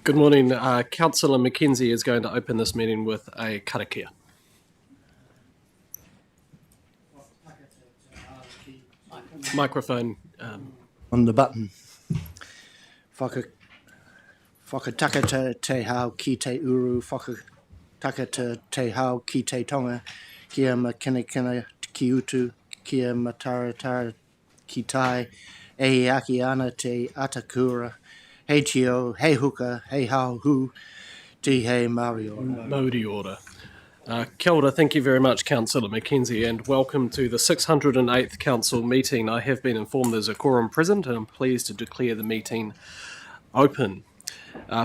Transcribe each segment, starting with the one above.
Good morning. Councillor Mackenzie is going to open this meeting with a karakia. Microphone. On the button. Whakatau te hao ki te uru, whakatau te hao ki te tonga, kia makinakina ki utu, kia mataratara ki tai, e aki ana te atakura, hei tio, hei huka, hei hao hu, ti hei Māori ora. Māori ora. Kia ora, thank you very much, Councillor Mackenzie, and welcome to the 608th Council meeting. I have been informed there's a quorum present, and I'm pleased to declare the meeting open.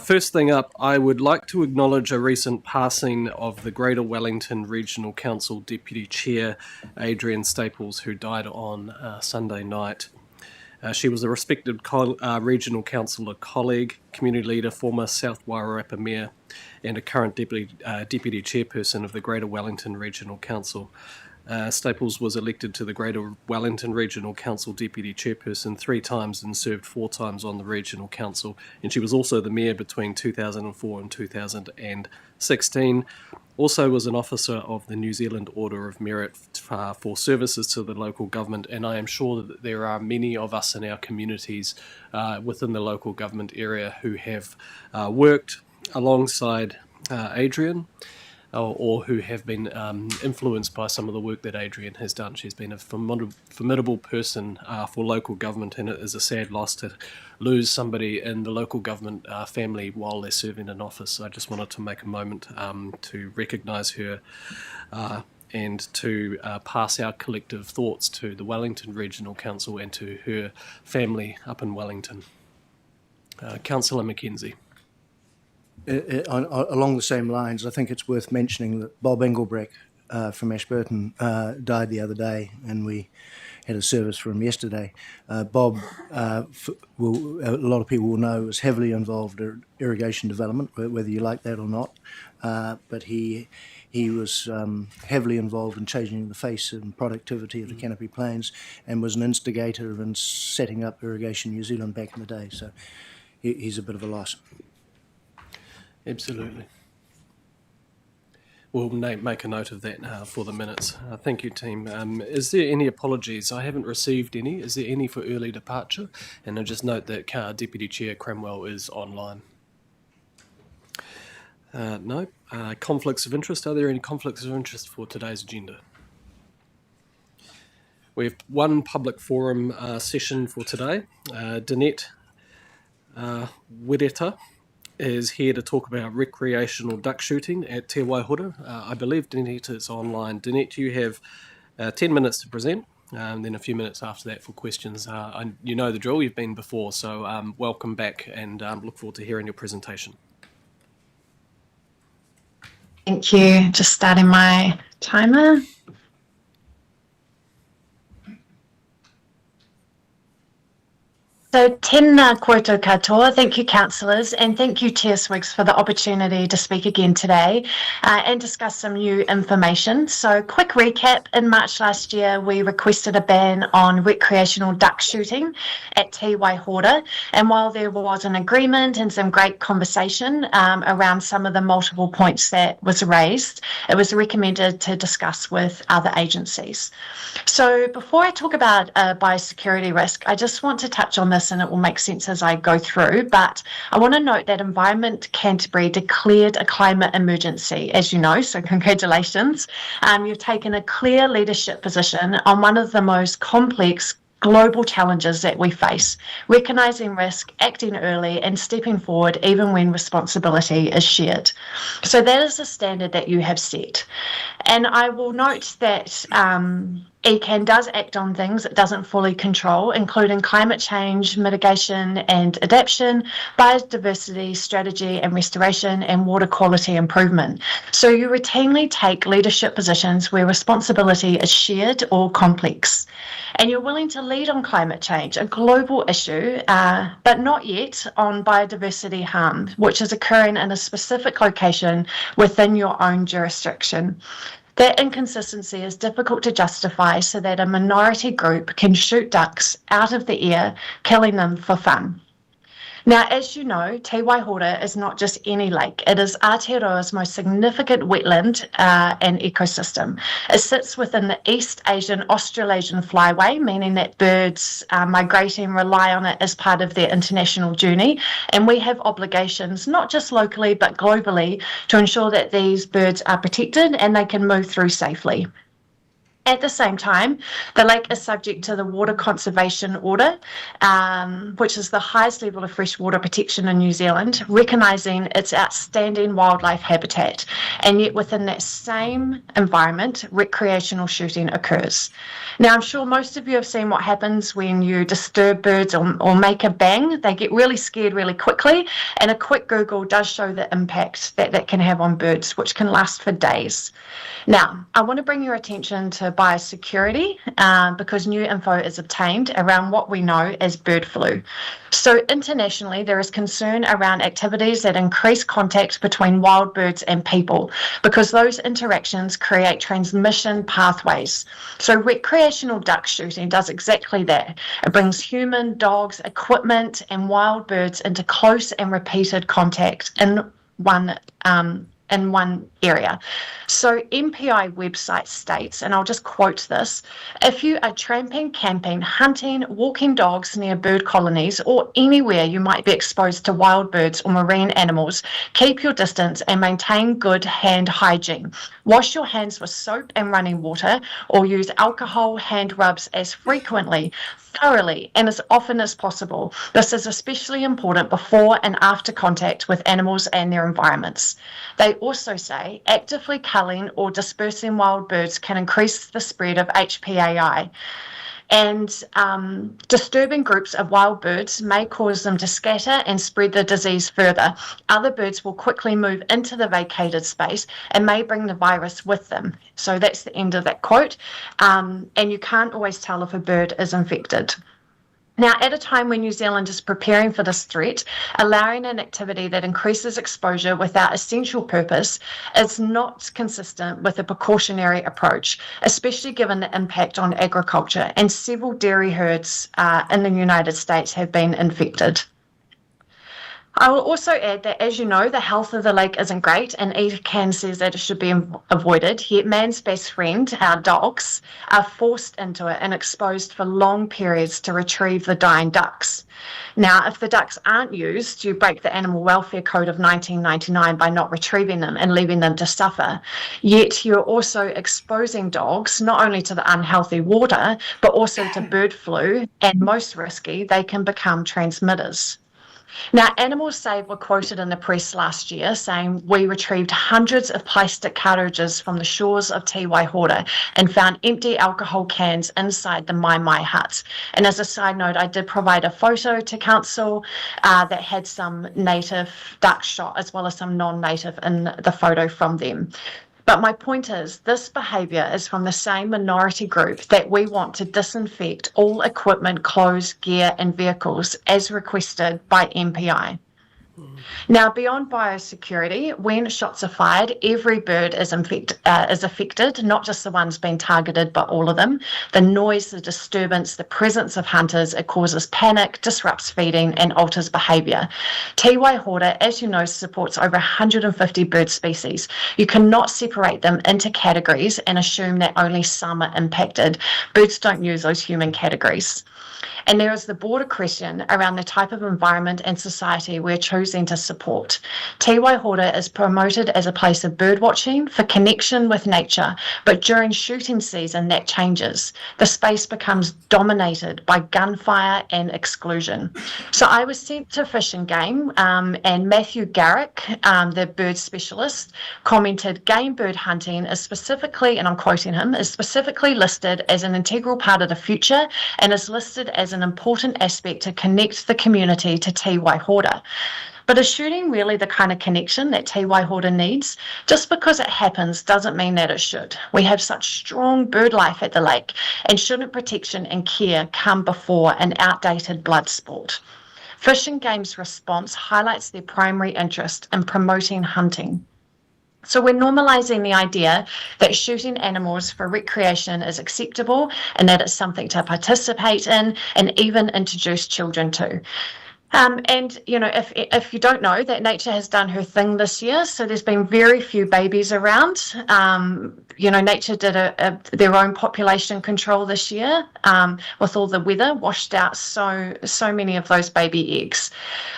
First thing up, I would like to acknowledge a recent passing of the Greater Wellington Regional Council Deputy Chair, Adrian Staples, who died on Sunday night. She was a respected regional councillor colleague, community leader, former South Wairarapa Mayor, and a current deputy chairperson of the Greater Wellington Regional Council. Staples was elected to the Greater Wellington Regional Council Deputy Chairperson 3 times and served 4 times on the Regional Council, and she was also the Mayor between 2004 and 2016. Also was an officer of the New Zealand Order of Merit for services to the local government, and I am sure that there are many of us in our communities within the local government area who have worked alongside Adrian, or who have been influenced by some of the work that Adrian has done. She's been a formidable person for local government, and it is a sad loss to lose somebody in the local government family while they're serving in office. I just wanted to make a moment to recognise her and to pass our collective thoughts to the Wellington Regional Council and to her family up in Wellington. Councillor Mackenzie. Along the same lines, I think it's worth mentioning that Bob Engelbrecht from Ashburton died the other day, and we had a service for him yesterday. Bob, a lot of people will know, was heavily involved in irrigation development, whether you like that or not, but he was heavily involved in changing the face and productivity of the Canterbury Plains, and was an instigator in setting up Irrigation New Zealand back in the day, so he's a bit of a loss. Absolutely. We'll make a note of that for the minutes. Thank you, team. Is there any apologies? I haven't received any. Is there any for early departure? And I just note that Deputy Chair Cramwell is online. No. Conflicts of interest. Are there any conflicts of interest for today's agenda? We have one public forum session for today. Danette Wereta is here to talk about recreational duck shooting at Te Waihora. I believe Danette is online. Danette, you have 10 minutes to present, and then a few minutes after that for questions. You know the drill, you've been before, so welcome back, and look forward to hearing your presentation. Thank you. Just starting my timer. So, tēnā koutou katoa. Thank you, councillors, and thank you, Chair Swiggs, for the opportunity to speak again today and discuss some new information. So, quick recap. In March last year, we requested a ban on recreational duck shooting at Te Waihora, and while there was an agreement and some great conversation around some of the multiple points that was raised, it was recommended to discuss with other agencies. So, before I talk about biosecurity risk, I just want to touch on this, and it will make sense as I go through, but I want to note that Environment Canterbury declared a climate emergency, as you know, so congratulations. You've taken a clear leadership position on one of the most complex global challenges that we face, recognising risk, acting early, and stepping forward even when responsibility is shared. So that is the standard that you have set. And I will note that ECAN does act on things it doesn't fully control, including climate change, mitigation and adaptation, biodiversity strategy and restoration, and water quality improvement. So you routinely take leadership positions where responsibility is shared or complex. And you're willing to lead on climate change, a global issue, but not yet on biodiversity harm, which is occurring in a specific location within your own jurisdiction. That inconsistency is difficult to justify so that a minority group can shoot ducks out of the air, killing them for fun. Now, as you know, Te Waihora is not just any lake. It is Aotearoa's most significant wetland and ecosystem. It sits within the East Asian Australasian flyway, meaning that birds migrating rely on it as part of their international journey. And we have obligations, not just locally, but globally, to ensure that these birds are protected and they can move through safely. At the same time, the lake is subject to the Water Conservation Order, which is the highest level of freshwater protection in New Zealand, recognising its outstanding wildlife habitat. And yet within that same environment, recreational shooting occurs. Now, I'm sure most of you have seen what happens when you disturb birds or make a bang. They get really scared really quickly, and a quick Google does show the impact that that can have on birds, which can last for days. Now, I want to bring your attention to biosecurity because new info is obtained around what we know as bird flu. So internationally, there is concern around activities that increase contact between wild birds and people because those interactions create transmission pathways. So recreational duck shooting does exactly that. It brings human, dogs, equipment, and wild birds into close and repeated contact in one area. So MPI website states, and I'll just quote this, if you are tramping, camping, hunting, walking dogs near bird colonies or anywhere you might be exposed to wild birds or marine animals, keep your distance and maintain good hand hygiene. Wash your hands with soap and running water or use alcohol hand rubs as frequently, thoroughly, and as often as possible. This is especially important before and after contact with animals and their environments. They also say actively culling or dispersing wild birds can increase the spread of HPAI. And disturbing groups of wild birds may cause them to scatter and spread the disease further. Other birds will quickly move into the vacated space and may bring the virus with them. So that's the end of that quote. And you can't always tell if a bird is infected. Now, at a time when New Zealand is preparing for this threat, allowing an activity that increases exposure without essential purpose is not consistent with a precautionary approach, especially given the impact on agriculture, and several dairy herds in the United States have been infected. I will also add that, as you know, the health of the lake isn't great, and ECAN says that it should be avoided, yet man's best friend, our dogs, are forced into it and exposed for long periods to retrieve the dying ducks. Now, if the ducks aren't used, you break the Animal Welfare Code of 1999 by not retrieving them and leaving them to suffer. Yet you're also exposing dogs not only to the unhealthy water, but also to bird flu, and most risky, they can become transmitters. Now, Animals Saved were quoted in the press last year saying, we retrieved hundreds of plastic cartridges from the shores of Te Waihora and found empty alcohol cans inside the Mai huts. And as a side note, I did provide a photo to Council that had some native duck shot as well as some non-native in the photo from them. But my point is, this behaviour is from the same minority group that we want to disinfect all equipment, clothes, gear and vehicles as requested by MPI. Now, beyond biosecurity, when shots are fired, every bird is affected, not just the ones being targeted, but all of them. The noise, the disturbance, the presence of hunters, it causes panic, disrupts feeding, and alters behaviour. Te Waihora, as you know, supports over 150 bird species. You cannot separate them into categories and assume that only some are impacted. Birds don't use those human categories. And there is the broader question around the type of environment and society we're choosing to support. Te Waihora is promoted as a place of bird watching for connection with nature, but during shooting season that changes. The space becomes dominated by gunfire and exclusion. So I was sent to Fish and Game, and Matthew Garrick, the bird specialist, commented, game bird hunting is specifically, and I'm quoting him, is specifically listed as an integral part of the future and is listed as an important aspect to connect the community to Te Waihora. But is shooting really the kind of connection that Te Waihora needs? Just because it happens doesn't mean that it should. We have such strong bird life at the lake, and shouldn't protection and care come before an outdated blood sport? Fish and Game's response highlights their primary interest in promoting hunting. So we're normalising the idea that shooting animals for recreation is acceptable and that it's something to participate in and even introduce children to. And, if you don't know, that nature has done her thing this year, so there's been very few babies around. Nature did their own population control this year with all the weather, washed out so many of those baby eggs.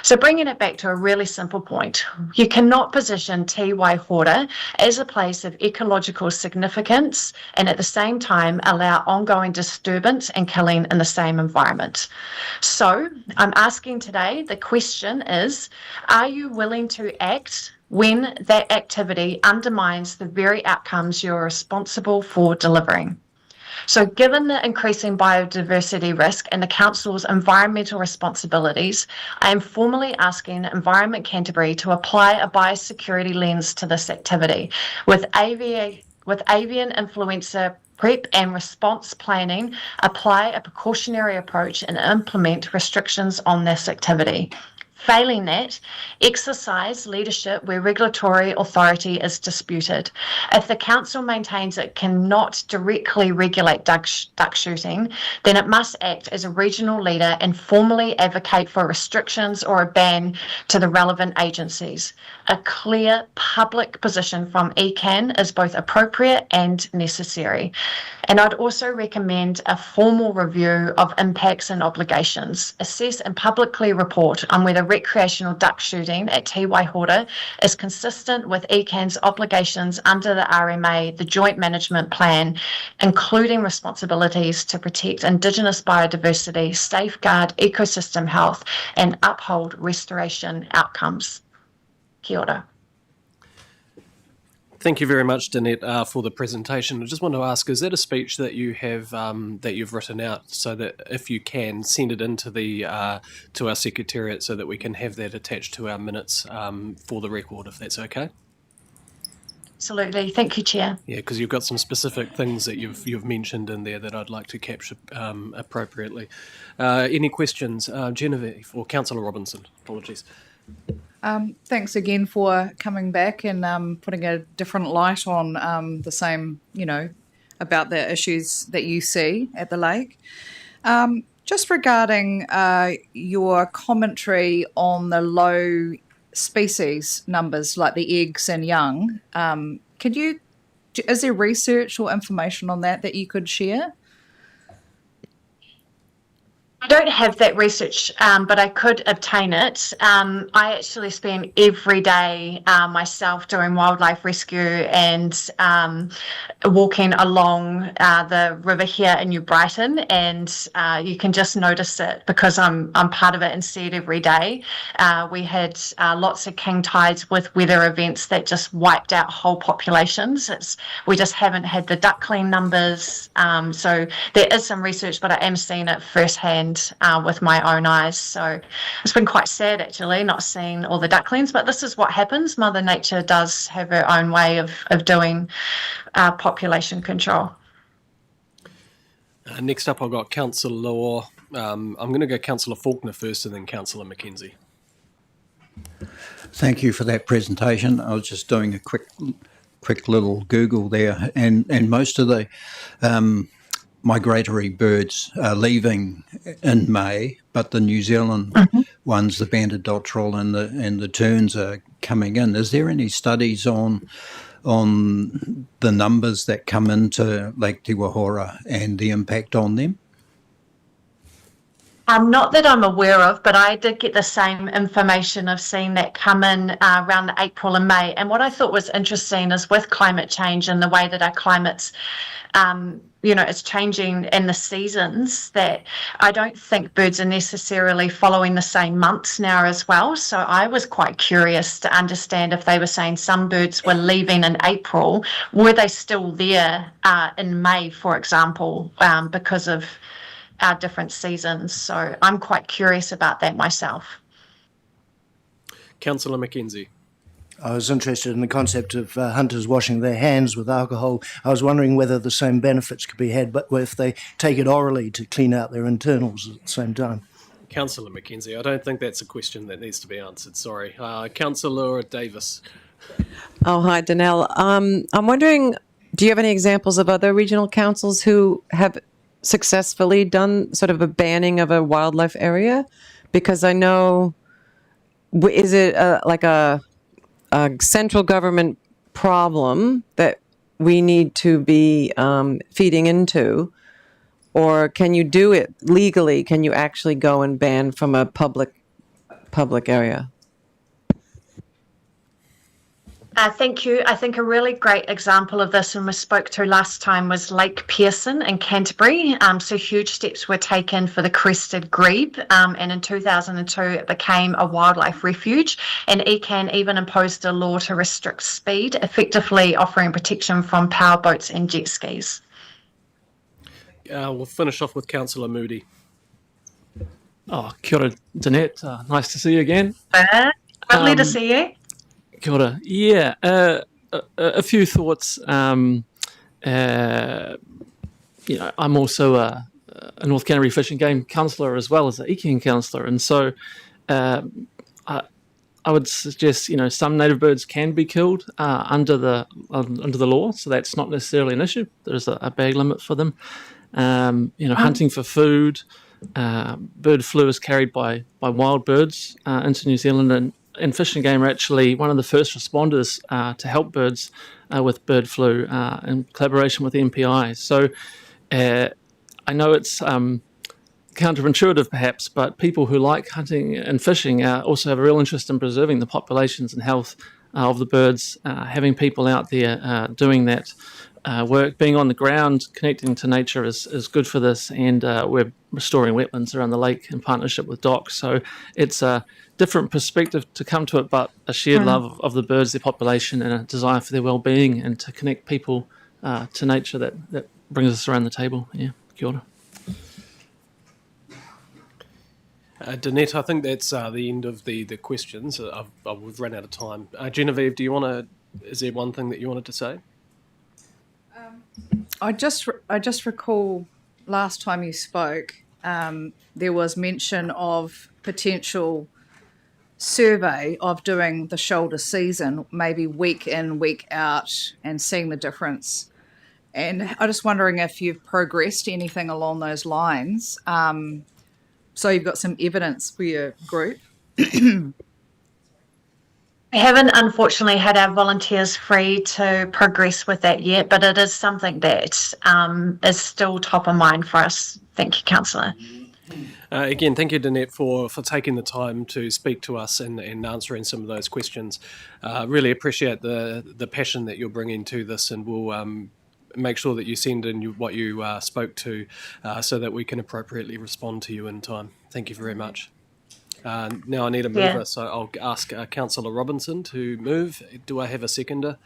So bringing it back to a really simple point, you cannot position Te Waihora as a place of ecological significance and at the same time allow ongoing disturbance and killing in the same environment. So I'm asking today, the question is, are you willing to act when that activity undermines the very outcomes you're responsible for delivering? So given the increasing biodiversity risk and the Council's environmental responsibilities, I am formally asking Environment Canterbury to apply a biosecurity lens to this activity with avian influenza prep and response planning, apply a precautionary approach and implement restrictions on this activity. Failing that, exercise leadership where regulatory authority is disputed. If the Council maintains it cannot directly regulate duck shooting, then it must act as a regional leader and formally advocate for restrictions or a ban to the relevant agencies. A clear public position from ECAN is both appropriate and necessary. And I'd also recommend a formal review of impacts and obligations, assess and publicly report on whether recreational duck shooting at Te Waihora is consistent with ECAN's obligations under the RMA, the Joint Management Plan, including responsibilities to protect Indigenous biodiversity, safeguard ecosystem health, and uphold restoration outcomes. Kia ora. Thank you very much, Danette, for the presentation. I just want to ask, is that a speech that you have that you've written out, so that if you can send it into the to our secretariat, so that we can have that attached to our minutes for the record, if that's okay? Absolutely, thank you, Chair. Yeah, because you've got some specific things that you've mentioned in there that I'd like to capture appropriately. Any questions, Genevieve or Councillor Robinson? Apologies. Thanks again for coming back and putting a different light on the same, about the issues that you see at the lake. Just regarding your commentary on the low species numbers, like the eggs and young, is there research or information on that you could share? I don't have that research, but I could obtain it. I actually spend every day myself doing wildlife rescue and walking along the river here in New Brighton, and you can just notice it because I'm part of it and see it every day. We had lots of king tides with weather events that just wiped out whole populations. We just haven't had the duckling numbers, so there is some research, but I am seeing it firsthand with my own eyes. So it's been quite sad, actually, not seeing all the ducklings, but this is what happens. Mother Nature does have her own way of doing population control. Next up, I've got Councillor, I'm going to go Councillor Faulkner first and then Councillor McKenzie. Thank you for that presentation. I was just doing a quick little Google there, and most of the migratory birds are leaving in May, but the New Zealand ones, the banded dotterel and the terns, are coming in. Is there any studies on the numbers that come into Lake Te Waihora and the impact on them? Not that I'm aware of, but I did get the same information of seeing that come in around April and May. And what I thought was interesting is with climate change and the way that our climate's it's changing in the seasons, that I don't think birds are necessarily following the same months now as well. So I was quite curious to understand if they were saying some birds were leaving in April, were they still there in May, for example, because of our different seasons. So I'm quite curious about that myself. Councillor McKenzie. I was interested in the concept of hunters washing their hands with alcohol. I was wondering whether the same benefits could be had, but if they take it orally to clean out their internals at the same time. Councillor McKenzie, I don't think that's a question that needs to be answered, sorry. Councillor Davis. Oh, hi, Danelle. I'm wondering, do you have any examples of other regional councils who have successfully done sort of a banning of a wildlife area? Because I know, is it like a central government problem that we need to be feeding into? Or can you do it legally? Can you actually go and ban from a public area? Thank you. I think a really great example of this, and we spoke to last time, was Lake Pearson in Canterbury. So huge steps were taken for the crested grebe, and in 2002 it became a wildlife refuge, and ECAN even imposed a law to restrict speed, effectively offering protection from power boats and jet skis. We'll finish off with Councillor Moody. Oh, kia ora, Danette. Nice to see you again. Lovely to see you. Kia ora. Yeah, a few thoughts. I'm also a North Canterbury Fish and Game councillor as well as an ECAN councillor, and so I would suggest some native birds can be killed under the law, so that's not necessarily an issue. There's a bag limit for them. Hunting for food, bird flu is carried by wild birds into New Zealand, and Fish and Game are actually one of the first responders to help birds with bird flu in collaboration with the MPI. So I know it's counterintuitive perhaps, but people who like hunting and fishing also have a real interest in preserving the populations and health of the birds. Having people out there doing that work, being on the ground, connecting to nature is good for this, and we're restoring wetlands around the lake in partnership with DOC. So it's a different perspective to come to it, but a shared love of the birds, their population, and a desire for their well-being, and to connect people to nature that brings us around the table. Yeah, kia ora. Danette, I think that's the end of the questions. We've run out of time. Genevieve, is there one thing that you wanted to say? I just recall last time you spoke, there was mention of potential survey of doing the shoulder season, maybe week in, week out, and seeing the difference. And I'm just wondering if you've progressed anything along those lines. So you've got some evidence for your group. We haven't, unfortunately, had our volunteers free to progress with that yet, but it is something that is still top of mind for us. Thank you, Councillor. Again, thank you, Danette, for taking the time to speak to us and answering some of those questions. Really appreciate the passion that you're bringing to this, and we'll make sure that you send in what you spoke to so that we can appropriately respond to you in time. Thank you very much. Now I need a mover, so I'll ask Councillor Robinson to move. Do I have a seconder?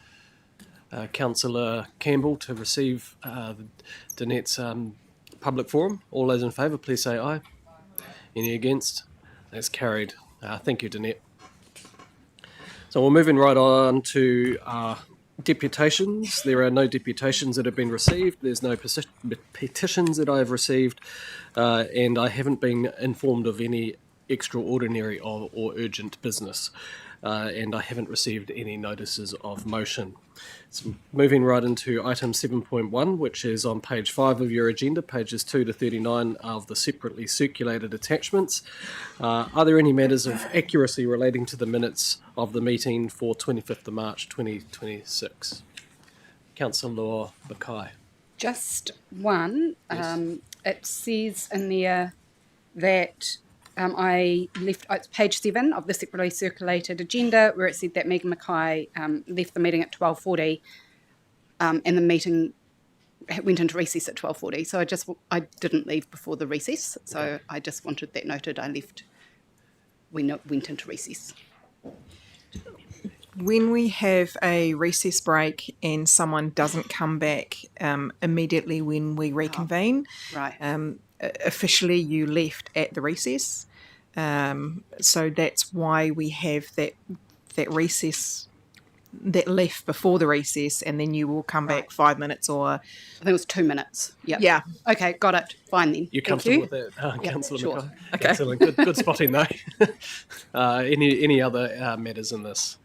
Councillor Campbell to receive Danette's public forum. All those in favour, please say aye. Any against? That's carried. Thank you, Danette. So we're moving right on to deputations. There are no deputations that have been received. There's no petitions that I have received, and I haven't been informed of any extraordinary or urgent business, and I haven't received any notices of motion. So moving right into item 7.1, which is on page 5 of your agenda, pages 2 to 39 of the separately circulated attachments. Are there any matters of accuracy relating to the minutes of the meeting for 25th of March 2026? Councillor Mackay. Just one. Yes. It says in there that I left, it's page 7 of the separately circulated agenda, where it said that Megan Mackay left the meeting at 12:40 and the meeting went into recess at 12:40. So I didn't leave before the recess, so I just wanted that noted. We went into recess. When we have a recess break and someone doesn't come back immediately when we reconvene, Right. Officially you left at the recess. So that's why we have that recess that left before the recess, and then you will come back 5 minutes or... I think it was 2 minutes. Yep. Yeah. Okay, got it. Fine then. You're Thank comfortable you. with that, Councillor sure. Mackay? Okay. Excellent. Good spotting though. Any other matters in this?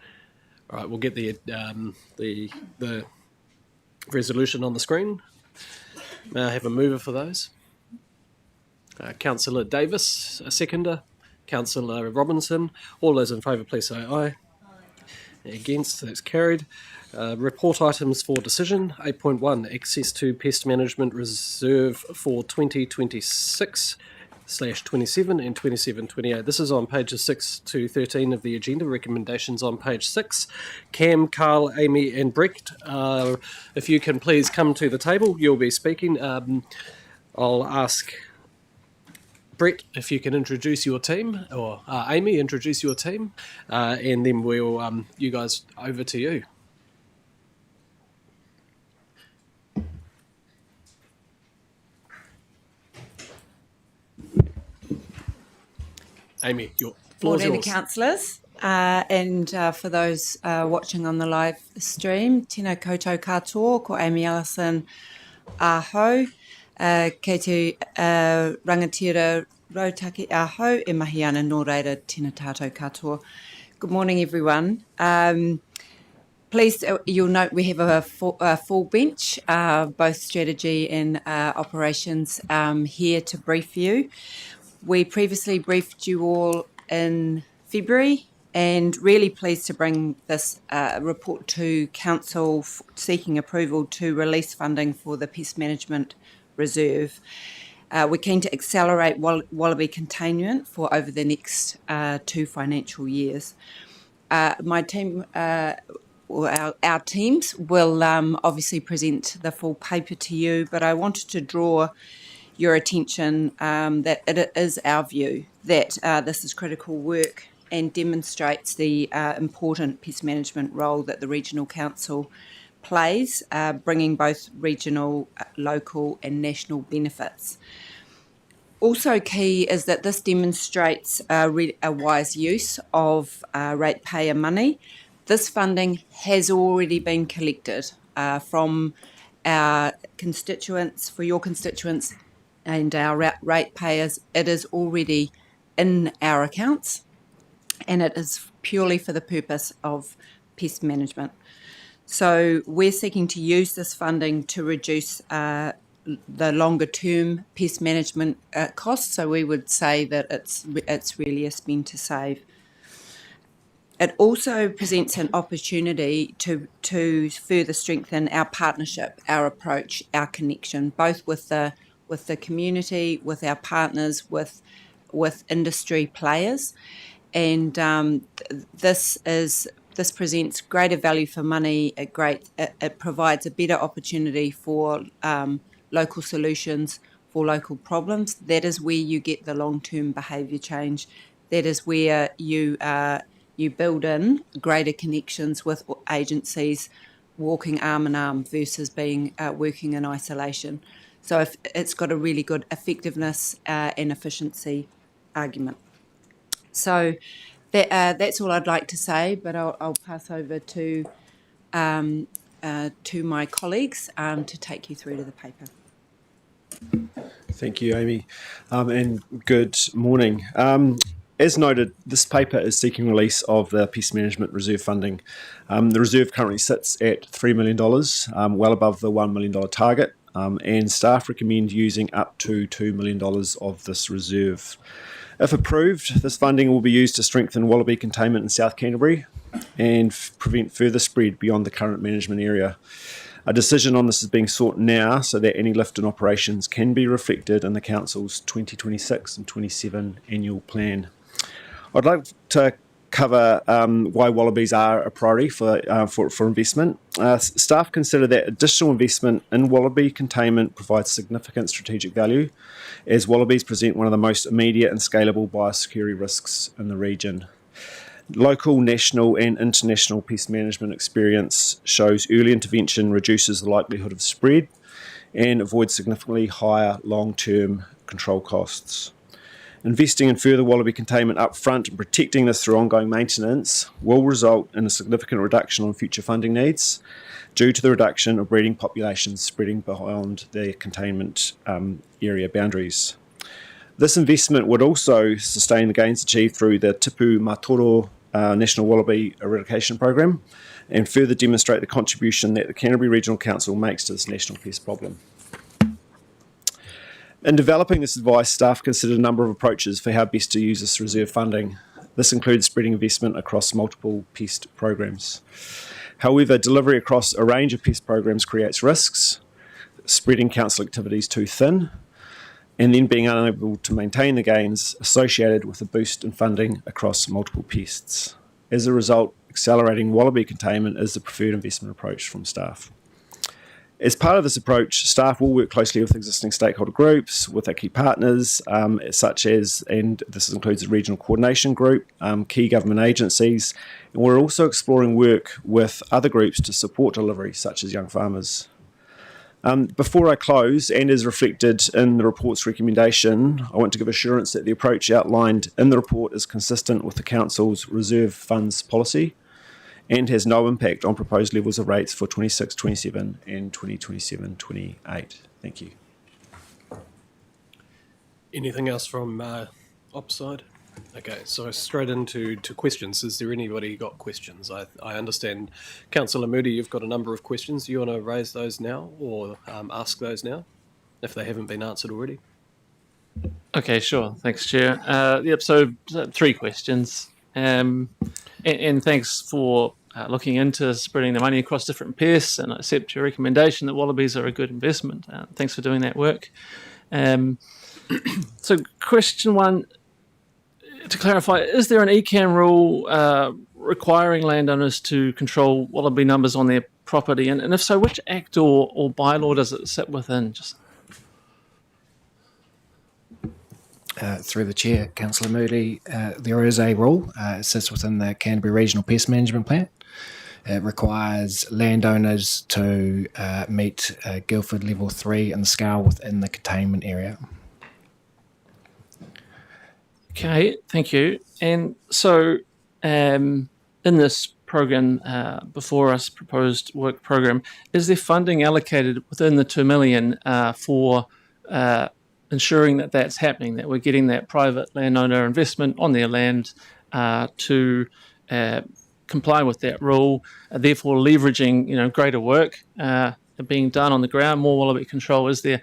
All right, we'll get the resolution on the screen. May I have a mover for those? Councillor Davis, a seconder. Councillor Robinson. All those in favour, please say aye. Against, that's carried. Report items for decision. 8.1, access to pest management reserve for 2026/27 and 27/28. This is on pages 6 to 13 of the agenda. Recommendations on page 6. Cam, Carl, Amy and Brecht, if you can please come to the table, you'll be speaking. I'll ask Brett, if you can introduce your team, or Amy, introduce your team, and then we'll, you guys, over to you. Amy, your floor is Morning, yours. councillors, and for those watching on the live stream, tēnā koutou katoa, ko Amy Ellison aho, kei te rangatira rautaki aho, e mahi ana nō reira tēnā tātou katoa. Good morning, everyone. Please, you'll note we have a full bench, both strategy and operations here to brief you. We previously briefed you all in February, and really pleased to bring this report to Council seeking approval to release funding for the Pest Management Reserve. We're keen to accelerate wallaby containment for over the next 2 financial years. My team, or our teams, will obviously present the full paper to you, but I wanted to draw your attention that it is our view that this is critical work and demonstrates the important pest management role that the Regional Council plays, bringing both regional, local and national benefits. Also key is that this demonstrates a wise use of ratepayer money. This funding has already been collected from our constituents, for your constituents, and our ratepayers. It is already in our accounts, and it is purely for the purpose of pest management. So we're seeking to use this funding to reduce the longer term pest management costs. So we would say that it's really a spend to save. It also presents an opportunity to further strengthen our partnership, our approach, our connection, both with the community, with our partners, with industry players, and this presents greater value for money. It provides a better opportunity for local solutions for local problems. That is where you get the long-term behaviour change. That is where you build in greater connections with agencies walking arm in arm versus being working in isolation. So it's got a really good effectiveness and efficiency argument. So that's all I'd like to say, but I'll pass over to my colleagues to take you through to the paper. Thank you, Amy, and good morning. As noted, this paper is seeking release of the Pest Management Reserve funding. The reserve currently sits at $3 million, well above the $1 million target, and staff recommend using up to $2 million of this reserve. If approved, this funding will be used to strengthen wallaby containment in South Canterbury and prevent further spread beyond the current management area. A decision on this is being sought now so that any lift in operations can be reflected in the Council's 2026 and 27 annual plan. I'd like to cover why wallabies are a priority for investment. Staff consider that additional investment in wallaby containment provides significant strategic value, as wallabies present one of the most immediate and scalable biosecurity risks in the region. Local, national and international pest management experience shows early intervention reduces the likelihood of spread and avoids significantly higher long-term control costs. Investing in further wallaby containment up front and protecting this through ongoing maintenance will result in a significant reduction on future funding needs due to the reduction of breeding populations spreading beyond their containment area boundaries. This investment would also sustain the gains achieved through the Tipu Matoro National Wallaby Eradication Program and further demonstrate the contribution that the Canterbury Regional Council makes to this national pest problem. In developing this advice, staff considered a number of approaches for how best to use this reserve funding. This includes spreading investment across multiple pest programs. However, delivery across a range of pest programs creates risks, spreading council activities too thin, and then being unable to maintain the gains associated with a boost in funding across multiple pests. As a result, accelerating wallaby containment is the preferred investment approach from staff. As part of this approach, staff will work closely with existing stakeholder groups, with our key partners, such as, and this includes the Regional Coordination Group, key government agencies, and we're also exploring work with other groups to support delivery, such as young farmers. Before I close, and as reflected in the report's recommendation, I want to give assurance that the approach outlined in the report is consistent with the Council's reserve funds policy and has no impact on proposed levels of rates for 26-27 and 2027-28. Thank you. Anything else from opside? Okay, so straight into questions. Is there anybody got questions? I understand, Councillor Moody, you've got a number of questions. Do you want to raise those now or ask those now, if they haven't been answered already? Okay, sure. Thanks, Chair. Yep, so 3 questions. And thanks for looking into spreading the money across different pests, and I accept your recommendation that wallabies are a good investment. Thanks for doing that work. So question 1, to clarify, is there an ECAN rule requiring landowners to control wallaby numbers on their property? And if so, which act or bylaw does it sit within? Through the Chair, Councillor Moody, there is a rule. It sits within the Canterbury Regional Pest Management Plan. It requires landowners to meet Guildford Level 3 in the scale within the containment area. Okay, thank you. And so in this program, before us proposed work program, is there funding allocated within the 2 million for ensuring that that's happening, that we're getting that private landowner investment on their land to comply with that rule, therefore leveraging greater work being done on the ground, more wallaby control? Is there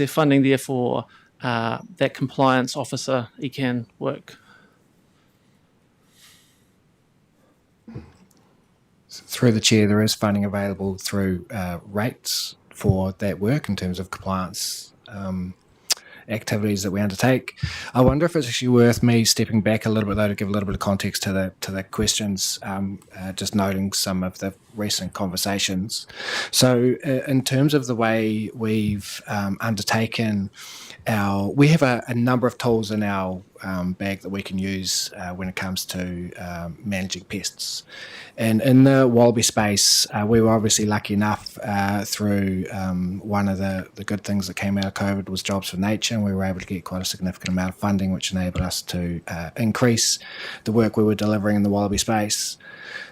funding there for that compliance officer ECAN work? Through the Chair, there is funding available through rates for that work in terms of compliance activities that we undertake. I wonder if it's actually worth me stepping back a little bit though to give a little bit of context to the questions, just noting some of the recent conversations. So in terms of the way we've undertaken we have a number of tools in our bag that we can use when it comes to managing pests. And in the wallaby space, we were obviously lucky enough through one of the good things that came out of COVID was Jobs for Nature, and we were able to get quite a significant amount of funding, which enabled us to increase the work we were delivering in the wallaby space.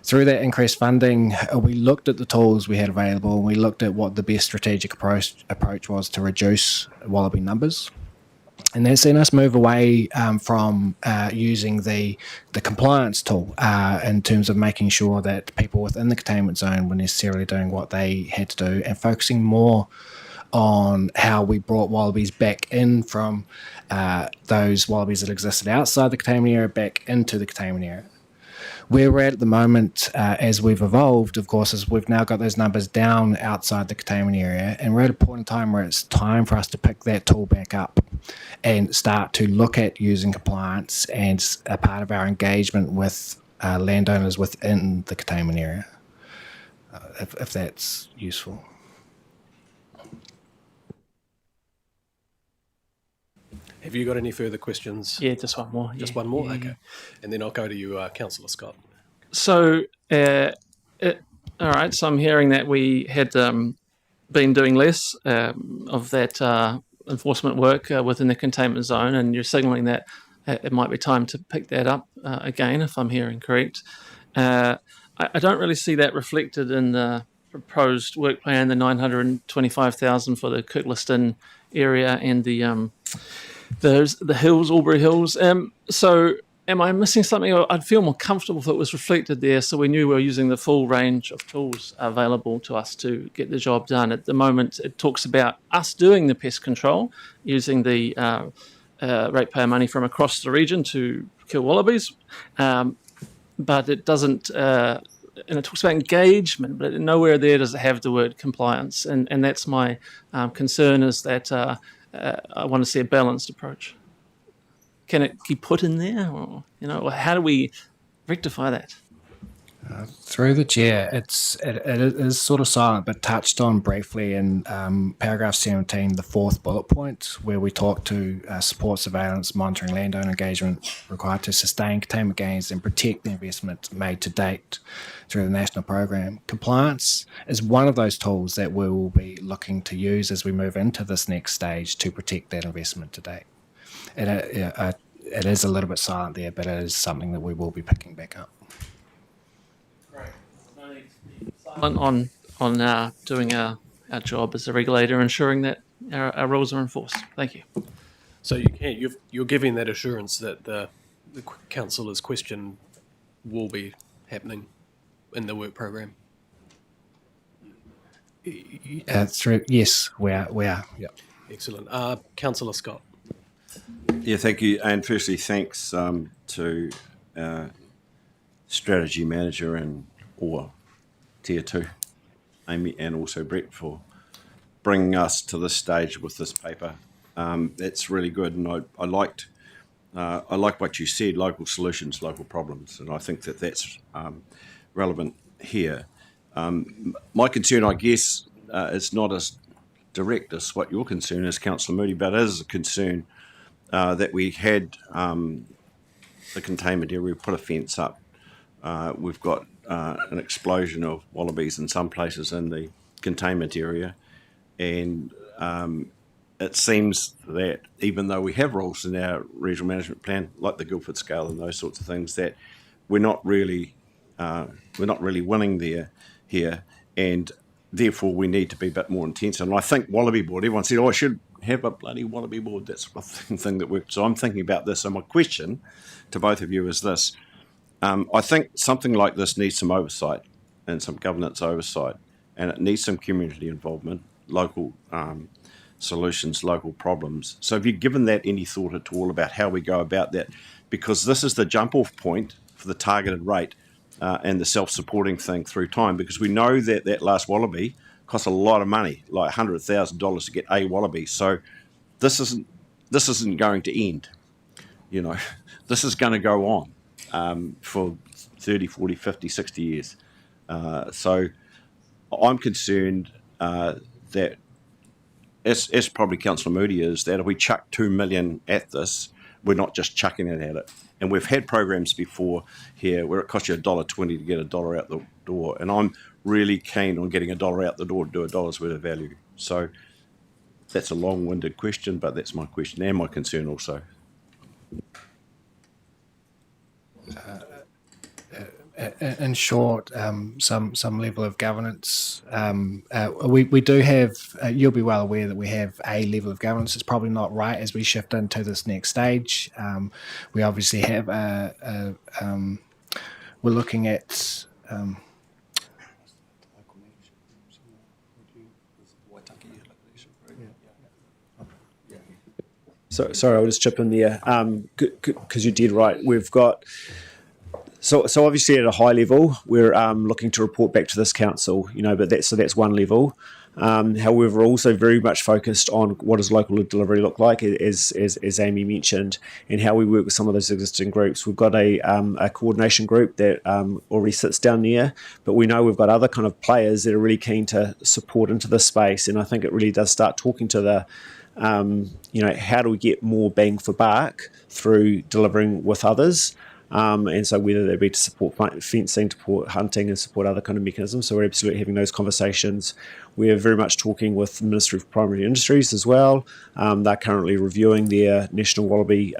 Through that increased funding, we looked at the tools we had available, and we looked at what the best strategic approach was to reduce wallaby numbers. And that's seen us move away from using the compliance tool in terms of making sure that people within the containment zone were necessarily doing what they had to do, and focusing more on how we brought wallabies back in from those wallabies that existed outside the containment area back into the containment area. Where we're at the moment, as we've evolved, of course, is we've now got those numbers down outside the containment area, and we're at a point in time where it's time for us to pick that tool back up and start to look at using compliance as a part of our engagement with landowners within the containment area, if that's useful. Have you got any further questions? Yeah, just one more. Just one more? Okay. And then I'll go to you, Councillor Scott. So, all right, so I'm hearing that we had been doing less of that enforcement work within the containment zone, and you're signalling that it might be time to pick that up again, if I'm hearing correct. I don't really see that reflected in the proposed work plan, the 925,000 for the Kirkliston area and the hills, Albury Hills. So am I missing something? I'd feel more comfortable if it was reflected there, so we knew we were using the full range of tools available to us to get the job done. At the moment, it talks about us doing the pest control, using the ratepayer money from across the region to kill wallabies, but it doesn't. And it talks about engagement, but nowhere there does it have the word compliance, and that's my concern, is that I want to see a balanced approach. Can it be put in there, or or how do we rectify that? Through the chair, it is sort of silent, but touched on briefly in paragraph 17, the fourth bullet point, where we talk to support surveillance, monitoring landowner engagement required to sustain containment gains and protect the investment made to date through the national program. Compliance is one of those tools that we will be looking to use as we move into this next stage to protect that investment to date. And it is a little bit silent there, but it is something that we will be picking back up. On doing our job as a regulator, ensuring that our rules are enforced. Thank you. So you're giving that assurance that the councillor's question will be happening in the work program? Yes, we are. Yep. Excellent. Councillor Scott. Yeah, thank you. And firstly, thanks to Strategy Manager or Tier 2, Amy, and also Brett, for bringing us to this stage with this paper. That's really good, and I liked what you said: local solutions, local problems, and I think that's relevant here. My concern, I guess, is not as direct as what your concern is, Councillor Moody, but it is a concern that we had the containment area. We put a fence up. We've got an explosion of wallabies in some places in the containment area, and it seems that even though we have rules in our regional management plan, like the Guildford scale and those sorts of things, that we're not really winning here, and therefore we need to be a bit more intense. And I think Wallaby Board, everyone said, I should have a bloody Wallaby Board. That's the thing that works. So I'm thinking about this. So my question to both of you is this. I think something like this needs some oversight and some governance oversight, and it needs some community involvement, local solutions, local problems. So have you given that any thought at all about how we go about that? Because this is the jump-off point for the targeted rate and the self-supporting thing through time, because we know that last wallaby costs a lot of money, like $100,000 to get a wallaby. So this isn't going to end. This is going to go on for 30, 40, 50, 60 years. So I'm concerned that, as probably Councillor Moody is, that if we chuck $2 million at this, we're not just chucking it at it. And we've had programs before here where it costs you $1.20 to get $1 out the door. And I'm really keen on getting $1 out the door to do $1 worth of value. So that's a long-winded question, but that's my question and my concern also. In short, some level of governance. We do have. You'll be well aware that we have a level of governance. It's probably not right as we shift into this next stage. We obviously have we're looking at. So sorry, I'll just chip in there because you did right. We've got. So obviously at a high level, we're looking to report back to this council, but that's one level. However, we're also very much focused on what does local delivery look like, as Amy mentioned, and how we work with some of those existing groups. We've got a coordination group that already sits down there, but we know we've got other kind of players that are really keen to support into this space, and I think it really does start talking to the how do we get more bang for buck through delivering with others. And so whether they be to support fencing, to support hunting and support other kind of mechanisms. So we're absolutely having those conversations. We're very much talking with the Ministry of Primary Industries as well. They're currently reviewing their national wallaby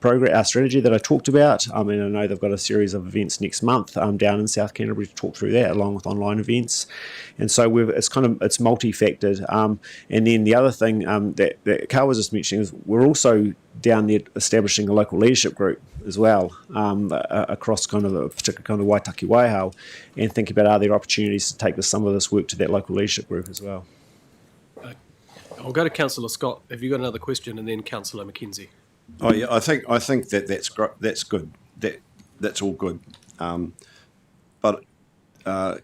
program, our strategy that I talked about. I know they've got a series of events next month down in South Canterbury to talk through that, along with online events. And so it's multi-factored. And then the other thing that Carl was just mentioning is we're also down there establishing a local leadership group as well, across kind of a particular kind of Waitaki Waihau, and think about are there opportunities to take some of this work to that local leadership group as well. I'll go to Councillor Scott. Have you got another question? And then Councillor Mackenzie. Oh yeah, I think that's good. That's all good. But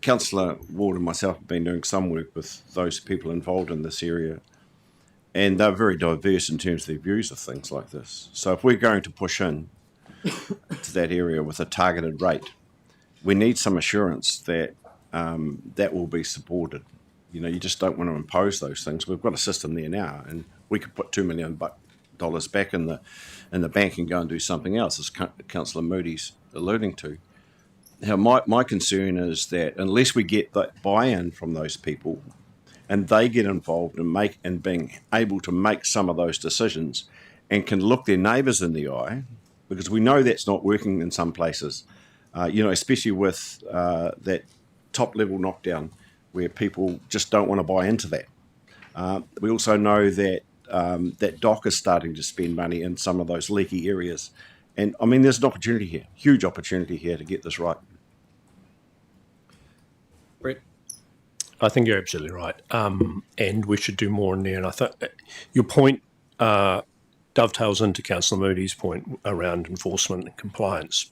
Councillor Ward and myself have been doing some work with those people involved in this area, and they're very diverse in terms of their views of things like this. So if we're going to push in to that area with a targeted rate, we need some assurance that that will be supported. You just don't want to impose those things. We've got a system there now, and we could put $2 million back in the bank and go and do something else, as Councillor Moody's alluding to. Now, my concern is that unless we get that buy-in from those people, and they get involved and being able to make some of those decisions, and can look their neighbours in the eye, because we know that's not working in some places, especially with that top-level knockdown, where people just don't want to buy into that. We also know that that DOC is starting to spend money in some of those leaky areas. And, there's an opportunity here, huge opportunity here to get this right. Brett? I think you're absolutely right. And we should do more in there. And I think your point dovetails into Councillor Moody's point around enforcement and compliance.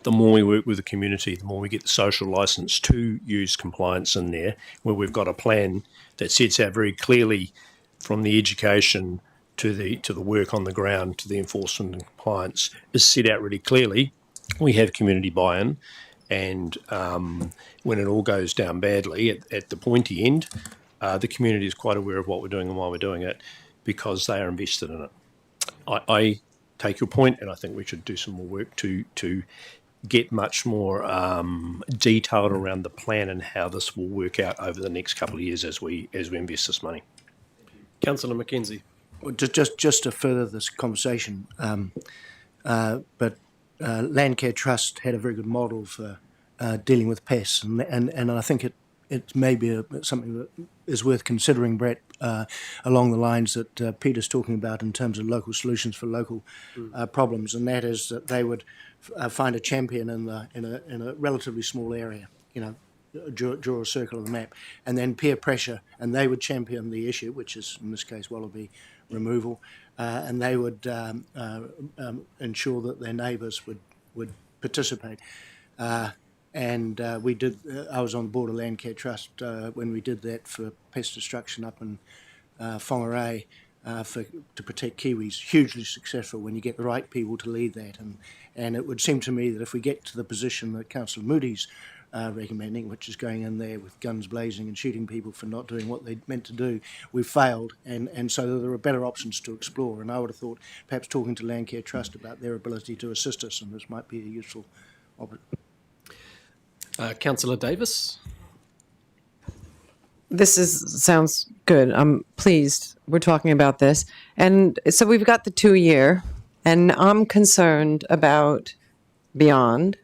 The more we work with the community, the more we get the social licence to use compliance in there, where we've got a plan that sets out very clearly from the education to the work on the ground to the enforcement and compliance is set out really clearly. We have community buy-in, and when it all goes down badly at the pointy end, the community is quite aware of what we're doing and why we're doing it, because they are invested in it. I take your point, and I think we should do some more work to get much more detailed around the plan and how this will work out over the next couple of years as we invest this money. Councillor Mackenzie. Well, just to further this conversation, but Landcare Trust had a very good model for dealing with pests, and I think it may be something that is worth considering, Brett, along the lines that Peter's talking about in terms of local solutions for local problems, and that is that they would find a champion in a relatively small area, draw a circle of the map, and then peer pressure, and they would champion the issue, which is in this case wallaby removal, and they would ensure that their neighbours would participate. And we did. I was on the board of Landcare Trust when we did that for pest destruction up in Whangarei to protect kiwis. Hugely successful when you get the right people to lead that, and it would seem to me that if we get to the position that Councillor Moody's recommending, which is going in there with guns blazing and shooting people for not doing what they meant to do, we've failed, and so there are better options to explore. And I would have thought perhaps talking to Landcare Trust about their ability to assist us, and this might be a useful opportunity. Councillor Davis. Sounds good. I'm pleased we're talking about this. And so we've got the 2-year, and I'm concerned about beyond.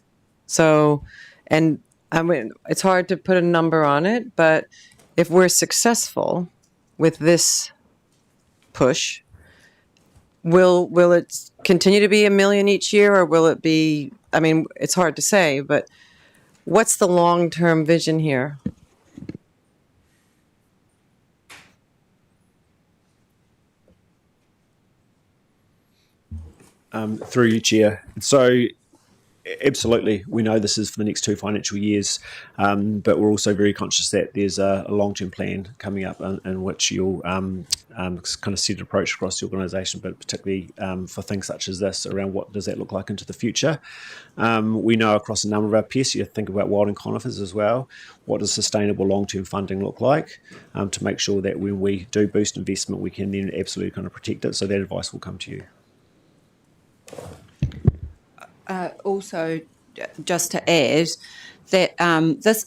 So, and I mean, it's hard to put a number on it, but if we're successful with this push, will it continue to be $1 million each year, or will it be, I mean, it's hard to say, but what's the long-term vision here? Through you, Chair. So, absolutely, we know this is for the next 2 financial years, but we're also very conscious that there's a long-term plan coming up in which you'll kind of set an approach across the organisation, but particularly for things such as this, around what does that look like into the future. We know across a number of our pests, you think about wild and conifers as well, what does sustainable long-term funding look like to make sure that when we do boost investment, we can then absolutely kind of protect it. So that advice will come to you. Also, just to add that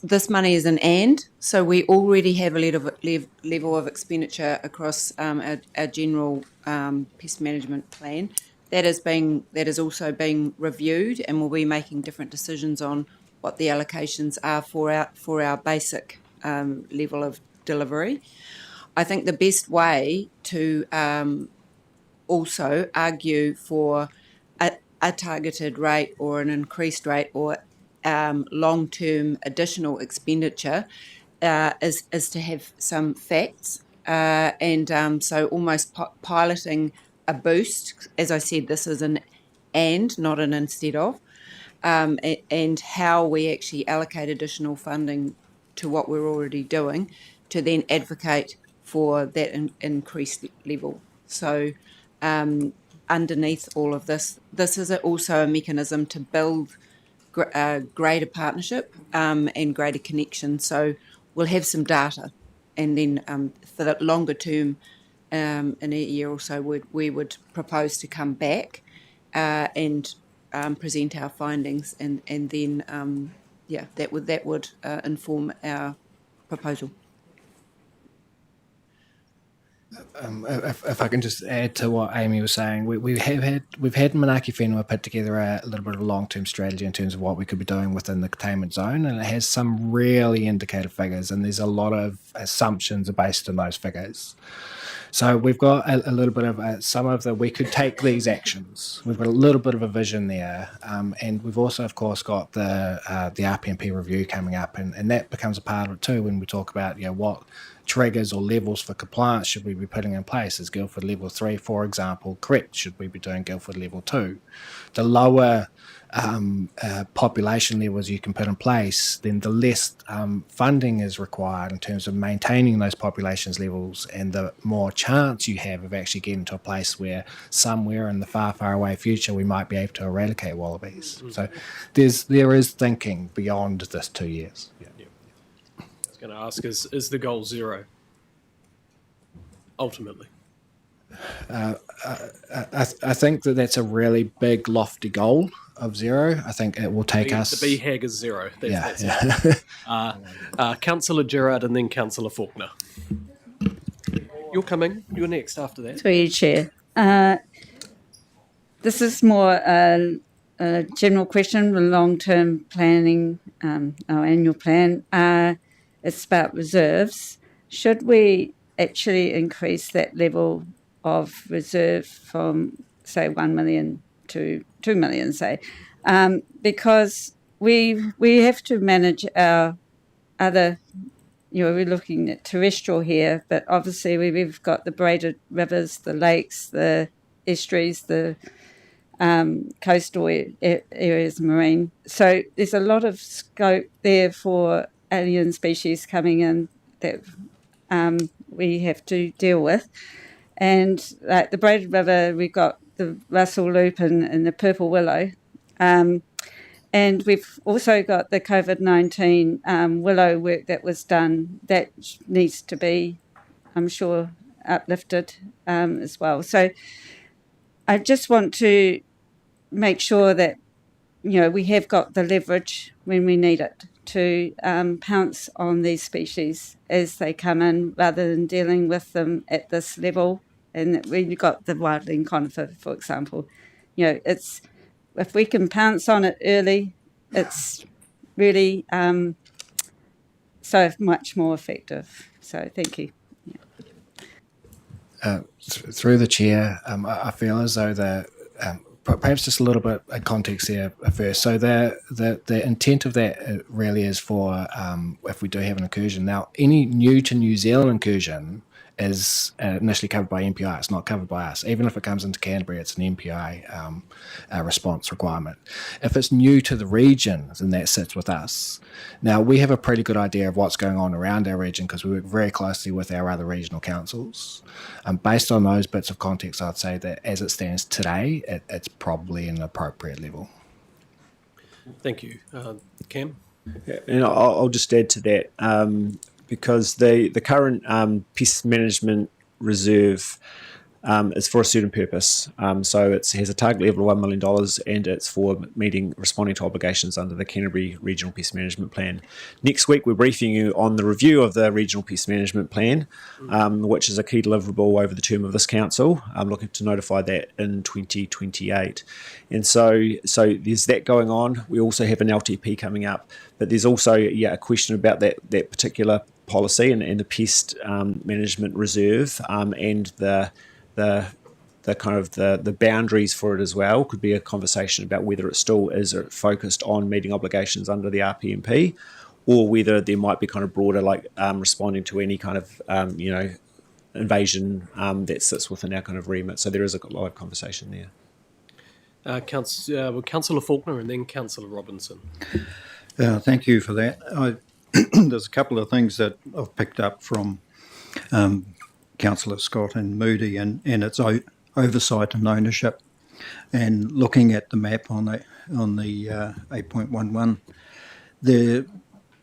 this money is an and, so we already have a level of expenditure across our general pest management plan, that is also being reviewed, and we'll be making different decisions on what the allocations are for our basic level of delivery. I think the best way to also argue for a targeted rate or an increased rate or long-term additional expenditure is to have some facts, and so almost piloting a boost. As I said, this is an and, not an instead of, and how we actually allocate additional funding to what we're already doing to then advocate for that increased level. So underneath all of this is also a mechanism to build greater partnership and greater connection. So we'll have some data, and then for the longer term, in a year or so, we would propose to come back and present our findings, and then that would inform our proposal. If I can just add to what Amy was saying, we've had Manaaki Whenua put together a little bit of a long-term strategy in terms of what we could be doing within the containment zone, and it has some really indicative figures, and there's a lot of assumptions based on those figures. So we've got a little bit of some of the, we could take these actions. We've got a little bit of a vision there, and we've also, of course, got the RPMP review coming up, and that becomes a part of it too when we talk about what triggers or levels for compliance should we be putting in place. Is Guildford level 3, for example, correct? Should we be doing Guildford level 2? The lower population levels you can put in place, then the less funding is required in terms of maintaining those populations levels, and the more chance you have of actually getting to a place where somewhere in the far, far away future we might be able to eradicate wallabies. So there is thinking beyond this 2 years. Going to ask, is the goal 0 ultimately? I think that's a really big lofty goal of 0. I think it will take us, the BHAG is 0. That's Councillor Gerard and then Councillor Faulkner. You're next after that. Through you, Chair. This is more a general question, the long-term planning, our annual plan. It's about reserves. Should we actually increase that level of reserve from, say, 1 million to 2 million, say? Because we have to manage our other, we're looking at terrestrial here, but obviously we've got the braided rivers, the lakes, the estuaries, the coastal areas, marine. So there's a lot of scope there for alien species coming in that we have to deal with. And like the braided river, we've got the Russell Loop and the purple willow. And we've also got the COVID-19 willow work that was done that needs to be, I'm sure, uplifted as well. So I just want to make sure that, we have got the leverage when we need it to pounce on these species as they come in, rather than dealing with them at this level. And when you've got the wildling conifer, for example, it's, if we can pounce on it early, it's really so much more effective. So thank you. Through the chair, I feel as though perhaps just a little bit of context there first. So the intent of that really is for if we do have an incursion. Now, any new to New Zealand incursion is initially covered by MPI. It's not covered by us. Even if it comes into Canterbury, it's an MPI response requirement. If it's new to the region, then that sits with us. Now, we have a pretty good idea of what's going on around our region because we work very closely with our other regional councils. Based on those bits of context, I'd say that as it stands today, it's probably an appropriate level. Thank you. Cam? Yeah, and I'll just add to that. Because the current pest management reserve is for a certain purpose. So it has a target level of $1 million, and it's for responding to obligations under the Canterbury Regional Pest Management Plan. Next week, we're briefing you on the review of the Regional Pest Management Plan, which is a key deliverable over the term of this council. I'm looking to notify that in 2028. And so there's that going on. We also have an LTP coming up, but there's also a question about that particular policy and the pest management reserve, and the kind of the boundaries for it as well. Could be a conversation about whether it still is focused on meeting obligations under the RPMP, or whether there might be kind of broader, like responding to any kind of invasion that sits within our kind of remit. So there is a lot of conversation there. Councillor Faulkner and then Councillor Robinson. Thank you for that. There's a couple of things that I've picked up from Councillor Scott and Moody and its oversight and ownership, and looking at the map on the 8.11, there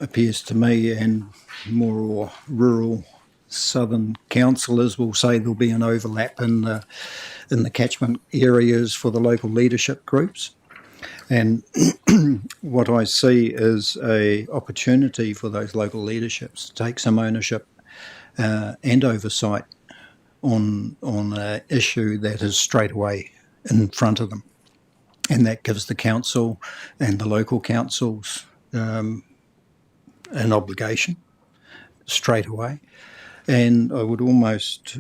appears to me, and more rural southern councillors will say there'll be an overlap in the catchment areas for the local leadership groups. And what I see is a opportunity for those local leaderships to take some ownership and oversight on an issue that is straight away in front of them. And that gives the council and the local councils an obligation straight away. And I would almost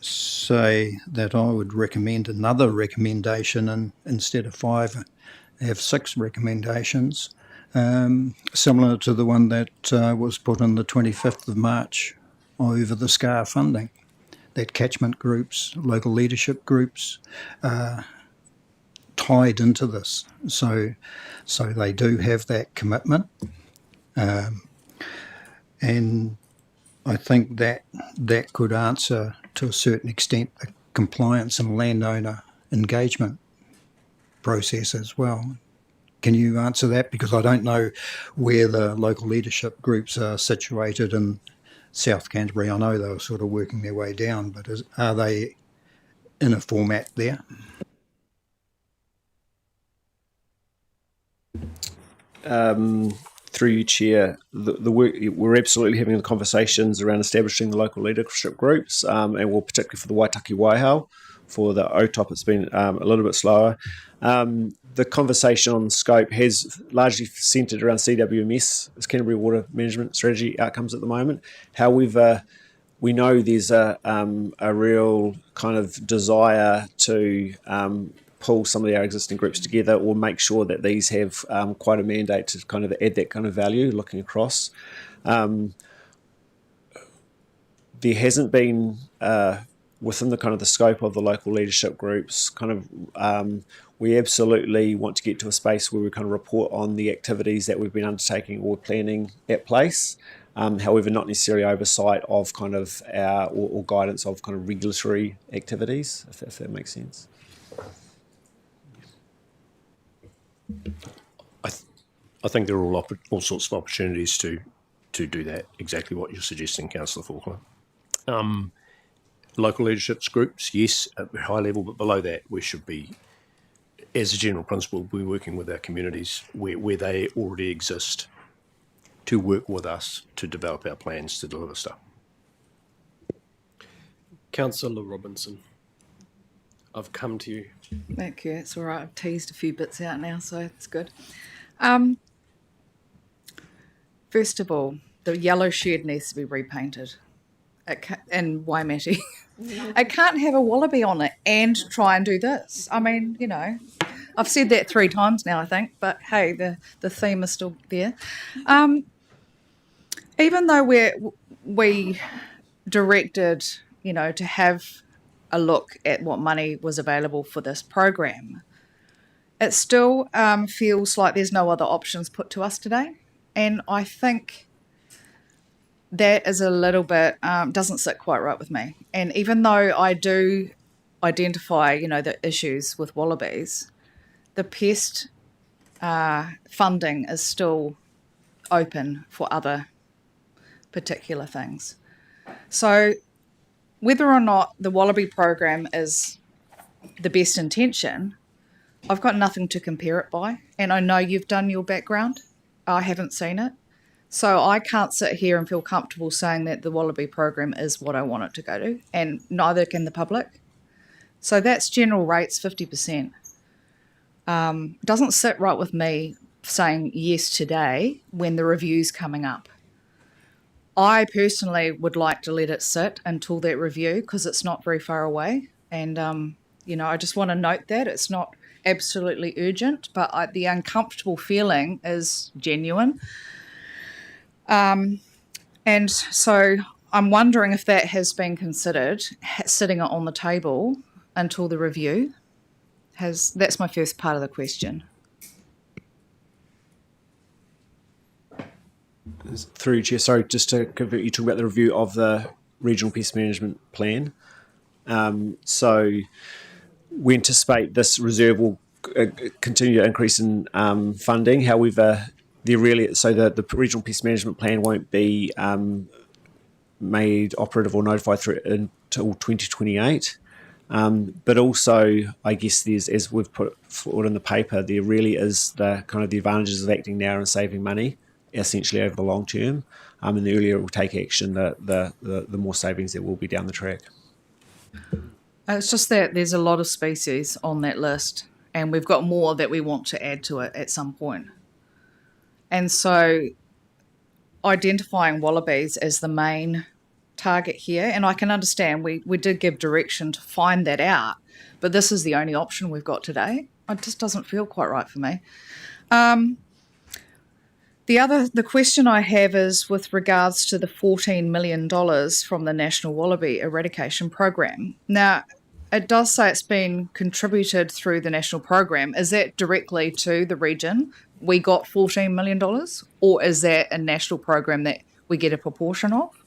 say that I would recommend another recommendation, and instead of 5, have 6 recommendations, similar to the one that was put on the 25th of March over the SCAR funding, that catchment groups, local leadership groups, tied into this. So they do have that commitment. And I think that could answer, to a certain extent, the compliance and landowner engagement process as well. Can you answer that? Because I don't know where the local leadership groups are situated in South Canterbury. I know they were sort of working their way down, but are they in a format there? Through you, Chair, the work, we're absolutely having the conversations around establishing the local leadership groups, and well, particularly for the Waitaki Waihau. For the OTOP, it's been a little bit slower. The conversation on scope has largely centred around CWMS, as Canterbury Water Management Strategy outcomes at the moment. However, we know there's a real kind of desire to pull some of our existing groups together, or make sure that these have quite a mandate to kind of add that kind of value looking across. There hasn't been, within the kind of the scope of the local leadership groups, kind of we absolutely want to get to a space where we kind of report on the activities that we've been undertaking or planning at place. However, not necessarily oversight of kind of our, or guidance of kind of regulatory activities, if that makes sense. I think there are all sorts of opportunities to do that, exactly what you're suggesting, Councillor Faulkner. Local leaderships groups, yes, at a high level, but below that we should be, as a general principle, we're working with our communities where they already exist to work with us to develop our plans to deliver stuff. Councillor Robinson, I've come to you. Thank you. It's all right. I've teased a few bits out now, so it's good. First of all, the yellow shed needs to be repainted in Waimate. It can't have a wallaby on it and try and do this. I mean, you know, I've said that 3 times now, I think, but hey, the theme is still there. Even though we directed, you know, to have a look at what money was available for this program, it still feels like there's no other options put to us today. And I think that is a little bit, doesn't sit quite right with me. And even though I do identify, you know, the issues with wallabies, the pest funding is still open for other particular things. So whether or not the Wallaby program is the best intention, I've got nothing to compare it by. And I know you've done your background. I haven't seen it. So I can't sit here and feel comfortable saying that the Wallaby program is what I want it to go to, and neither can the public. So that's general rates, 50%. Doesn't sit right with me saying yes today when the review's coming up. I personally would like to let it sit until that review because it's not very far away. And, I just want to note that it's not absolutely urgent, but the uncomfortable feeling is genuine. And so I'm wondering if that has been considered, sitting on the table until the review. That's my first part of the question. Through Chair, sorry, just to confirm, you talking about the review of the Regional Pest Management Plan. So we anticipate this reserve will continue to increase in funding. However, the Regional Pest Management Plan won't be made operative or notified until 2028. But also, I guess as we've put forward in the paper, there really is the advantages of acting now and saving money, essentially over the long term. And the earlier we take action, the more savings there will be down the track. It's just that there's a lot of species on that list, and we've got more that we want to add to it at some point. And so identifying wallabies as the main target here, and I can understand we did give direction to find that out, but this is the only option we've got today. It just doesn't feel quite right for me. The question I have is with regards to the $14 million from the National Wallaby Eradication Program. Now, it does say it's been contributed through the national program. Is that directly to the region? We got $14 million, or is that a national program that we get a proportion of?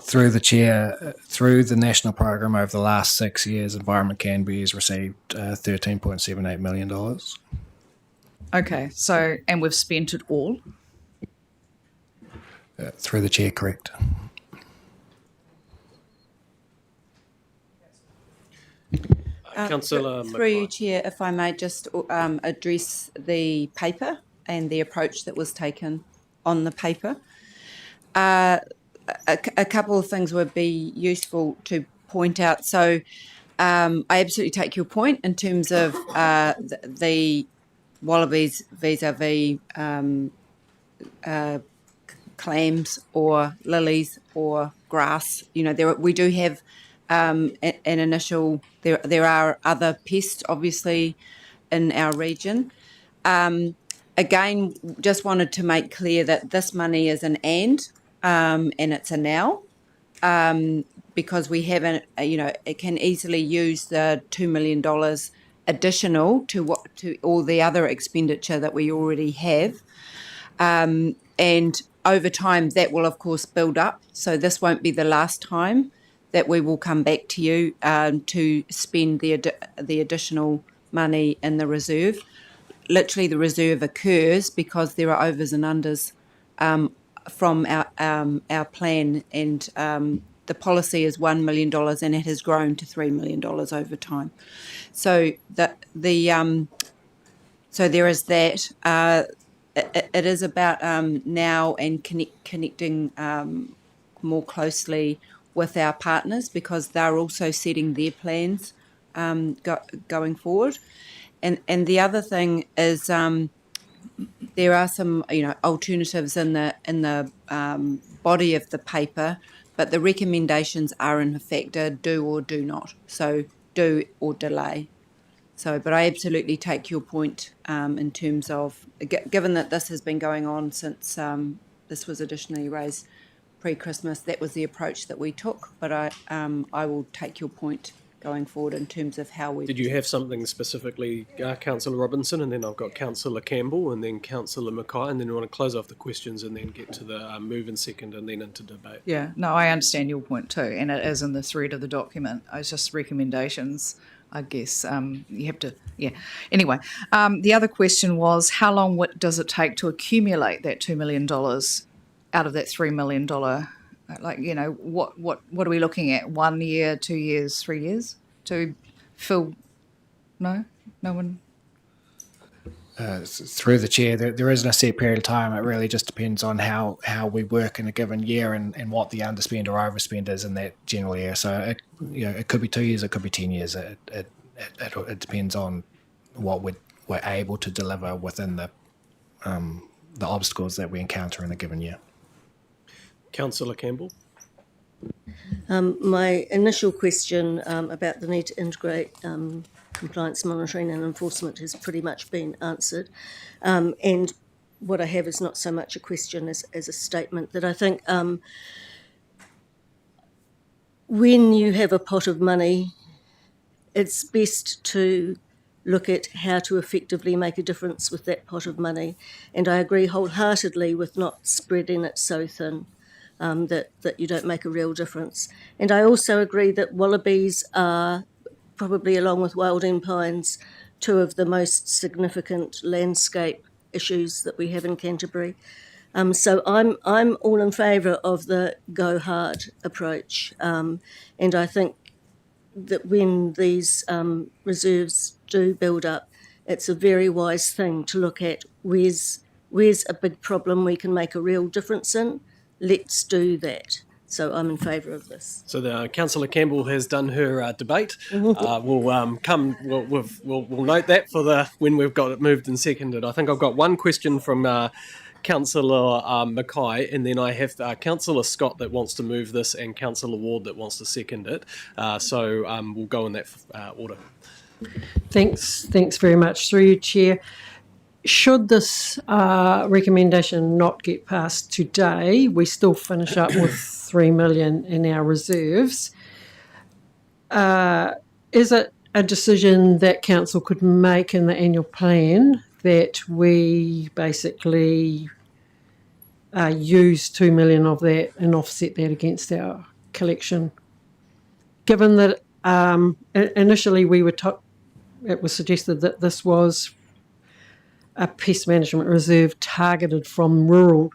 Through the chair, through the national program over the last 6 years, Environment Canterbury has received $13.78 million. Okay, so, and we've spent it all? Through the chair, correct. Councillor Through you, Chair, if I may just address the paper and the approach that was taken on the paper. A couple of things would be useful to point out. So I absolutely take your point in terms of the wallabies vis-a-vis clams or lilies or grass. We do have an initial, there are other pests obviously in our region. Again, just wanted to make clear that this money is an and it's a now, because we haven't, it can easily use the $2 million additional to all the other expenditure that we already have. And over time, that will, of course, build up. So this won't be the last time that we will come back to you to spend the additional money in the reserve. Literally, the reserve occurs because there are overs and unders from our plan, and the policy is $1 million, and it has grown to $3 million over time. So so there is that. It is about now and connecting more closely with our partners, because they're also setting their plans going forward. And the other thing is there are some alternatives in the body of the paper, but the recommendations are in effect a do or do not. So do or delay. So, but I absolutely take your point in terms of, given that this has been going on since this was additionally raised pre-Christmas, that was the approach that we took. But I will take your point going forward in terms of how we... Did you have something specifically, Councillor Robinson, and then I've got Councillor Campbell and then Councillor Mackay, and then we want to close off the questions and then get to the move in second and then into debate. Yeah, no, I understand your point too, and it is in the thread of the document. It's just recommendations, I guess. You have to, yeah. Anyway, the other question was, how long does it take to accumulate that $2 million out of that $3 million Like, you know, what are we looking at? 1 year, 2 years, 3 years to fill? No one. Through the chair, there isn't a set period of time. It really just depends on how we work in a given year and what the underspend or overspend is in that general year. So it could be 2 years, it could be 10 years. It depends on what we're able to deliver within the obstacles that we encounter in a given year. Councillor Campbell. My initial question about the need to integrate compliance monitoring and enforcement has pretty much been answered. And what I have is not so much a question as a statement that I think when you have a pot of money, it's best to look at how to effectively make a difference with that pot of money. And I agree wholeheartedly with not spreading it so thin that you don't make a real difference. And I also agree that wallabies are probably, along with wild pines, two of the most significant landscape issues that we have in Canterbury. So I'm all in favour of the go hard approach, and I think that when these reserves do build up, it's a very wise thing to look at where's a big problem we can make a real difference in. Let's do that. So I'm in favour of this. So Councillor Campbell has done her debate. We'll note that for when we've got it moved and seconded. I think I've got one question from Councillor Mackay, and then I have Councillor Scott that wants to move this and Councillor Ward that wants to second it. So we'll go in that order. Thanks very much. Through you, Chair. Should this recommendation not get passed today, we still finish up with 3 million in our reserves. Is it a decision that council could make in the annual plan that we basically use 2 million of that and offset that against our collection? Given that initially it was suggested that this was a pest management reserve targeted from rural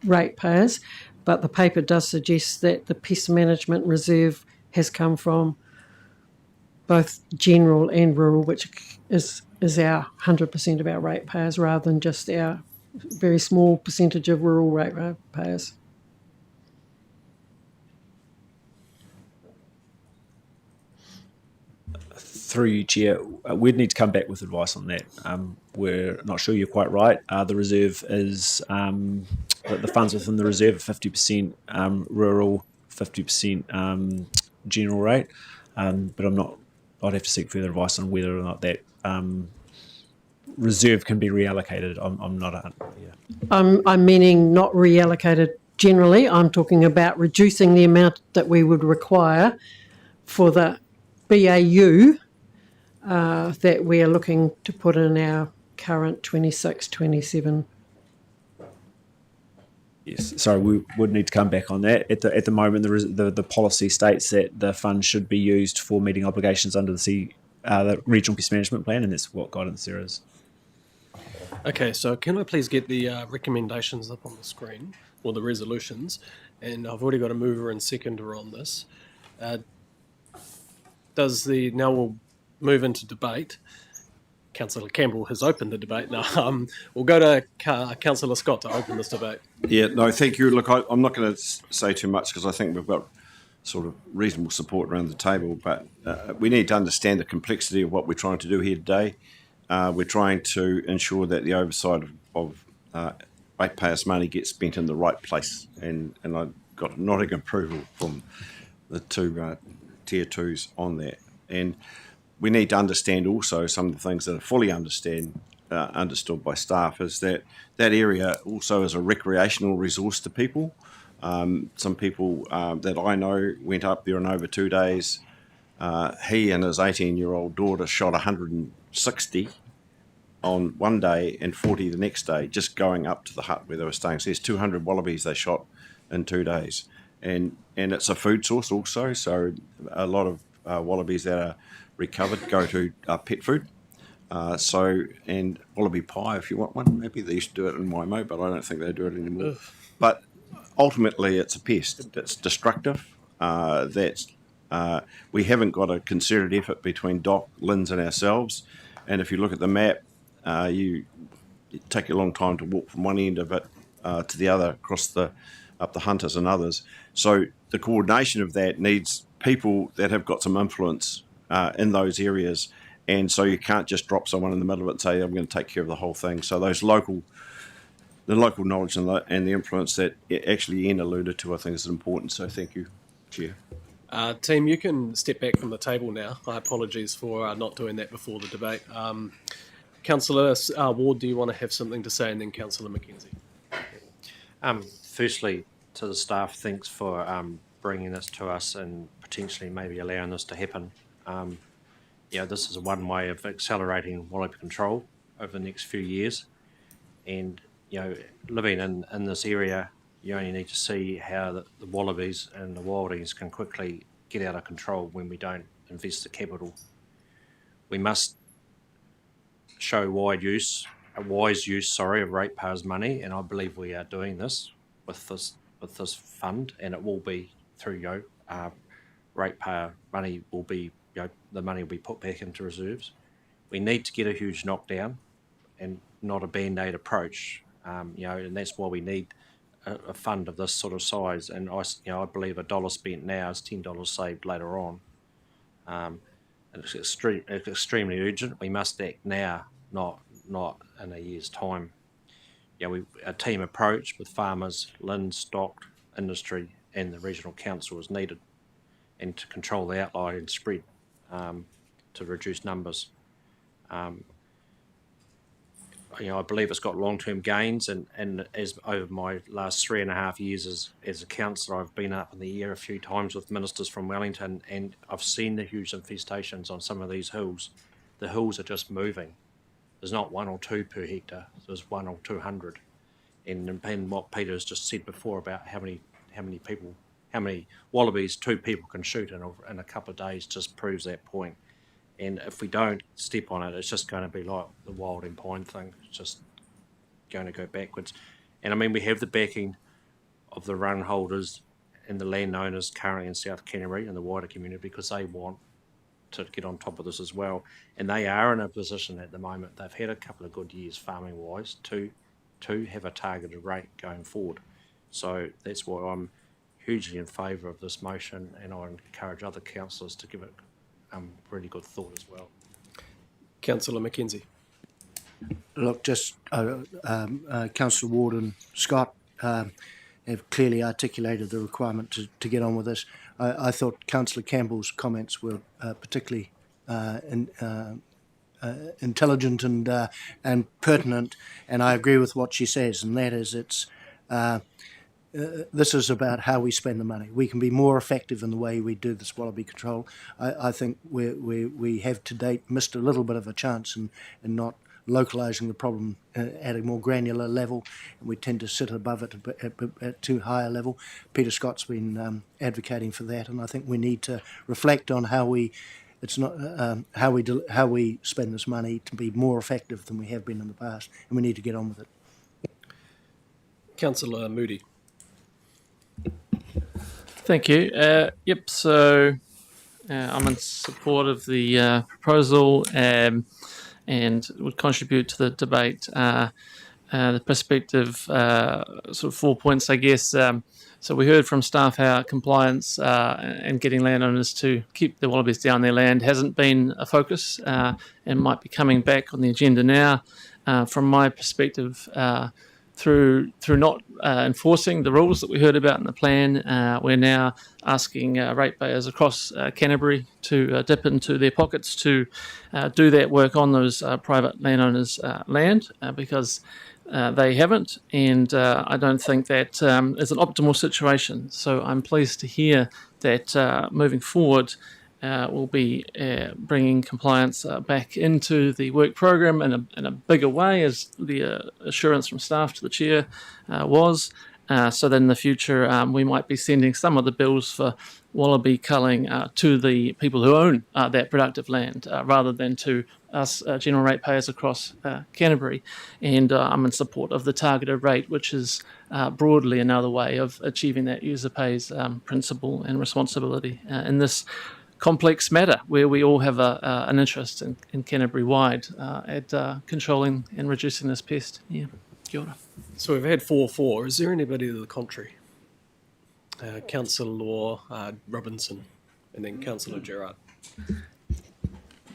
ratepayers, but the paper does suggest that the pest management reserve has come from both general and rural, which is our 100% of our ratepayers rather than just our very small percentage of rural ratepayers. Through you, Chair, we'd need to come back with advice on that. We're not sure you're quite right. The reserve is, the funds within the reserve are 50% rural, 50% general rate, but I'd have to seek further advice on whether or not that reserve can be reallocated. I'm not. I'm meaning not reallocated generally. I'm talking about reducing the amount that we would require for the BAU that we are looking to put in our current 26-27. Yes, sorry, we would need to come back on that. At the moment, the policy states that the fund should be used for meeting obligations under the Regional Pest Management Plan, and that's what guidance there is. Okay, so can I please get the recommendations up on the screen, or the resolutions? And I've already got a mover and seconder on this. Now we'll move into debate. Councillor Campbell has opened the debate. Now we'll go to Councillor Scott to open this debate. Yeah, no, thank you. Look, I'm not going to say too much because I think we've got sort of reasonable support around the table, but we need to understand the complexity of what we're trying to do here today. We're trying to ensure that the oversight of ratepayers' money gets spent in the right place, and I got a nodding approval from the two tier twos on that. And we need to understand also some of the things that are fully understood by staff is that area also is a recreational resource to people. Some people that I know went up there in over 2 days. He and his 18-year-old daughter shot 160 on one day and 40 the next day, just going up to the hut where they were staying. So there's 200 wallabies they shot in 2 days. And it's a food source also, so a lot of wallabies that are recovered go to pet food. And wallaby pie, if you want one, maybe they used to do it in Waimo, but I don't think they do it anymore. But ultimately it's a pest. It's destructive. We haven't got a concerted effort between Doc, Linz and ourselves. And if you look at the map, it take a long time to walk from one end of it to the other, up the Hunters and others. So the coordination of that needs people that have got some influence in those areas. And so you can't just drop someone in the middle of it and say, I'm going to take care of the whole thing. So the local knowledge and the influence that actually Ian alluded to, I think is important. So thank you, Chair. Team, you can step back from the table now. My apologies for not doing that before the debate. Councillor Ward, do you want to have something to say? And then Councillor Mackenzie. Firstly, to the staff, thanks for bringing this to us and potentially maybe allowing this to happen. This is one way of accelerating wallaby control over the next few years. And, living in this area, you only need to see how the wallabies and the wildings can quickly get out of control when we don't invest the capital. We must show wise use of ratepayers' money, and I believe we are doing this with this fund, and it will be through ratepayer money will be the money will be put back into reserves. We need to get a huge knockdown and not a band-aid approach, and that's why we need a fund of this sort of size. And I believe $1 spent now is $10 saved later on. And it's extremely urgent. We must act now, not in a year's time. A team approach with farmers, Linz, stock, industry, and the regional council is needed, and to control the outline and spread to reduce numbers. I believe it's got long-term gains, and as over my last 3.5 years as a councillor, I've been up in the air a few times with ministers from Wellington, and I've seen the huge infestations on some of these hills. The hills are just moving. There's not 1 or 2 per hectare. There's 1 or 200. And what Peter has just said before about how many wallabies 2 people can shoot in a couple of days just proves that point. And if we don't step on it, it's just going to be like the wild and pine thing. It's just going to go backwards. And I mean, we have the backing of the run holders and the landowners currently in South Canterbury and the wider community, because they want to get on top of this as well. And they are in a position at the moment. They've had a couple of good years farming wise to have a targeted rate going forward. So that's why I'm hugely in favour of this motion, and I encourage other councillors to give it really good thought as well. Councillor Mackenzie. Look, just Councillor Ward and Scott have clearly articulated the requirement to get on with this. I thought Councillor Campbell's comments were particularly intelligent and pertinent, and I agree with what she says, and that is this is about how we spend the money. We can be more effective in the way we do this wallaby control. I think we have to date missed a little bit of a chance in not localising the problem at a more granular level, and we tend to sit above it at too high a level. Peter Scott's been advocating for that, and I think we need to reflect on how we spend this money to be more effective than we have been in the past, and we need to get on with it. Councillor Moody. Thank you. So I'm in support of the proposal and would contribute to the debate. The perspective, sort of 4 points, I guess. So we heard from staff how compliance and getting landowners to keep the wallabies down their land hasn't been a focus and might be coming back on the agenda now. From my perspective, through not enforcing the rules that we heard about in the plan, we're now asking ratepayers across Canterbury to dip into their pockets to do that work on those private landowners' land because they haven't, and I don't think that is an optimal situation. So I'm pleased to hear that moving forward we'll be bringing compliance back into the work program in a bigger way, as the assurance from staff to the chair was. So that in the future we might be sending some of the bills for wallaby culling to the people who own that productive land rather than to us general ratepayers across Canterbury, and I'm in support of the targeted rate, which is broadly another way of achieving that user pays principle and responsibility in this complex matter where we all have an interest in Canterbury-wide at controlling and reducing this pest. Yeah, kia ora. So we've had 4-4. Is there anybody to the contrary? Councillor Robinson and then Councillor Gerard.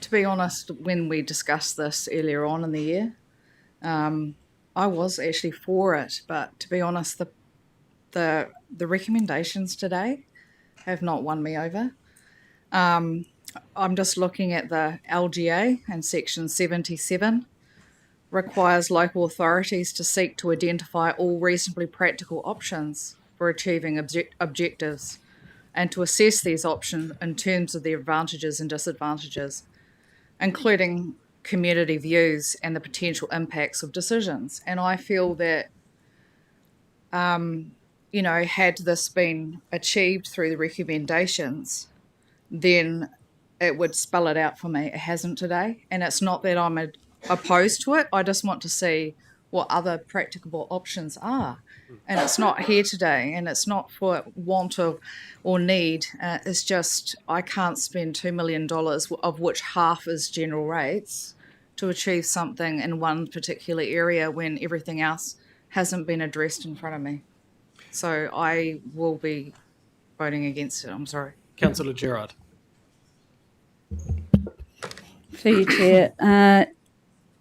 To be honest, when we discussed this earlier on in the year, I was actually for it, but to be honest, the recommendations today have not won me over. I'm just looking at the LGA, and Section 77 requires local authorities to seek to identify all reasonably practical options for achieving objectives and to assess these options in terms of their advantages and disadvantages, including community views and the potential impacts of decisions. And I feel that, had this been achieved through the recommendations, then it would spell it out for me. It hasn't today. And it's not that I'm opposed to it. I just want to see what other practicable options are. And it's not here today, and it's not for want of or need. It's just I can't spend $2 million, of which half is general rates, to achieve something in one particular area when everything else hasn't been addressed in front of me. So I will be voting against it. I'm sorry. Councillor Gerard. Through you, Chair.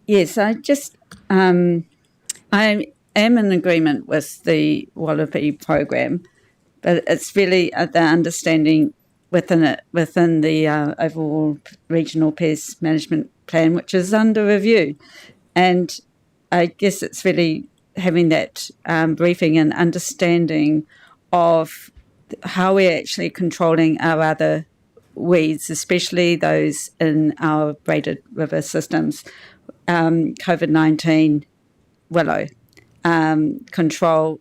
Yes, I am in agreement with the Wallaby program, but it's really the understanding within the overall regional pest management plan, which is under review. And I guess it's really having that briefing and understanding of how we're actually controlling our other weeds, especially those in our braided river systems, COVID-19, willow, control,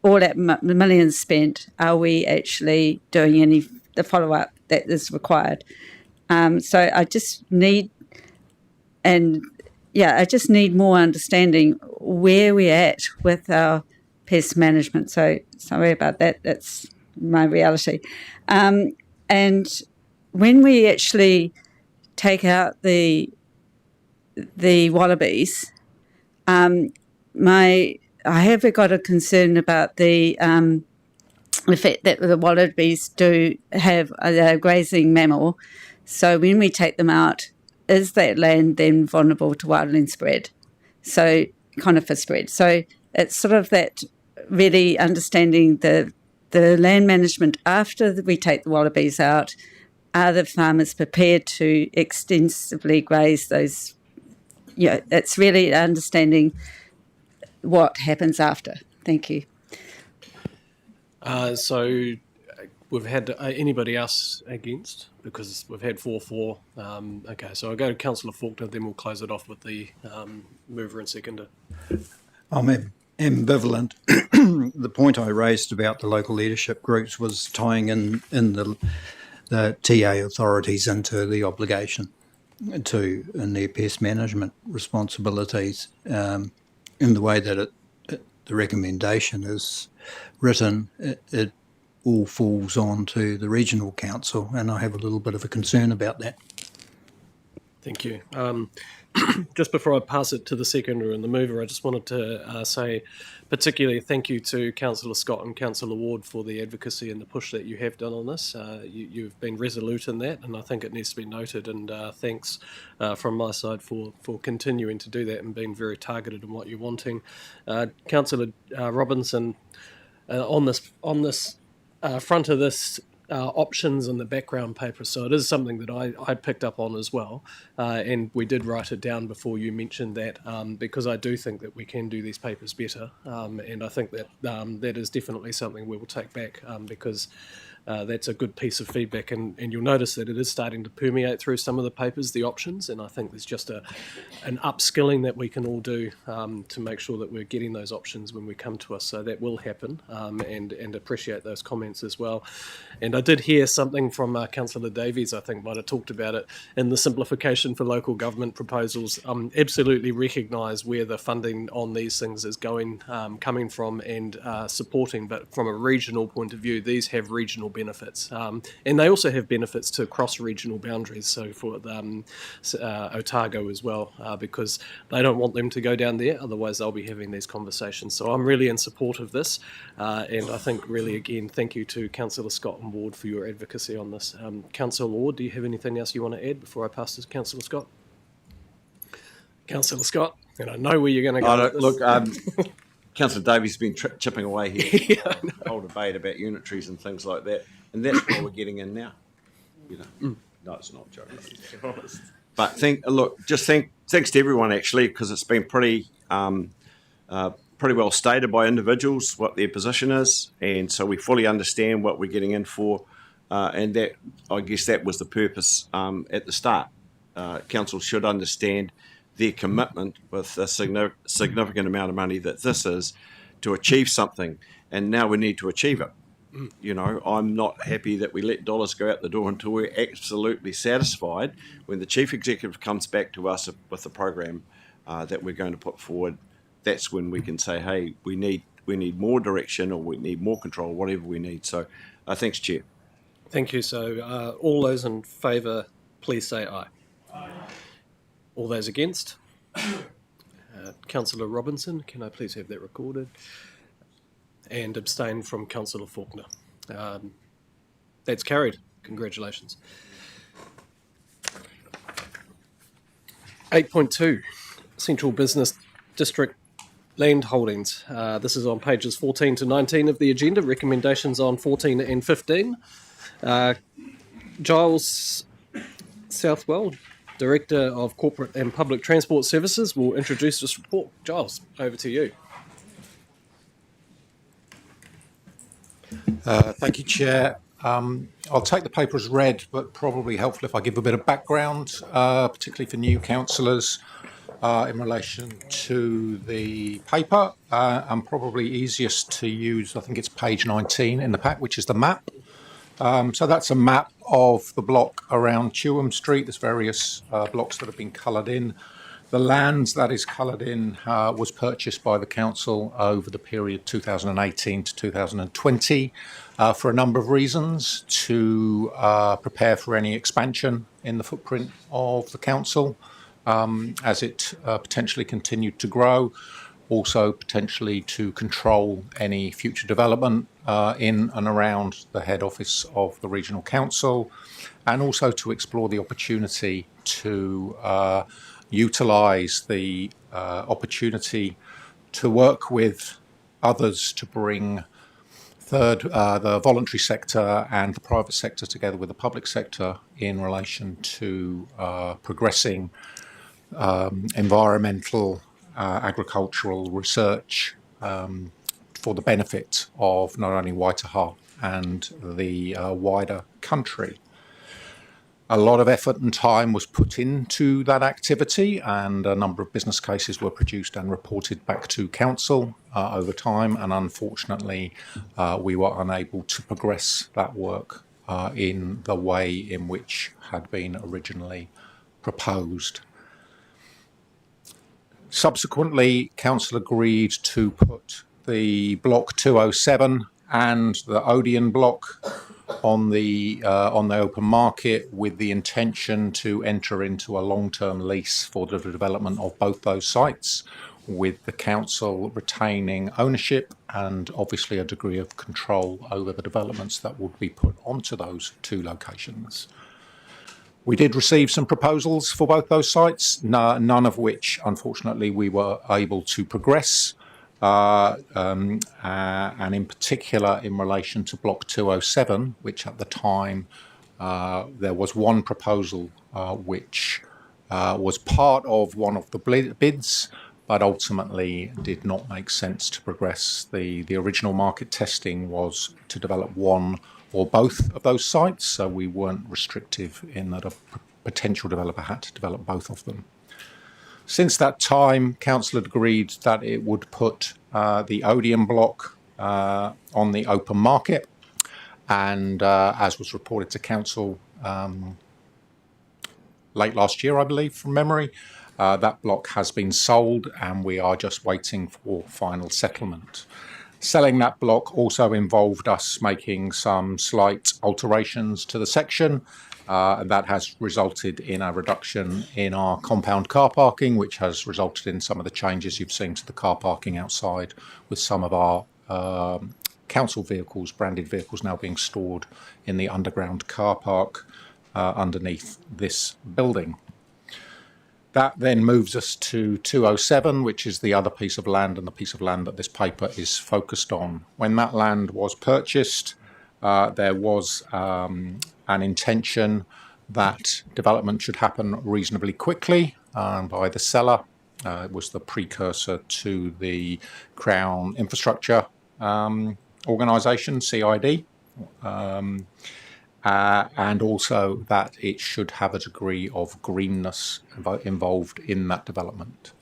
all that millions spent. Are we actually doing the follow-up that is required? So I just need more understanding where we're at with our pest management. So sorry about that. That's my reality. And when we actually take out the wallabies, I have got a concern about the fact that the wallabies do have a grazing mammal. So when we take them out, is that land then vulnerable to wildland spread? So conifer spread. So it's sort of that really understanding the land management after we take the wallabies out. Are the farmers prepared to extensively graze those? It's really understanding what happens after. Thank you. So we've had anybody else against? Because we've had 4-4. Okay, so I'll go to Councillor Faulkner, then we'll close it off with the mover and seconder. I'm ambivalent. The point I raised about the local leadership groups was tying in the TA authorities into the obligation in their pest management responsibilities in the way that the recommendation is written. It all falls onto the regional council, and I have a little bit of a concern about that. Thank you. Just before I pass it to the seconder and the mover, I just wanted to say particularly thank you to Councillor Scott and Councillor Ward for the advocacy and the push that you have done on this. You've been resolute in that, and I think it needs to be noted, and thanks from my side for continuing to do that and being very targeted in what you're wanting. Councillor Robinson, on this front of this options in the background paper, so it is something that I picked up on as well, and we did write it down before you mentioned that, because I do think that we can do these papers better, and I think that that is definitely something we will take back, because that's a good piece of feedback, and you'll notice that it is starting to permeate through some of the papers, the options, and I think there's just an upskilling that we can all do to make sure that we're getting those options when we come to us. So that will happen, and appreciate those comments as well. And I did hear something from Councillor Davies, I think might have talked about it, in the simplification for local government proposals. Absolutely recognise where the funding on these things is going, coming from, and supporting, but from a regional point of view, these have regional benefits, and they also have benefits to cross-regional boundaries, so for Otago as well, because they don't want them to go down there, otherwise they'll be having these conversations. So I'm really in support of this, and I think really, again, thank you to Councillor Scott and Ward for your advocacy on this. Councillor Ward, do you have anything else you want to add before I pass to Councillor Scott? Councillor Scott, and I know where you're going to go. Look, Councillor Davies has been chipping away here. Yeah, whole debate about unitaries and things like that, and that's what we're getting in now. You know, no, it's not joking. But thanks to everyone actually, because it's been pretty well stated by individuals what their position is, and so we fully understand what we're getting in for, and that, I guess, that was the purpose at the start. Council should understand their commitment with a significant amount of money that this is to achieve something, and now we need to achieve it. You know, I'm not happy that we let dollars go out the door until we're absolutely satisfied. When the chief executive comes back to us with the program that we're going to put forward, that's when we can say, hey, we need more direction, or we need more control, whatever we need. So thanks, Chair. Thank you. So all those in favour, please say aye. Aye. All those against? Councillor Robinson, can I please have that recorded? And abstain from Councillor Faulkner. That's carried. Congratulations. 8.2, Central Business District Land Holdings. This is on pages 14 to 19 of the agenda. Recommendations on 14 and 15. Giles Southwell, Director of Corporate and Public Transport Services, will introduce this report. Giles, over to you. Thank you, Chair. I'll take the paper as read, but probably helpful if I give a bit of background, particularly for new councillors, in relation to the paper, and probably easiest to use, I think it's page 19 in the pack, which is the map. So that's a map of the block around Chewham Street. There's various blocks that have been coloured in. The land that is coloured in was purchased by the council over the period 2018 to 2020 for a number of reasons, to prepare for any expansion in the footprint of the council as it potentially continued to grow, also potentially to control any future development in and around the head office of the regional council, and also to explore the opportunity to utilise the opportunity to work with others to bring the voluntary sector and the private sector together with the public sector in relation to progressing environmental, agricultural research for the benefit of not only Waitaha and the wider country. A lot of effort and time was put into that activity, and a number of business cases were produced and reported back to council over time, and unfortunately we were unable to progress that work in the way in which had been originally proposed. Subsequently, council agreed to put the block 207 and the Odeon block on the open market, with the intention to enter into a long-term lease for the development of both those sites, with the council retaining ownership and obviously a degree of control over the developments that would be put onto those two locations. We did receive some proposals for both those sites, none of which, unfortunately, we were able to progress. And in particular in relation to block 207, which at the time there was one proposal which was part of one of the bids, but ultimately did not make sense to progress. The original market testing was to develop one or both of those sites, so we weren't restrictive in that a potential developer had to develop both of them. Since that time, council had agreed that it would put the Odeon block on the open market, and as was reported to council late last year, I believe, from memory, that block has been sold and we are just waiting for final settlement. Selling that block also involved us making some slight alterations to the section, and that has resulted in a reduction in our compound car parking, which has resulted in some of the changes you've seen to the car parking outside, with some of our council vehicles, branded vehicles, now being stored in the underground car park underneath this building. That then moves us to 207, which is the other piece of land and the piece of land that this paper is focused on. When that land was purchased, there was an intention that development should happen reasonably quickly by the seller. It was the precursor to the Crown Infrastructure Organisation, CID. And also that it should have a degree of greenness involved in that development.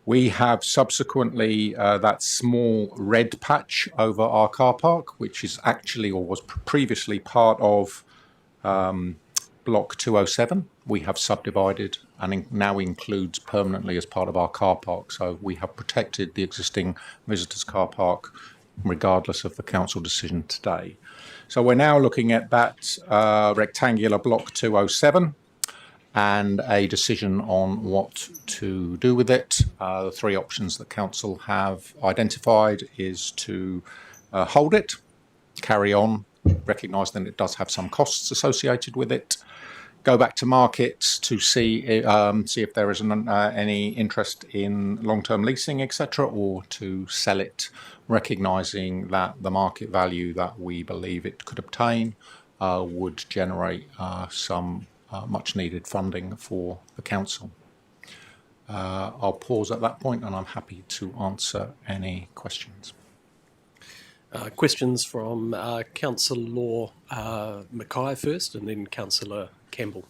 We have subsequently that small red patch over our car park, which is actually or was previously part of block 207. We have subdivided and now includes permanently as part of our car park. So we have protected the existing visitors car park regardless of the council decision today. So we're now looking at that rectangular block 207 and a decision on what to do with it. The three options that council have identified is to hold it, carry on, recognise that it does have some costs associated with it, go back to market to see if there is any interest in long-term leasing, etc., or to sell it, recognising that the market value that we believe it could obtain would generate some much needed funding for the council. I'll pause at that point and I'm happy to answer any questions. Questions from Councillor Mackay first and then Councillor Campbell.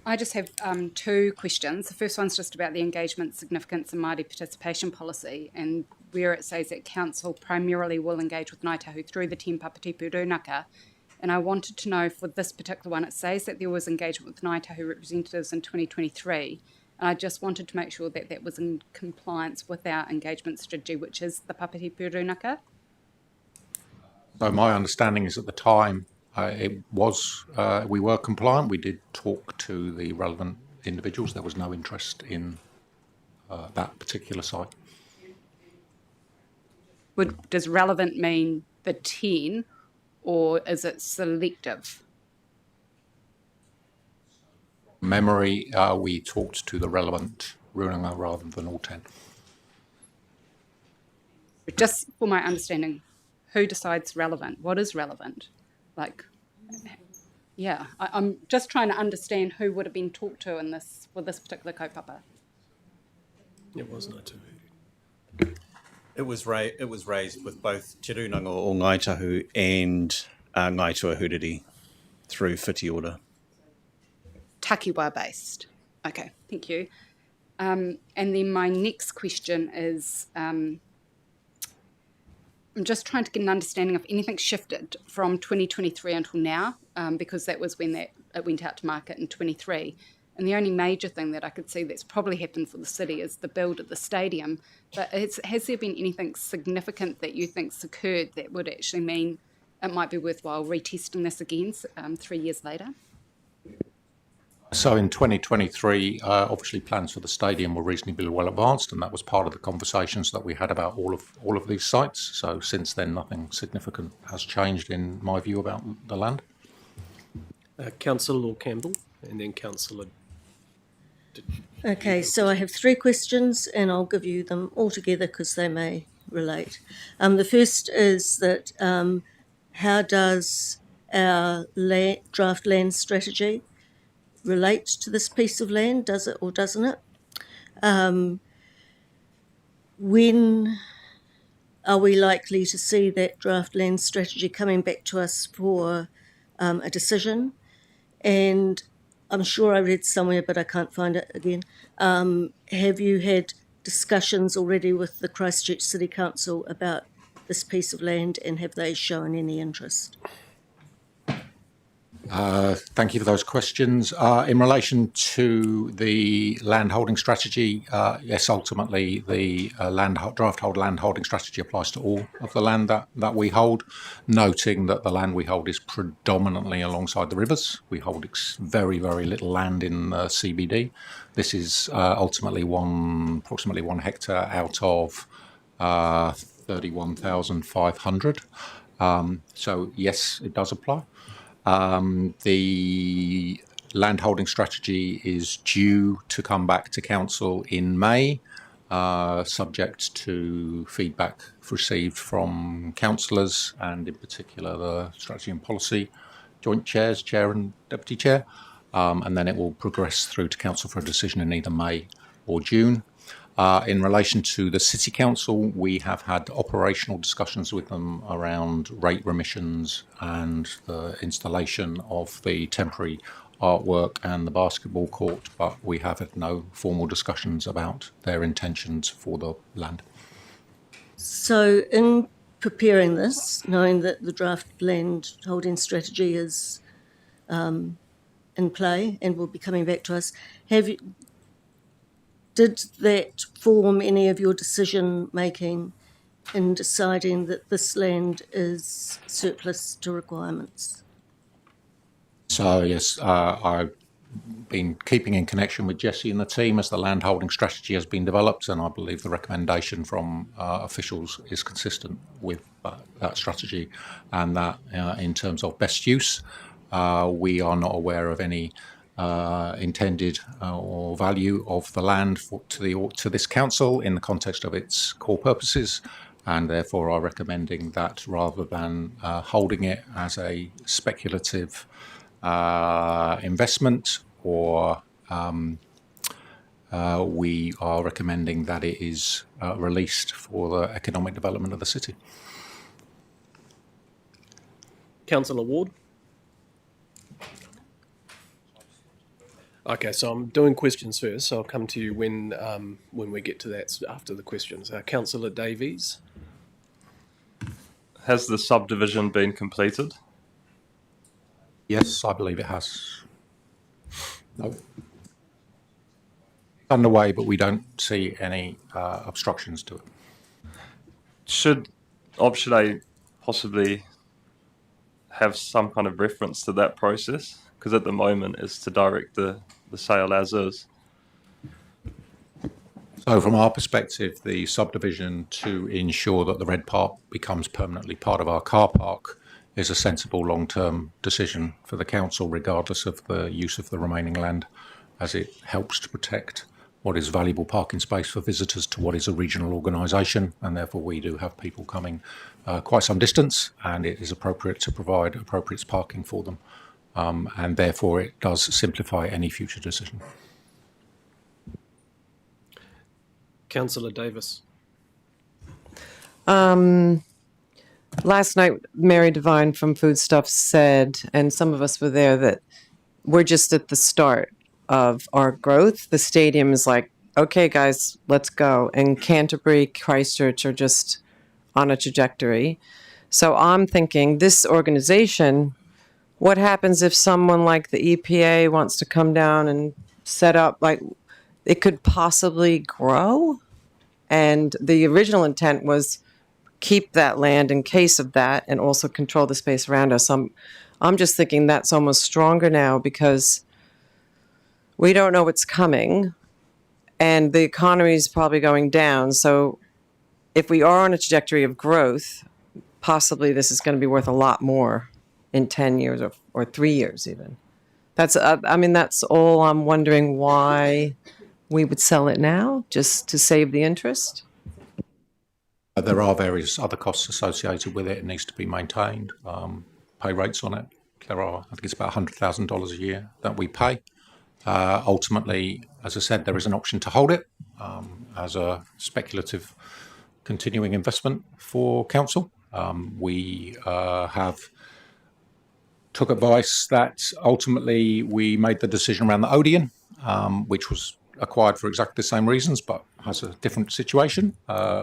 I just have two questions. The first one's just about the engagement significance and Māori participation policy, and where it says that council primarily will engage with Ngāi Tahu through the 10 Papati Pūrūnaka. And I wanted to know for this particular one, it says that there was engagement with Ngāi Tahu representatives in 2023. And I just wanted to make sure that that was in compliance with our engagement strategy, which is the Papati Pūrūnaka. So my understanding is at the time it was we were compliant. We did talk to the relevant individuals. There was no interest in that particular site. Does relevant mean the 10 or is it selective? Memory, we talked to the relevant runanga rather than all 10. Just for my understanding, who decides relevant? What is relevant? Like, yeah, I'm just trying to understand who would have been talked to in this for this particular kaupapa. It was Ngāi Tahu. It was raised with both Te Runanga o Ngāi Tahu and Ngāi Tuahuriri through whiti order. Takiwa based. Okay, thank you. And then my next question is, I'm just trying to get an understanding of anything shifted from 2023 until now, because that was when it went out to market in 23. And the only major thing that I could see that's probably happened for the city is the build of the stadium. But has there been anything significant that you think's occurred that would actually mean it might be worthwhile retesting this again 3 years later? So in 2023, obviously plans for the stadium were reasonably well advanced, and that was part of the conversations that we had about all of these sites. So since then, nothing significant has changed in my view about the land. Councillor Campbell and then Councillor. Okay, so I have three questions and I'll give you them all together because they may relate. The first is that how does our draft land strategy relate to this piece of land? Does it or doesn't it? When are we likely to see that draft land strategy coming back to us for a decision? And I'm sure I read somewhere, but I can't find it again. Have you had discussions already with the Christchurch City Council about this piece of land, and have they shown any interest? Thank you for those questions. In relation to the land holding strategy, yes, ultimately the draft hold land holding strategy applies to all of the land that we hold, noting that the land we hold is predominantly alongside the rivers. We hold very, very little land in the CBD. This is ultimately approximately 1 hectare out of 31,500. So yes, it does apply. The land holding strategy is due to come back to council in May, subject to feedback received from councillors and in particular the strategy and policy joint chairs, chair and deputy chair, and then it will progress through to council for a decision in either May or June. In relation to the City Council, we have had operational discussions with them around rate remissions and the installation of the temporary artwork and the basketball court, but we have had no formal discussions about their intentions for the land. So in preparing this, knowing that the draft land holding strategy is in play and will be coming back to us, did that form any of your decision making in deciding that this land is surplus to requirements? So yes, I've been keeping in connection with Jesse and the team as the land holding strategy has been developed, and I believe the recommendation from officials is consistent with that strategy, and that in terms of best use, we are not aware of any intended or value of the land to this council in the context of its core purposes, and therefore are recommending that rather than holding it as a speculative investment, or we are recommending that it is released for the economic development of the city. Councillor Ward. Okay, so I'm doing questions first, so I'll come to you when we get to that after the questions. Councillor Davies. Has the subdivision been completed? Yes, I believe it has. No. Underway, but we don't see any obstructions to it. Should Option possibly have some kind of reference to that process? Because at the moment it's to direct the sale as is. So from our perspective, the subdivision to ensure that the Red Park becomes permanently part of our car park is a sensible long-term decision for the council, regardless of the use of the remaining land, as it helps to protect what is valuable parking space for visitors to what is a regional organisation, and therefore we do have people coming quite some distance, and it is appropriate to provide appropriate parking for them. And therefore it does simplify any future decision. Councillor Davis. Last night, Mary Devine from Foodstuffs said, and some of us were there, that we're just at the start of our growth. The stadium is like, okay, guys, let's go. And Canterbury, Christchurch are just on a trajectory. So I'm thinking this organization, what happens if someone like the EPA wants to come down and set up, like, it could possibly grow? And the original intent was keep that land in case of that and also control the space around us. I'm just thinking that's almost stronger now because we don't know what's coming and the economy is probably going down. So if we are on a trajectory of growth, possibly this is going to be worth a lot more in 10 years or 3 years even. That's all I'm wondering, why we would sell it now, just to save the interest. There are various other costs associated with it. It needs to be maintained, pay rates on it. There are, I think it's about $100,000 a year that we pay. Ultimately, as I said, there is an option to hold it as a speculative continuing investment for council. We have took advice that ultimately we made the decision around the Odeon, which was acquired for exactly the same reasons, but has a different situation.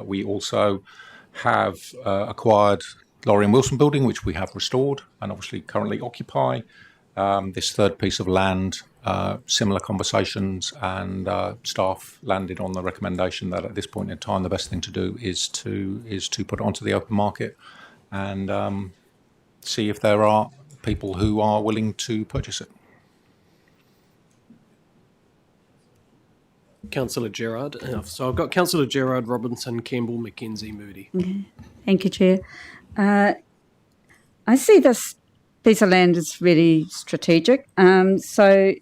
We also have acquired Laurie and Wilson building, which we have restored and obviously currently occupy. This third piece of land, similar conversations, and staff landed on the recommendation that at this point in time the best thing to do is to put it onto the open market and see if there are people who are willing to purchase it. Councillor Gerard. So I've got Councillor Gerard, Robinson, Campbell, Mackenzie, Moody. Okay. Thank you, Chair. I see this piece of land is really strategic. Councillor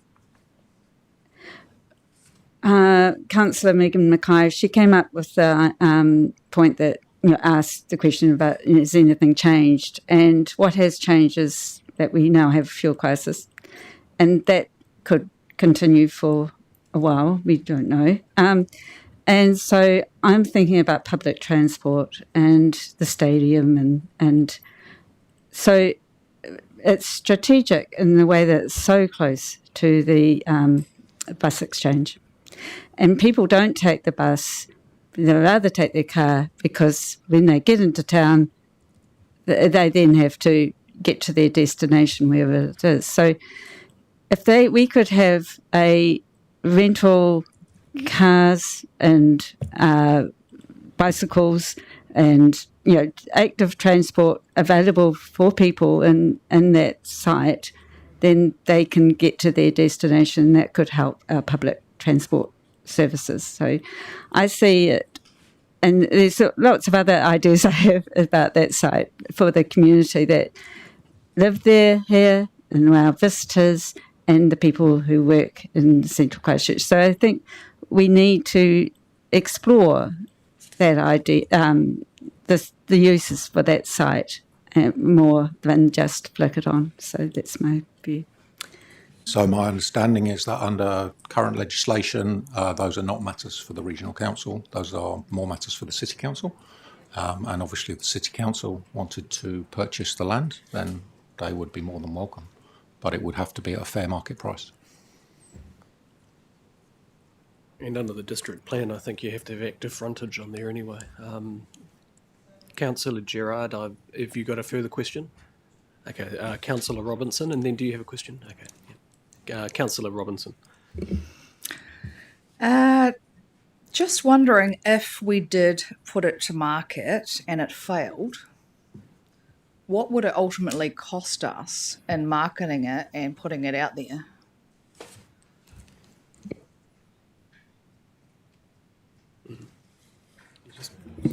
Megan Mackay, she came up with the point that, asked the question about, has anything changed? And what has changed is that we now have a fuel crisis, and that could continue for a while. We don't know. And so I'm thinking about public transport and the stadium, and so it's strategic in the way that it's so close to the bus exchange. And people don't take the bus, they'd rather take their car, because when they get into town, they then have to get to their destination, wherever it is. So if we could have a rental cars and bicycles and active transport available for people in that site, then they can get to their destination. That could help our public transport services. So I see it, and there's lots of other ideas I have about that site for the community that live there, here, and our visitors and the people who work in Central Christchurch. So I think we need to explore that idea, the uses for that site more than just flick it on. So that's my view. So my understanding is that under current legislation, those are not matters for the regional council. Those are more matters for the city council. And obviously if the city council wanted to purchase the land, then they would be more than welcome. But it would have to be at a fair market price. And under the district plan, I think you have to have active frontage on there anyway. Councillor Gerard, have you got a further question? Okay, Councillor Robinson, and then do you have a question? Okay, yeah. Councillor Robinson. Just wondering, if we did put it to market and it failed, what would it ultimately cost us in marketing it and putting it out there?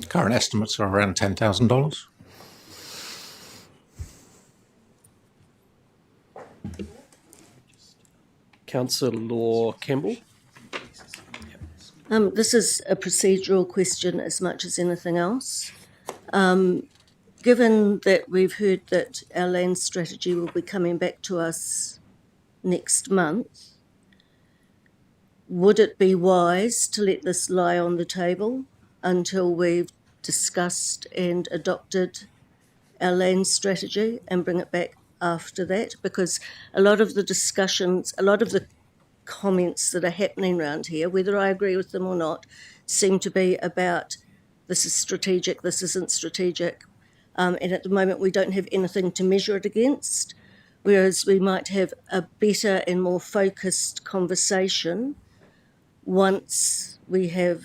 Current estimates are around $10,000. Councillor Campbell. This is a procedural question as much as anything else. Given that we've heard that our land strategy will be coming back to us next month, would it be wise to let this lie on the table until we've discussed and adopted our land strategy and bring it back after that? Because a lot of the discussions, a lot of the comments that are happening around here, whether I agree with them or not, seem to be about this is strategic, this isn't strategic. And at the moment we don't have anything to measure it against, whereas we might have a better and more focused conversation once we have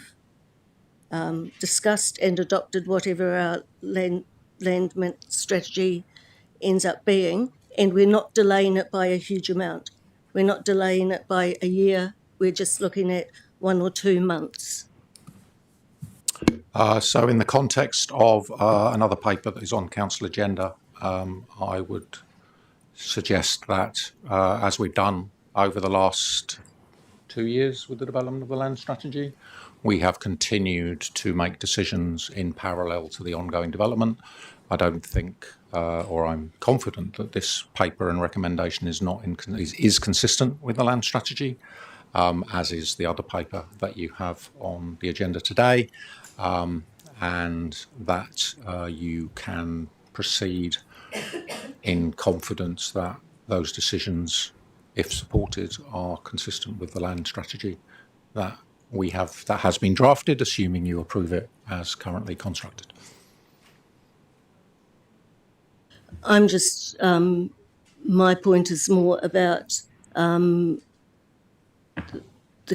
discussed and adopted whatever our land strategy ends up being, and we're not delaying it by a huge amount. We're not delaying it by a year. We're just looking at 1 or 2 months. So in the context of another paper that is on council agenda, I would suggest that, as we've done over the last 2 years with the development of the land strategy, we have continued to make decisions in parallel to the ongoing development. I don't think, or I'm confident that this paper and recommendation is consistent with the land strategy, as is the other paper that you have on the agenda today. and that you can proceed in confidence that those decisions, if supported, are consistent with the land strategy that we have, that has been drafted, assuming you approve it as currently constructed. I'm just, my point is more about the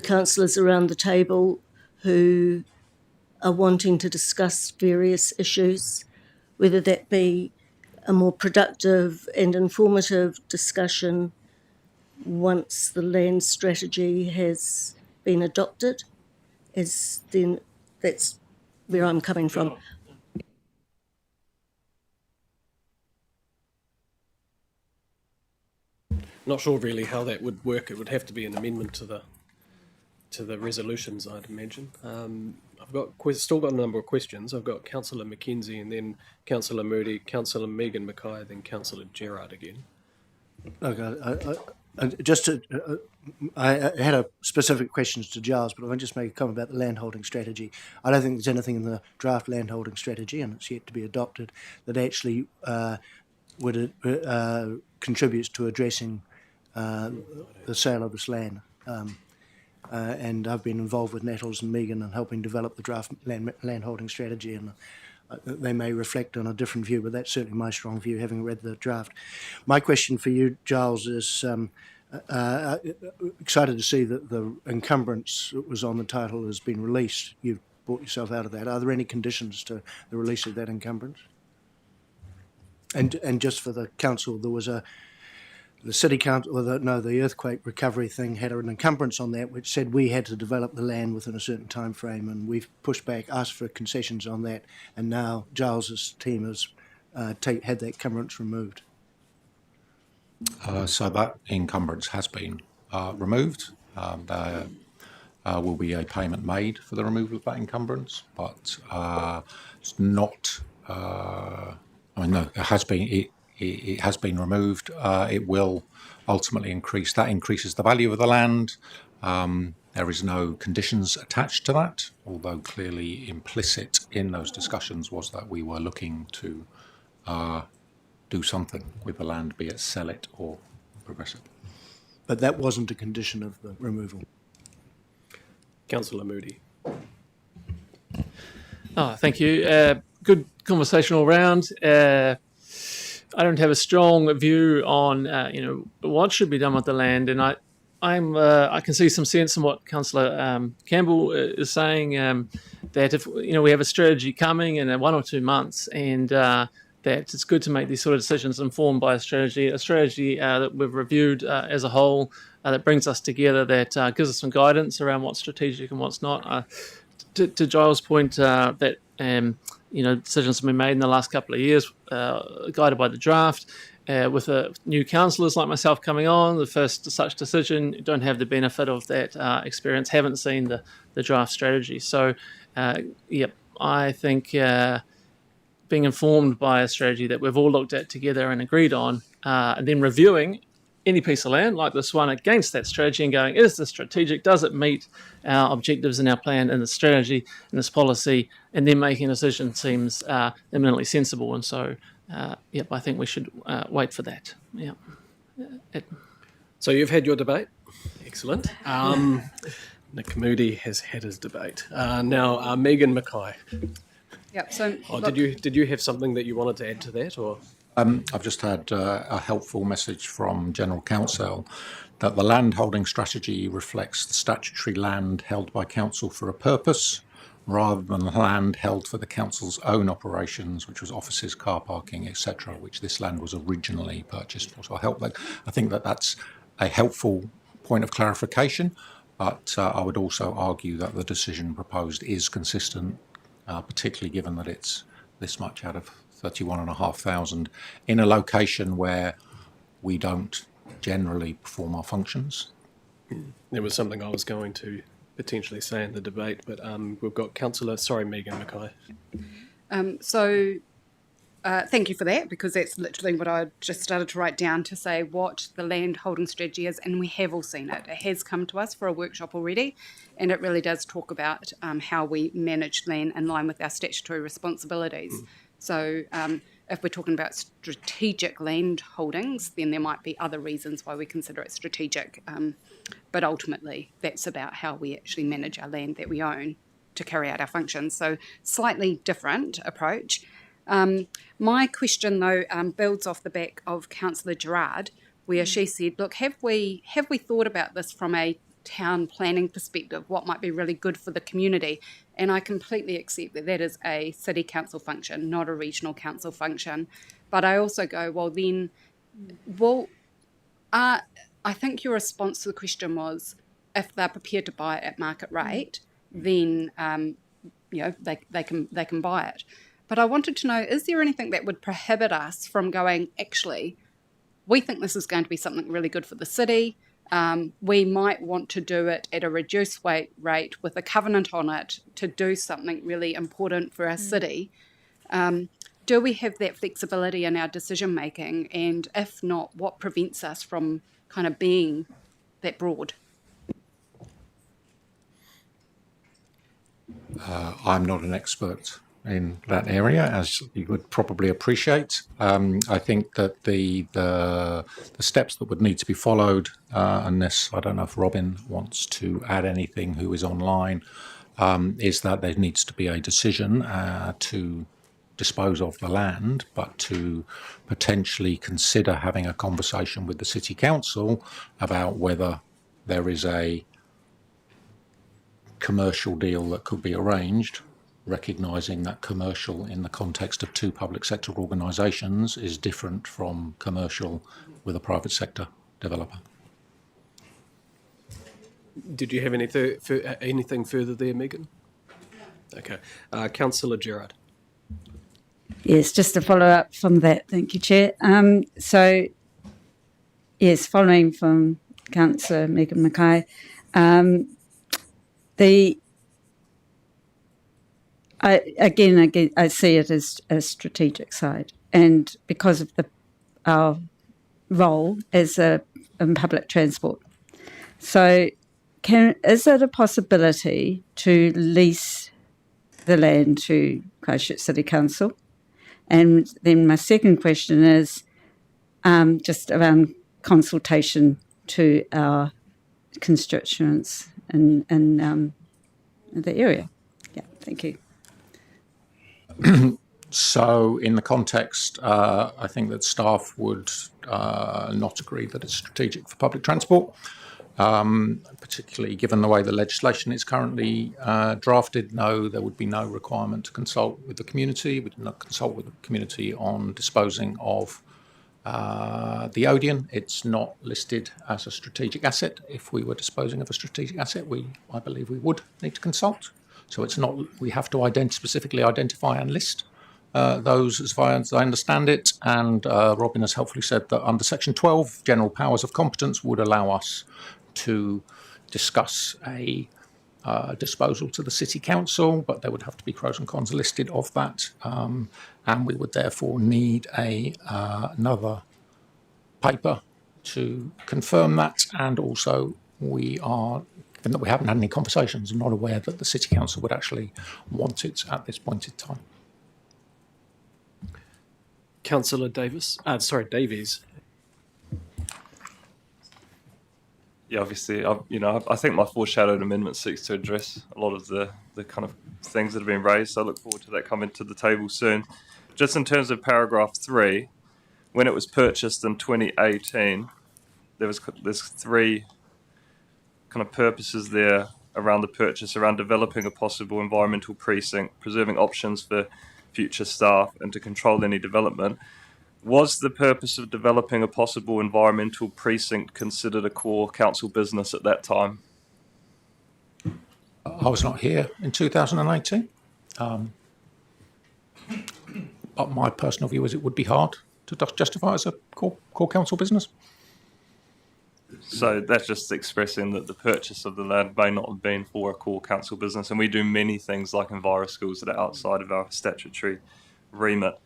councillors around the table who are wanting to discuss various issues, whether that be a more productive and informative discussion once the land strategy has been adopted, as then that's where I'm coming from. Not sure really how that would work. It would have to be an amendment to the resolutions, I'd imagine. I've still got a number of questions. I've got Councillor Mackenzie, and then Councillor Moody, Councillor Megan Mackay, then Councillor Gerard again. Okay, I had a specific questions to Giles, but if I just make a comment about the landholding strategy, I don't think there's anything in the draft landholding strategy, and it's yet to be adopted, that actually contributes to addressing the sale of this land. And I've been involved with Nattles and Megan in helping develop the draft landholding strategy, and they may reflect on a different view, but that's certainly my strong view, having read the draft. My question for you, Giles, is excited to see that the encumbrance that was on the title has been released. You've brought yourself out of that. Are there any conditions to the release of that encumbrance? And just for the council, there was the city council, or the earthquake recovery thing had an encumbrance on that, which said we had to develop the land within a certain time frame, and we've pushed back, asked for concessions on that, and now Giles's team has had that encumbrance removed. So that encumbrance has been removed. There will be a payment made for the removal of that encumbrance, but it's not. No, it has been. It has been removed. It will ultimately increase. That increases the value of the land. There is no conditions attached to that, although clearly implicit in those discussions was that we were looking to do something with the land, be it sell it or progress it. But that wasn't a condition of the removal. Councillor Moody. Oh, thank you. Good conversation all round. I don't have a strong view on what should be done with the land, and I can see some sense in what Councillor Campbell is saying, that if we have a strategy coming in 1 or 2 months, and that it's good to make these sort of decisions informed by a strategy that we've reviewed as a whole, that brings us together, that gives us some guidance around what's strategic and what's not. To Giles' point, that decisions have been made in the last couple of years, guided by the draft. With new councillors like myself coming on, the first such decision, don't have the benefit of that experience, haven't seen the draft strategy. So, I think being informed by a strategy that we've all looked at together and agreed on, and then reviewing any piece of land like this one against that strategy and going, is this strategic? Does it meet our objectives in our plan and the strategy and this policy? And then making a decision seems eminently sensible. And so, I think we should wait for that. Yeah. So you've had your debate. Excellent. Nick Moody has had his debate. Now, Megan Mackay. Yep. So, did you have something that you wanted to add to that, or? I've just had a helpful message from General Counsel that the land holding strategy reflects the statutory land held by council for a purpose, rather than land held for the council's own operations, which was offices, car parking, etc., which this land was originally purchased for. So I think that that's a helpful point of clarification, but I would also argue that the decision proposed is consistent, particularly given that it's this much out of 31,500 in a location where we don't generally perform our functions. There was something I was going to potentially say in the debate, but we've got Megan Mackay. So Thank you for that, because that's literally what I just started to write down to say what the land holding strategy is, and we have all seen it. It has come to us for a workshop already, and it really does talk about how we manage land in line with our statutory responsibilities. So if we're talking about strategic land holdings, then there might be other reasons why we consider it strategic, but ultimately that's about how we actually manage our land that we own to carry out our functions. So slightly different approach. My question, though, builds off the back of Councillor Gerard, where she said, look, have we thought about this from a town planning perspective, what might be really good for the community? And I completely accept that that is a city council function, not a regional council function. But I also go, I think your response to the question was, if they're prepared to buy it at market rate, then they can buy it. But I wanted to know, is there anything that would prohibit us from going, actually, we think this is going to be something really good for the city. We might want to do it at a reduced rate with a covenant on it to do something really important for our city. Do we have that flexibility in our decision making? And if not, what prevents us from kind of being that broad? I'm not an expert in that area, as you would probably appreciate. I think that the steps that would need to be followed, unless, I don't know if Robin wants to add anything who is online, is that there needs to be a decision to dispose of the land, but to potentially consider having a conversation with the City Council about whether there is a commercial deal that could be arranged, recognising that commercial in the context of two public sector organisations is different from commercial with a private sector developer. Did you have anything further there, Megan? Okay. Councillor Gerard. Yes, just to follow up from that, thank you, Chair. So, yes, following from Councillor Megan Mackay, I see it as a strategic side, and because of our role as in public transport. So, is it a possibility to lease the land to Christchurch City Council? And then my second question is just around consultation to our constituents in the area. Yeah, thank you. So in the context, I think that staff would not agree that it's strategic for public transport, particularly given the way the legislation is currently drafted. No, there would be no requirement to consult with the community. We did not consult with the community on disposing of the Odeon. It's not listed as a strategic asset. If we were disposing of a strategic asset, I believe we would need to consult. So it's not, we have to specifically identify and list those as far as I understand it. And Robin has helpfully said that under Section 12, general powers of competence would allow us to discuss a disposal to the City Council, but there would have to be pros and cons listed of that. And we would therefore need another paper to confirm that. And also given that we haven't had any conversations, I'm not aware that the City Council would actually want it at this point in time. Councillor Davies. Yeah, obviously, I think my foreshadowed amendment seeks to address a lot of the kind of things that have been raised. So I look forward to that coming to the table soon. Just in terms of paragraph 3, when it was purchased in 2018, there's 3 kind of purposes there around the purchase, around developing a possible environmental precinct, preserving options for future staff, and to control any development. Was the purpose of developing a possible environmental precinct considered a core council business at that time? I was not here in 2018. But my personal view is it would be hard to justify as a core council business. So that's just expressing that the purchase of the land may not have been for a core council business, and we do many things like Enviro Schools that are outside of our statutory remit.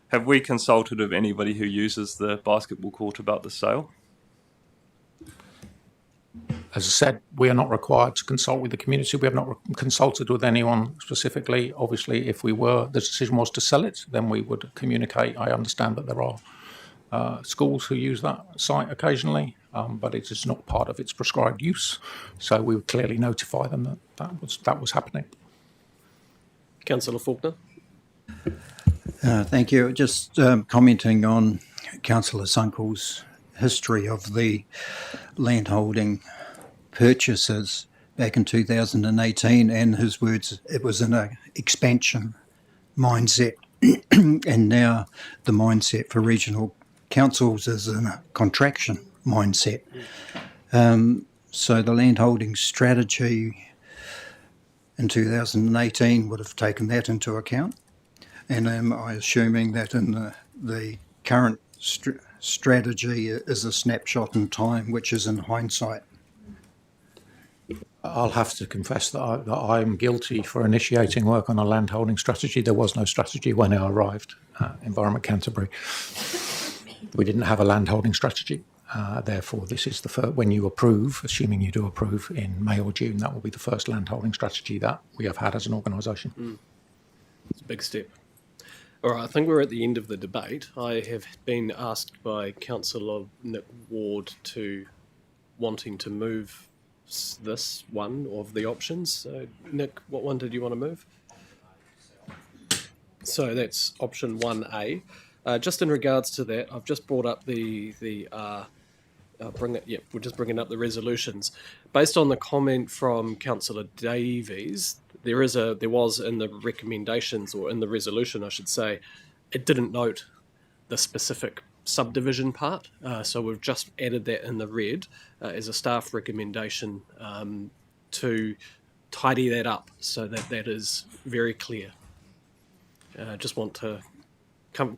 have we consulted with anybody who uses the basketball court about the sale? As I said, we are not required to consult with the community. We have not consulted with anyone specifically. Obviously, if the decision was to sell it, then we would communicate. I understand that there are schools who use that site occasionally, but it is not part of its prescribed use. So we would clearly notify them that was happening. Councillor Faulkner. Thank you. Just commenting on Councillor Sunkel's history of the landholding purchases back in 2018, and his words, it was in an expansion mindset, and now the mindset for regional councils is in a contraction mindset. So the landholding strategy in 2018 would have taken that into account, and am I assuming that in the current strategy is a snapshot in time, which is in hindsight? I'll have to confess that I'm guilty for initiating work on a landholding strategy. There was no strategy when I arrived at Environment Canterbury. We didn't have a landholding strategy. Therefore, this is the first, when you approve, assuming you do approve in May or June, that will be the first landholding strategy that we have had as an organisation. It's a big step. All right, I think we're at the end of the debate. I have been asked by Councillor Nick Ward to wanting to move this one of the options. So, Nick, what one did you want to move? So that's option 1A. Just in regards to that, I've just brought up we're just bringing up the resolutions. Based on the comment from Councillor Davies, there was in the recommendations, or in the resolution, I should say, it didn't note the specific subdivision part. So we've just added that in the red as a staff recommendation to tidy that up so that is very clear. Just want to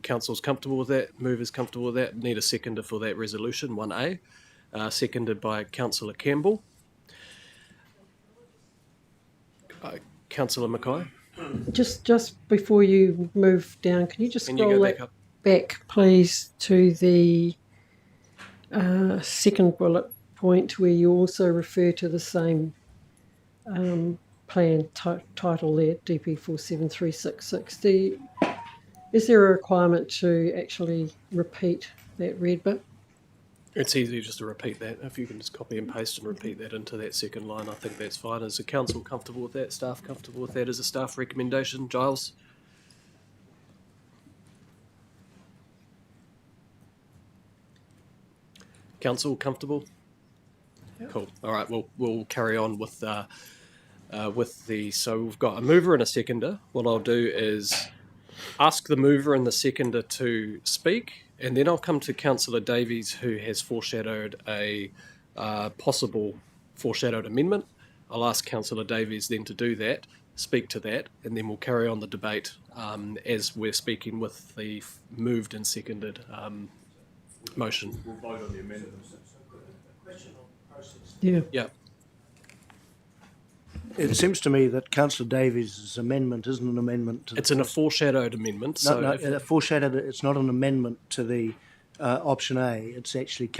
council's comfortable with that, movers comfortable with that. Need a seconder for that resolution 1A, seconded by Councillor Campbell. Councillor Mackay. Just before you move down, can you just scroll go that back, please, to the second bullet point where you also refer to the same plan title there, DP 473660. Is there a requirement to actually repeat that red bit? It's easy just to repeat that. If you can just copy and paste and repeat that into that second line, I think that's fine. Is the council comfortable with that? Staff comfortable with that as a staff recommendation? Giles? Council comfortable? Yep. Cool. All right. We'll carry on with the. So we've got a mover and a seconder. What I'll do is ask the mover and the seconder to speak, and then I'll come to Councillor Davies, who has foreshadowed a possible foreshadowed amendment. I'll ask Councillor Davies then to do that, speak to that, and then we'll carry on the debate as we're speaking with the moved and seconded motion. We'll vote on the amendment. Yeah. Yeah. It seems to me that Councillor Davies' amendment isn't an amendment to... It's a foreshadowed amendment. So it's not an amendment to the option A. It's actually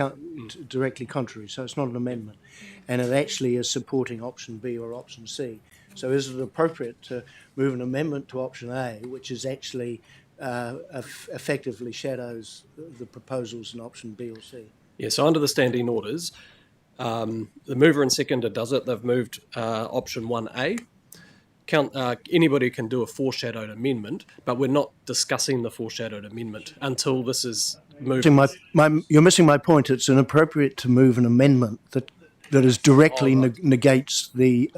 directly contrary, so it's not an amendment. And it actually is supporting option B or option C. So is it appropriate to move an amendment to option A, which is actually effectively shadows the proposals in option B or C? Yeah, so under the standing orders, the mover and seconder does it. They've moved option 1A. Anybody can do a foreshadowed amendment, but we're not discussing the foreshadowed amendment until this is moved. You're missing my point. It's inappropriate to move an amendment that is directly negates the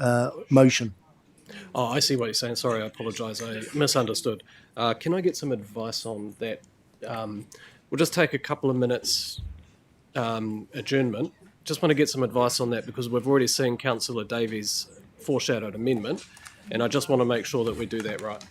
motion. Oh, I see what you're saying. Sorry, I apologise. I misunderstood. Can I get some advice on that? We'll just take a couple of minutes adjournment. Just want to get some advice on that because we've already seen Councillor Davies' foreshadowed amendment, and I just want to make sure that we do that right.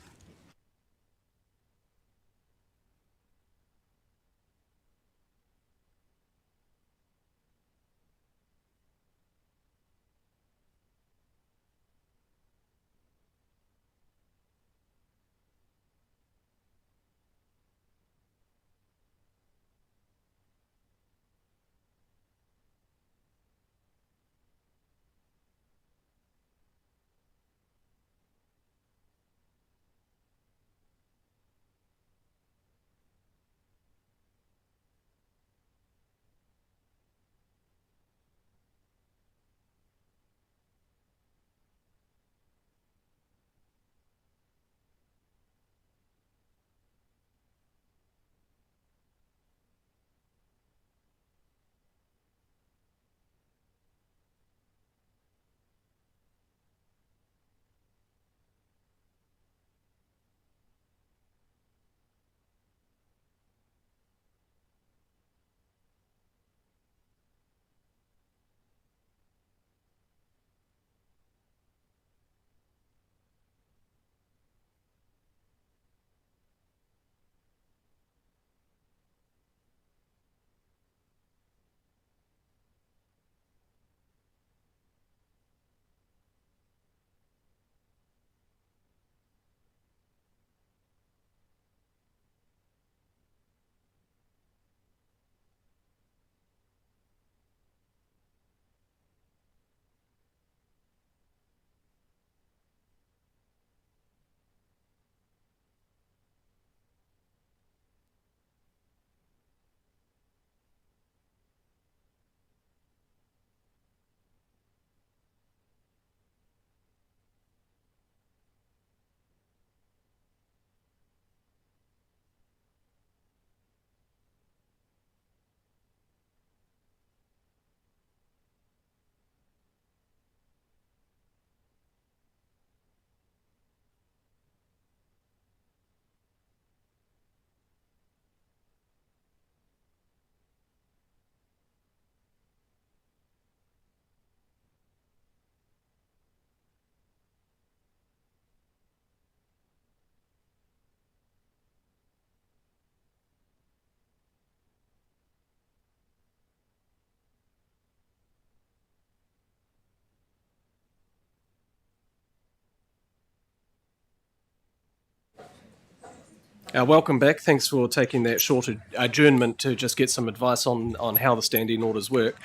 Welcome back. Thanks for taking that short adjournment to just get some advice on how the standing orders work.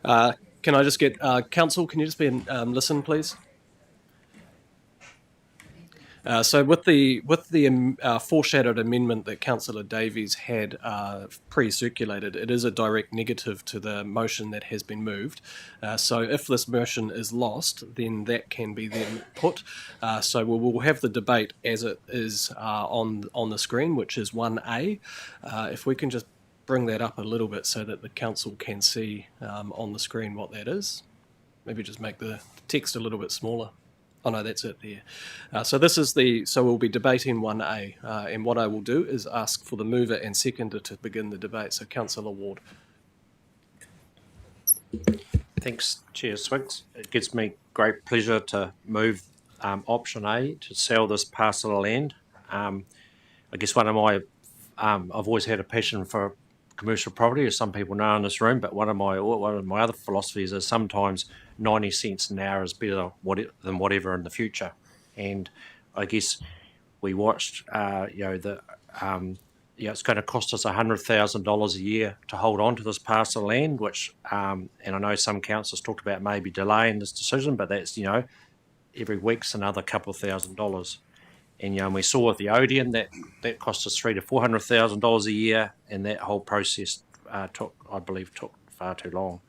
Can I just get Council? Can you just be listen, please? So with the foreshadowed amendment that Councillor Davies had pre-circulated, it is a direct negative to the motion that has been moved. So if this motion is lost, then that can be then put. So we'll have the debate as it is on the screen, which is 1A. If we can just bring that up a little bit so that the Council can see on the screen what that is. Maybe just make the text a little bit smaller. Oh no, that's it there. So we'll be debating 1A, and what I will do is ask for the mover and seconder to begin the debate. So Councillor Ward. Thanks, Chair Swiggs. It gives me great pleasure to move option A to sell this parcel of land. I guess one of my, I've always had a passion for commercial property, as some people know in this room, but one of my other philosophies is sometimes 90 cents an hour is better than whatever in the future. And I guess we watched, it's going to cost us $100,000 a year to hold on to this parcel of land, which, and I know some councils talked about maybe delaying this decision, but that's, every week's another couple of $1,000s. And, and we saw with the Odeon that cost us $300,000 to $400,000 a year, and that whole process took far too long.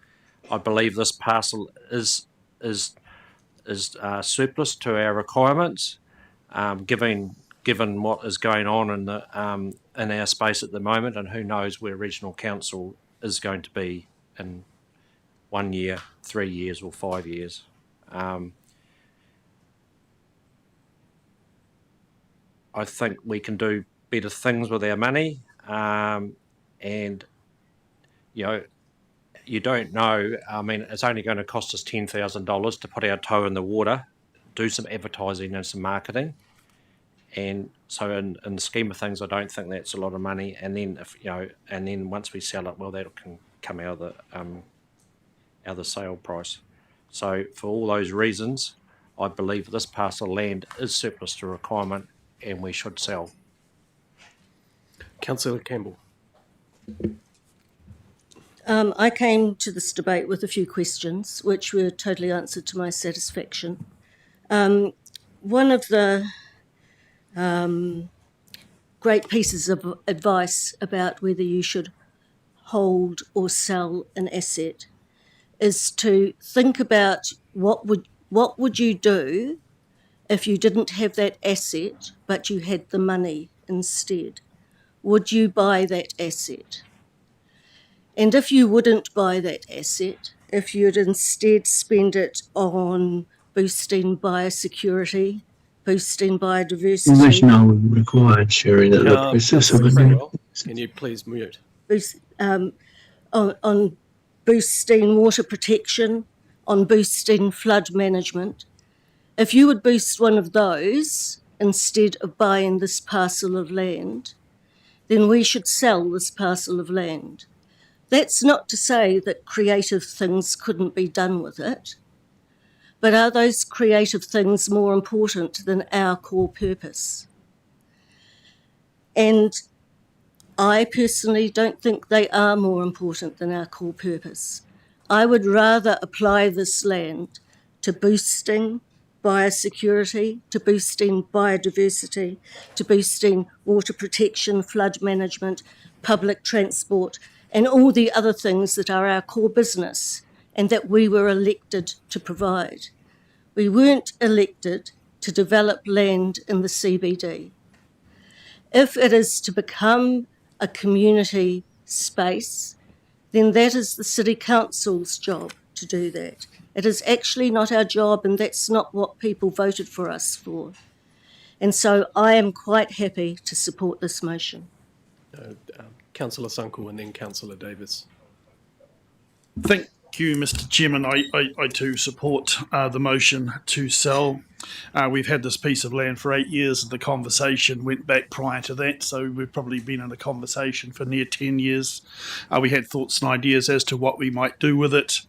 I believe this parcel is surplus to our requirements, given what is going on in our space at the moment, and who knows where regional council is going to be in 1 year, 3 years, or 5 years. I think we can do better things with our money, and you don't know. I mean, it's only going to cost us $10,000 to put our toe in the water, do some advertising and some marketing, and so in the scheme of things, I don't think that's a lot of money. And then once we sell it, well, that can come out of the sale price. So for all those reasons, I believe this parcel of land is surplus to requirement, and we should sell. Councillor Campbell. I came to this debate with a few questions, which were totally answered to my satisfaction. One of the great pieces of advice about whether you should hold or sell an asset is to think about what would you do if you didn't have that asset, but you had the money instead. Would you buy that asset? And if you wouldn't buy that asset, if you'd instead spend it on boosting biosecurity, boosting biodiversity... I would require sharing that process of Can you please mute? On boosting water protection, on boosting flood management, if you would boost one of those instead of buying this parcel of land, then we should sell this parcel of land. That's not to say that creative things couldn't be done with it, but are those creative things more important than our core purpose? And I personally don't think they are more important than our core purpose. I would rather apply this land to boosting biosecurity, to boosting biodiversity, to boosting water protection, flood management, public transport, and all the other things that are our core business and that we were elected to provide. We weren't elected to develop land in the CBD. If it is to become a community space, then that is the City Council's job to do that. It is actually not our job, and that's not what people voted for us for. And so I am quite happy to support this motion. Councillor Sunkel and then Councillor Davis. Thank you, Mr. Chairman. I too support the motion to sell. We've had this piece of land for 8 years, and the conversation went back prior to that, so we've probably been in a conversation for near 10 years. We had thoughts and ideas as to what we might do with it.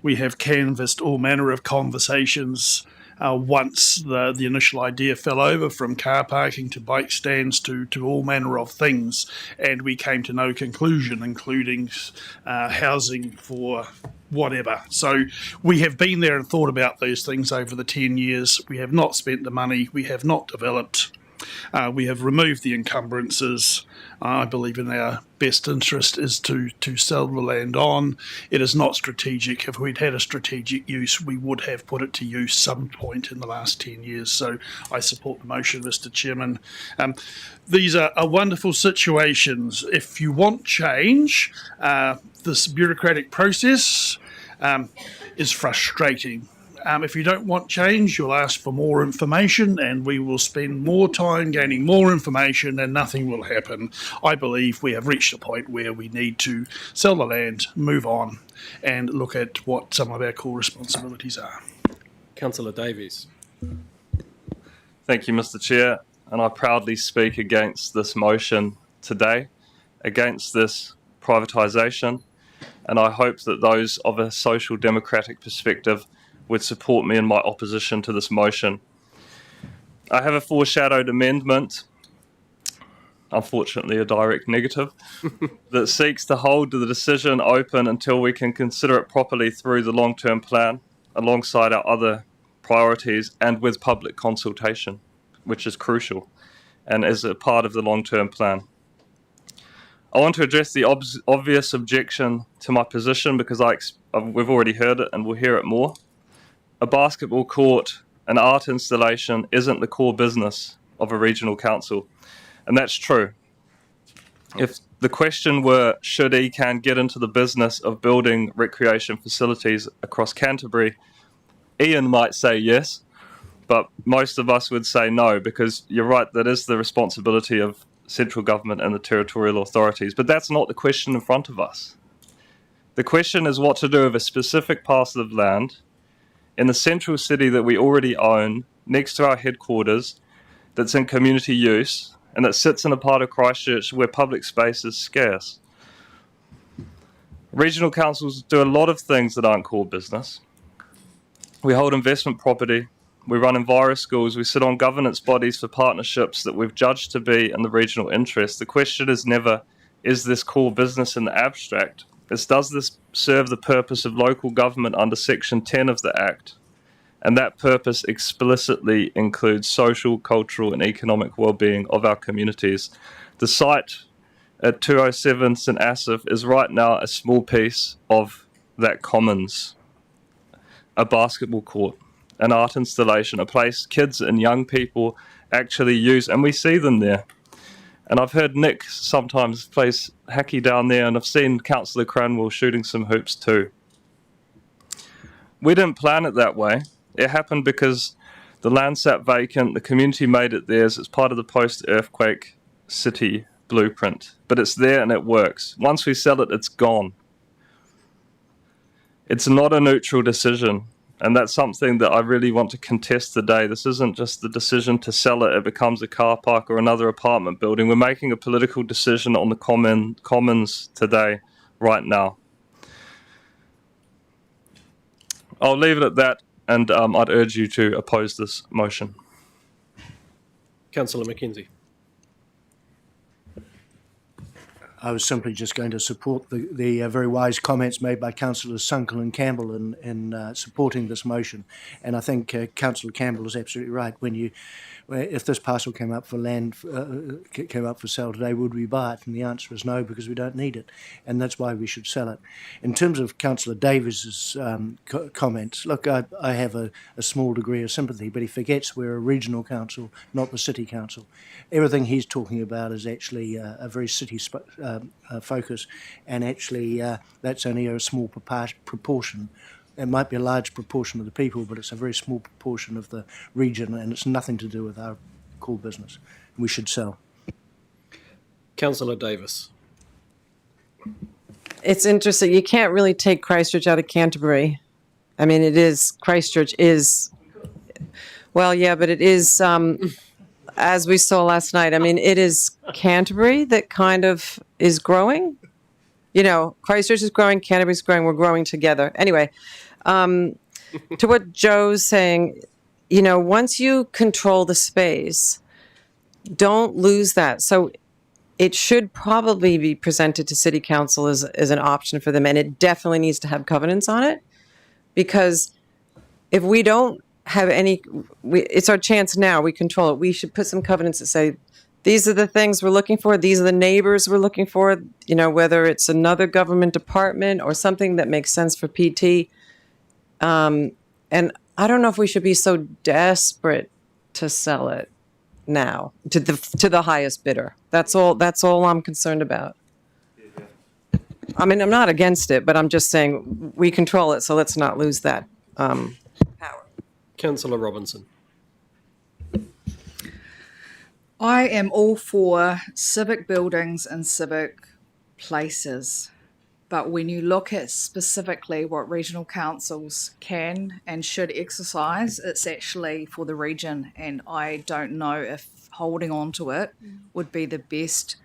We have canvassed all manner of conversations once the initial idea fell over, from car parking to bike stands to all manner of things, and we came to no conclusion, including housing for whatever. So we have been there and thought about those things over the 10 years. We have not spent the money. We have not developed. We have removed the encumbrances. I believe in our best interest is to sell the land on. It is not strategic. If we'd had a strategic use, we would have put it to use some point in the last 10 years. So I support the motion, Mr. Chairman. These are wonderful situations. If you want change, this bureaucratic process is frustrating. If you don't want change, you'll ask for more information, and we will spend more time gaining more information, and nothing will happen. I believe we have reached a point where we need to sell the land, move on, and look at what some of our core responsibilities are. Councillor Davies. Thank you, Mr. Chair, and I proudly speak against this motion today, against this privatisation, and I hope that those of a social democratic perspective would support me in my opposition to this motion. I have a foreshadowed amendment, unfortunately a direct negative, that seeks to hold the decision open until we can consider it properly through the long-term plan, alongside our other priorities and with public consultation, which is crucial and is a part of the long-term plan. I want to address the obvious objection to my position because we've already heard it and we'll hear it more. A basketball court, an art installation isn't the core business of a regional council, and that's true. If the question were, should ECAN get into the business of building recreation facilities across Canterbury, Ian might say yes, but most of us would say no, because you're right, that is the responsibility of central government and the territorial authorities, but that's not the question in front of us. The question is what to do with a specific parcel of land in the central city that we already own, next to our headquarters, that's in community use, and that sits in a part of Christchurch where public space is scarce. Regional councils do a lot of things that aren't core business. We hold investment property, we run enviro schools, we sit on governance bodies for partnerships that we've judged to be in the regional interest. The question is never, is this core business in the abstract? It's, does this serve the purpose of local government under Section 10 of the Act? And that purpose explicitly includes social, cultural and economic well-being of our communities. The site at 207 St Asaph is right now a small piece of that commons. A basketball court, an art installation, a place kids and young people actually use, and we see them there. And I've heard Nick sometimes plays hacky down there, and I've seen Councillor Cranwell shooting some hoops too. We didn't plan it that way. It happened because the land sat vacant, the community made it theirs. It's part of the post-earthquake city blueprint, but it's there and it works. Once we sell it, it's gone. It's not a neutral decision, and that's something that I really want to contest today. This isn't just the decision to sell it, it becomes a car park or another apartment building. We're making a political decision on the commons today, right now. I'll leave it at that, and I'd urge you to oppose this motion. Councillor McKenzie. I was simply just going to support the very wise comments made by Councillors Sunkel and Campbell in supporting this motion. And I think Councillor Campbell is absolutely right. If this parcel came up for sale today, would we buy it? And the answer is no, because we don't need it, and that's why we should sell it. In terms of Councillor Davies's comments, look, I have a small degree of sympathy, but he forgets we're a regional council, not the city council. Everything he's talking about is actually a very city focus, and actually that's only a small proportion. It might be a large proportion of the people, but it's a very small proportion of the region, and it's nothing to do with our core business. We should sell. Councillor Davis. It's interesting. You can't really take Christchurch out of Canterbury. I mean, Christchurch is, well, yeah, but it is, as we saw last night, I mean, it is Canterbury that kind of is growing. You know, Christchurch is growing, Canterbury's growing, we're growing together. Anyway, to what Joe's saying, once you control the space, don't lose that. So it should probably be presented to City Council as an option for them, and it definitely needs to have covenants on it, because if we don't have it's our chance now, we control it. We should put some covenants that say, these are the things we're looking for, these are the neighbors we're looking for, whether it's another government department or something that makes sense for PT. And I don't know if we should be so desperate to sell it now to the highest bidder. That's all I'm concerned about. I mean, I'm not against it, but I'm just saying we control it, so let's not lose that power. Councillor Robinson. I am all for civic buildings and civic places, but when you look at specifically what regional councils can and should exercise, it's actually for the region, and I don't know if holding on to it would be the best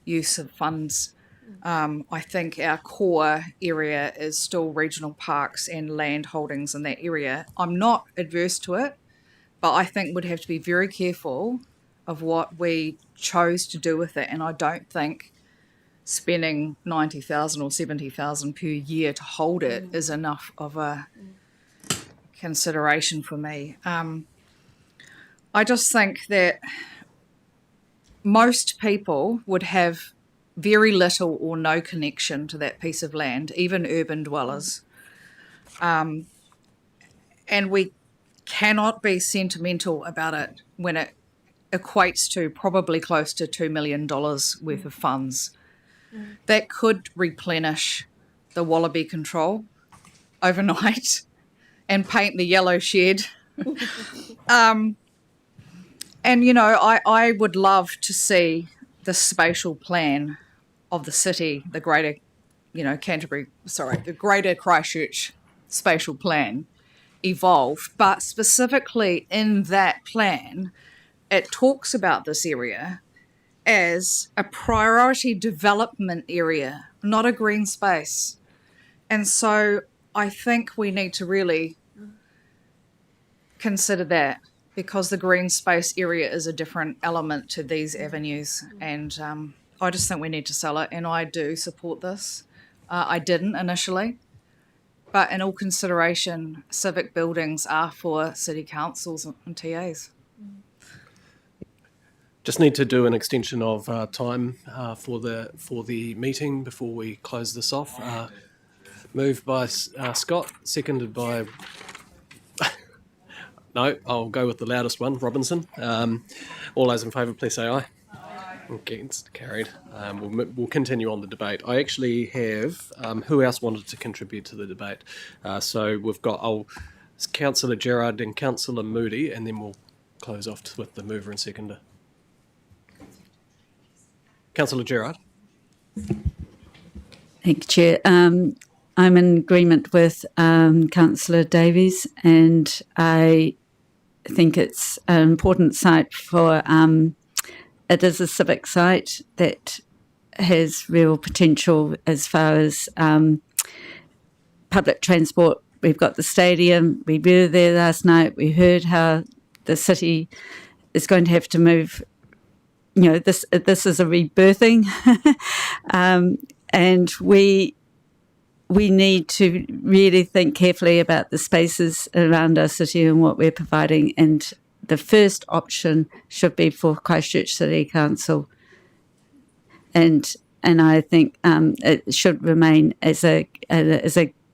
use of funds. I think our core area is still regional parks and land holdings in that area. I'm not adverse to it, but I think we'd have to be very careful of what we chose to do with it, and I don't think spending 90,000 or 70,000 per year to hold it is enough of a consideration for me. I just think that most people would have very little or no connection to that piece of land, even urban dwellers. And we cannot be sentimental about it when it equates to probably close to $2 million worth of funds. That could replenish the wallaby control overnight and paint the yellow shed. And, I would love to see the spatial plan of the city, the greater, the greater Christchurch spatial plan evolve. But specifically in that plan, it talks about this area as a priority development area, not a green space. And so I think we need to really consider that, because the green space area is a different element to these avenues. And I just think we need to sell it, and I do support this. I didn't initially, but in all consideration, civic buildings are for city councils and TAs. Just need to do an extension of time for the meeting before we close this off. Moved by Scott, seconded by... No, I'll go with the loudest one, Robinson. All those in favour, please say aye. Against, carried. We'll continue on the debate. I actually have... who else wanted to contribute to the debate? So we've got Councillor Gerard and Councillor Moody, and then we'll close off with the mover and seconder. Councillor Gerard. Thank you, Chair. I'm in agreement with Councillor Davies, and I think it's an important site for... it is a civic site that has real potential as far as public transport. We've got the stadium. We were there last night. We heard how the city is going to have to move. This is a rebirthing, and we need to really think carefully about the spaces around our city and what we're providing. And the first option should be for Christchurch City Council, and I think it should remain as a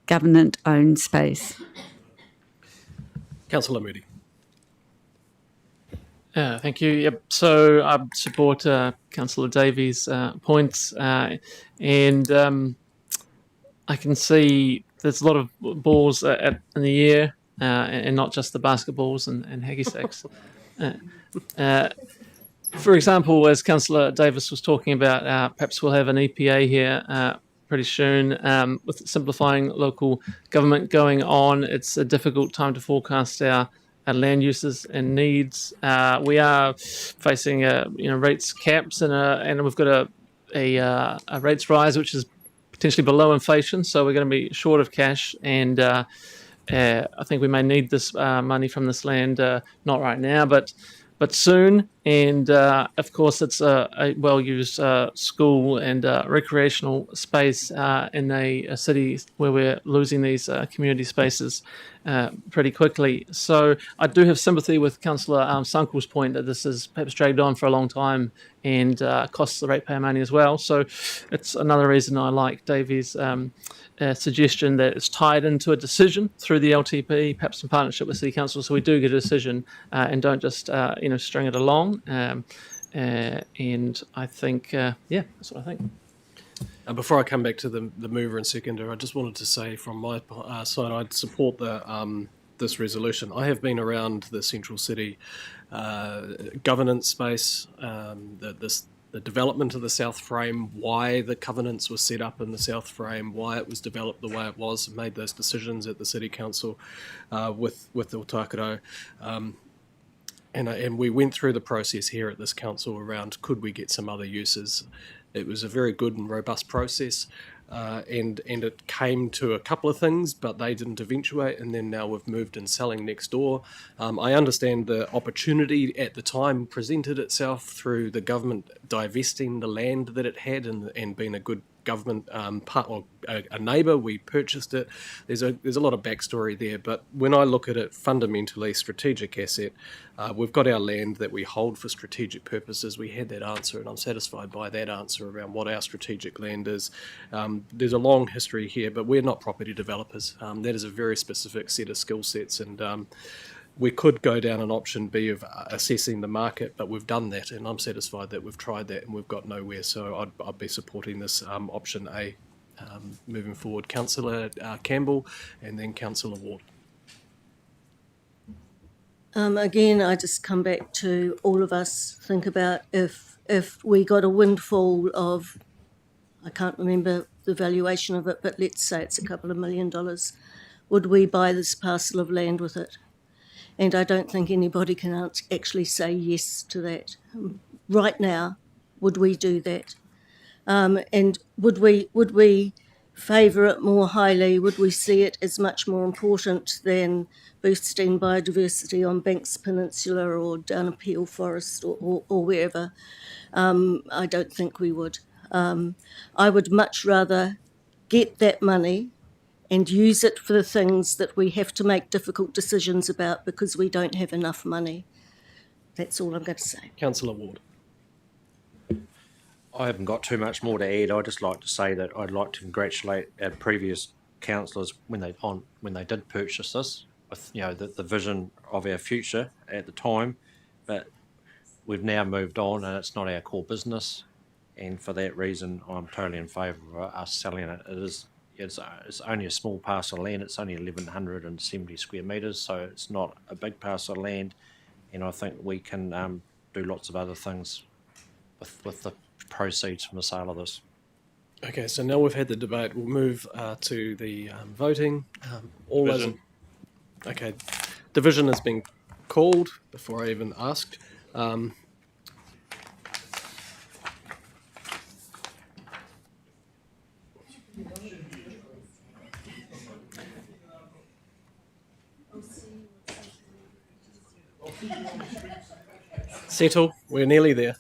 government-owned space. Councillor Moody. Thank you. Yep. So I support Councillor Davies' points, and I can see there's a lot of balls in the air, and not just the basketballs and hacky sacks. For example, as Councillor Davis was talking about, perhaps we'll have an EPA here pretty soon with simplifying local government going on. It's a difficult time to forecast our land uses and needs. We are facing rates caps and we've got a rates rise which is potentially below inflation, so we're going to be short of cash, and I think we may need this money from this land, not right now, but soon. And of course, it's a well-used school and recreational space in a city where we're losing these community spaces pretty quickly. So I do have sympathy with Councillor Sunkel's point that this is perhaps dragged on for a long time and costs the ratepayer money as well. So it's another reason I like Davey's suggestion that it's tied into a decision through the LTP, perhaps in partnership with City Council, so we do get a decision and don't just string it along. And I think, that's what I think. Before I come back to the mover and seconder, I just wanted to say from my side, I'd support this resolution. I have been around the Central City governance space, the development of the South Frame, why the covenants were set up in the South Frame, why it was developed the way it was, and made those decisions at the City Council with the Whakatau. And we went through the process here at this council around could we get some other uses. It was a very good and robust process, and it came to a couple of things, but they didn't eventuate, and then now we've moved and selling next door. I understand the opportunity at the time presented itself through the government divesting the land that it had and being a good government part or a neighbour. We purchased it. There's a lot of backstory there, but when I look at it fundamentally, strategic asset, we've got our land that we hold for strategic purposes. We had that answer, and I'm satisfied by that answer around what our strategic land is. There's a long history here, but we're not property developers. That is a very specific set of skill sets, and we could go down an option B of assessing the market, but we've done that, and I'm satisfied that we've tried that and we've got nowhere. So I'd be supporting this option A moving forward. Councillor Campbell and then Councillor Ward. Again, I just come back to all of us think about if we got a windfall of, I can't remember the valuation of it, but let's say it's a couple of $1 million, would we buy this parcel of land with it? And I don't think anybody can actually say yes to that. Right now, would we do that? And would we favour it more highly? Would we see it as much more important than boosting biodiversity on Banks Peninsula or down a Peel Forest or wherever? I don't think we would. I would much rather get that money and use it for the things that we have to make difficult decisions about because we don't have enough money. That's all I'm going to say. Councillor Ward. I haven't got too much more to add. I'd just like to say that I'd like to congratulate our previous councillors when they did purchase this, with the vision of our future at the time. But we've now moved on, and it's not our core business. And for that reason, I'm totally in favour of us selling it. It's only a small parcel of land. It's only 1,170 square metres, so it's not a big parcel of land. And I think we can do lots of other things with the proceeds from the sale of this. Okay, so now we've had the debate. We'll move to the voting. Okay, division has been called before I even asked. Settle, we're nearly there.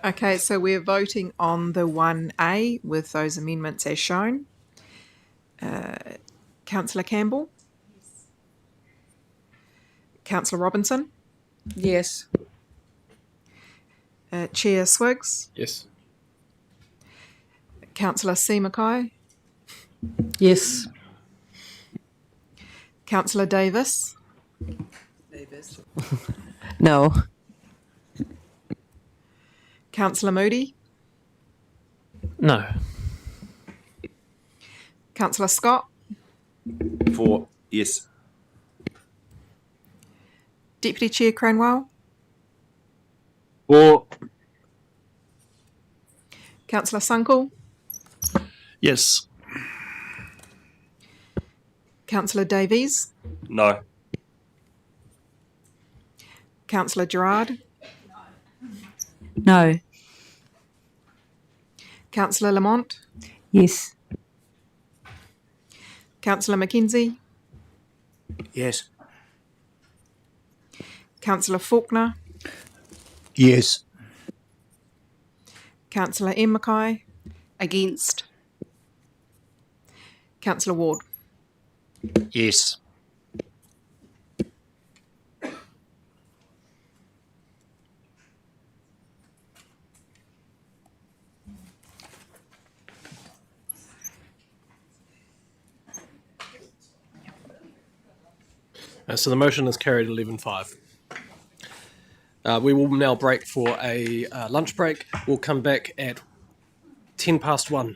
Okay, so we're voting on the 1A with those amendments as shown. Councillor Campbell? Yes. Councillor Robinson? Yes. Chair Swiggs? Yes. Councillor C. Mackay? Yes. Councillor Davis? No. Councillor Moody? No. Councillor Scott? For yes. Deputy Chair Cranwell? For Councillor Sunkel? Yes. Councillor Davies? No. Councillor Gerard? No. Councillor Lamont? Yes. Councillor Mackenzie? Yes. Councillor Faulkner, Yes. Councillor Mackay, Against. Councillor Ward. Yes. So the motion is carried 11-5. We will now break for a lunch break. We'll come back at 1:10.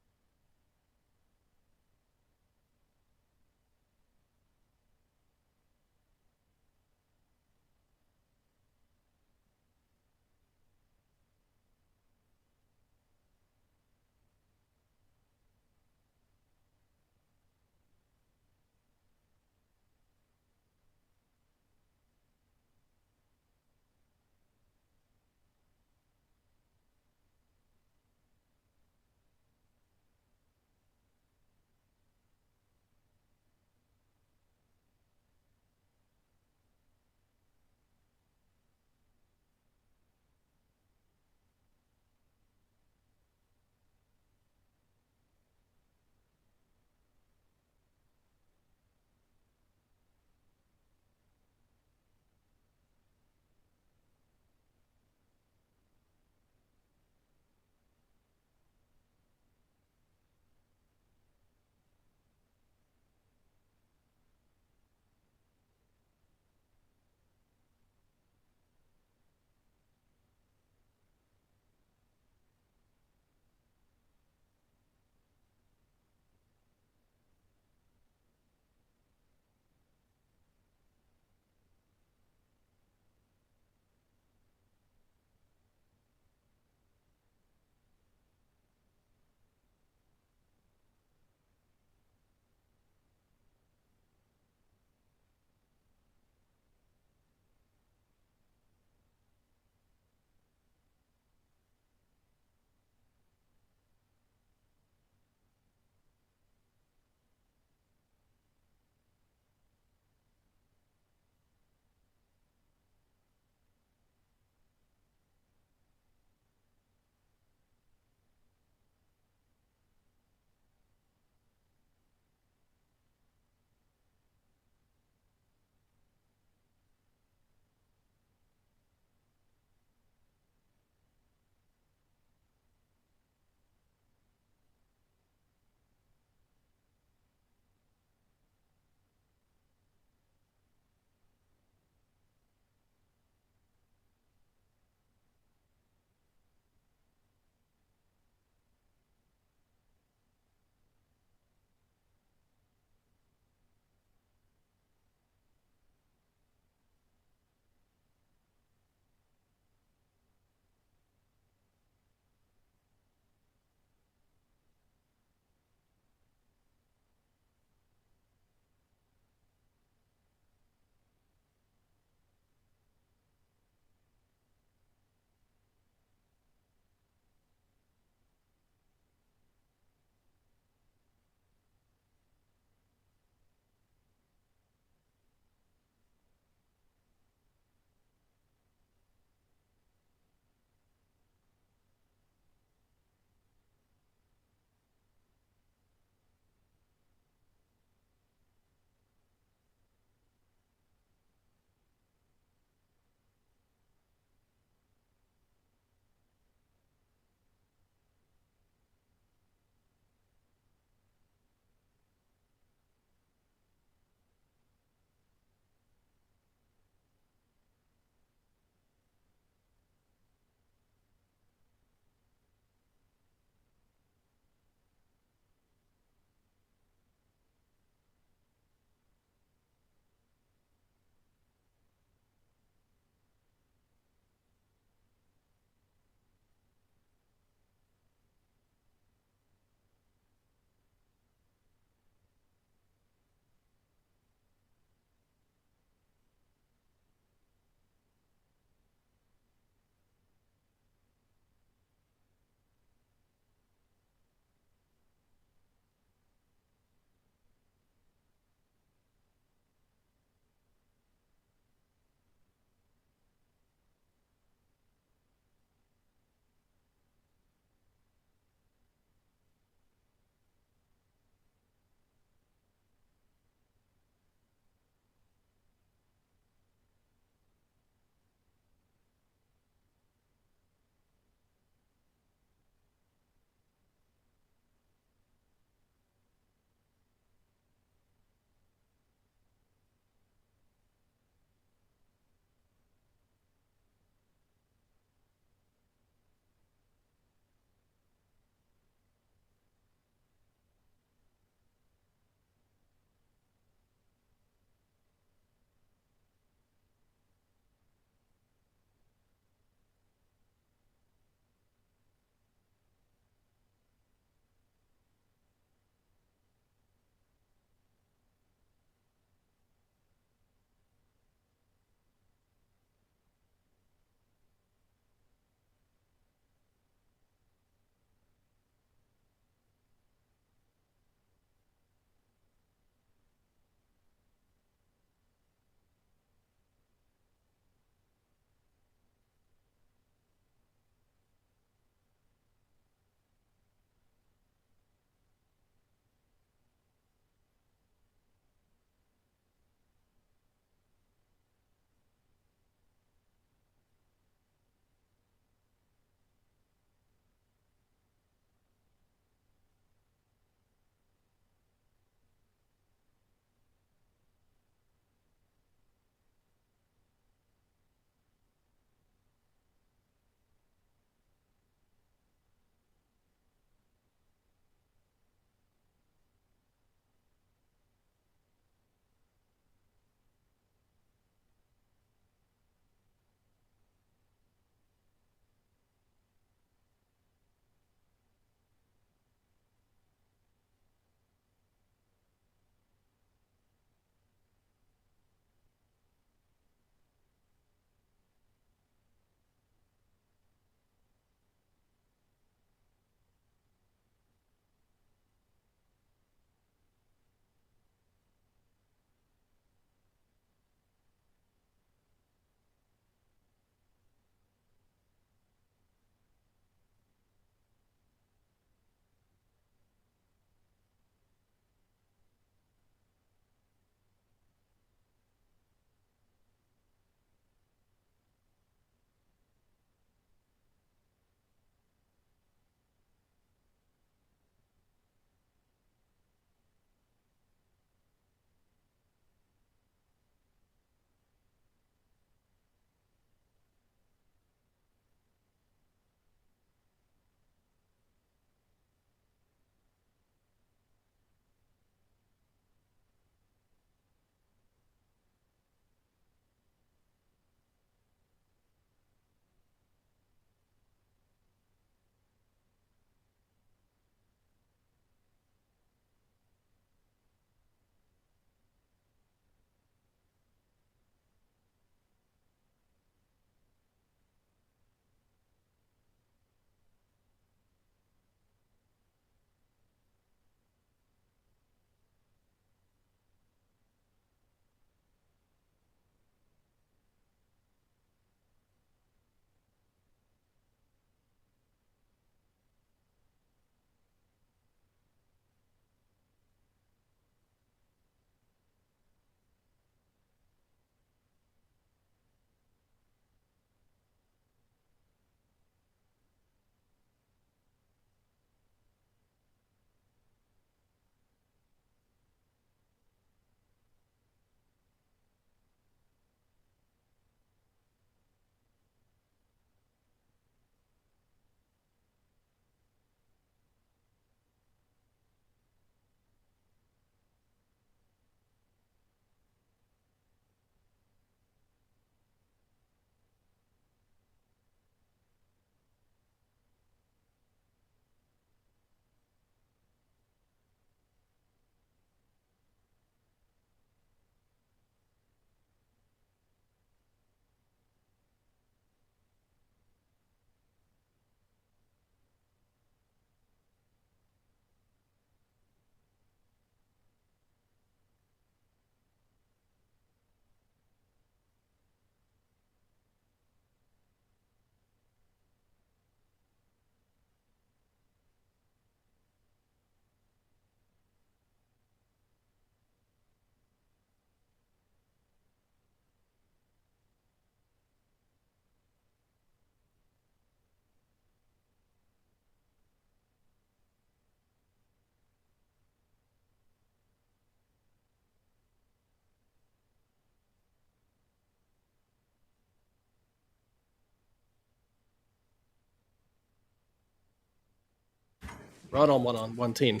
Right on 110.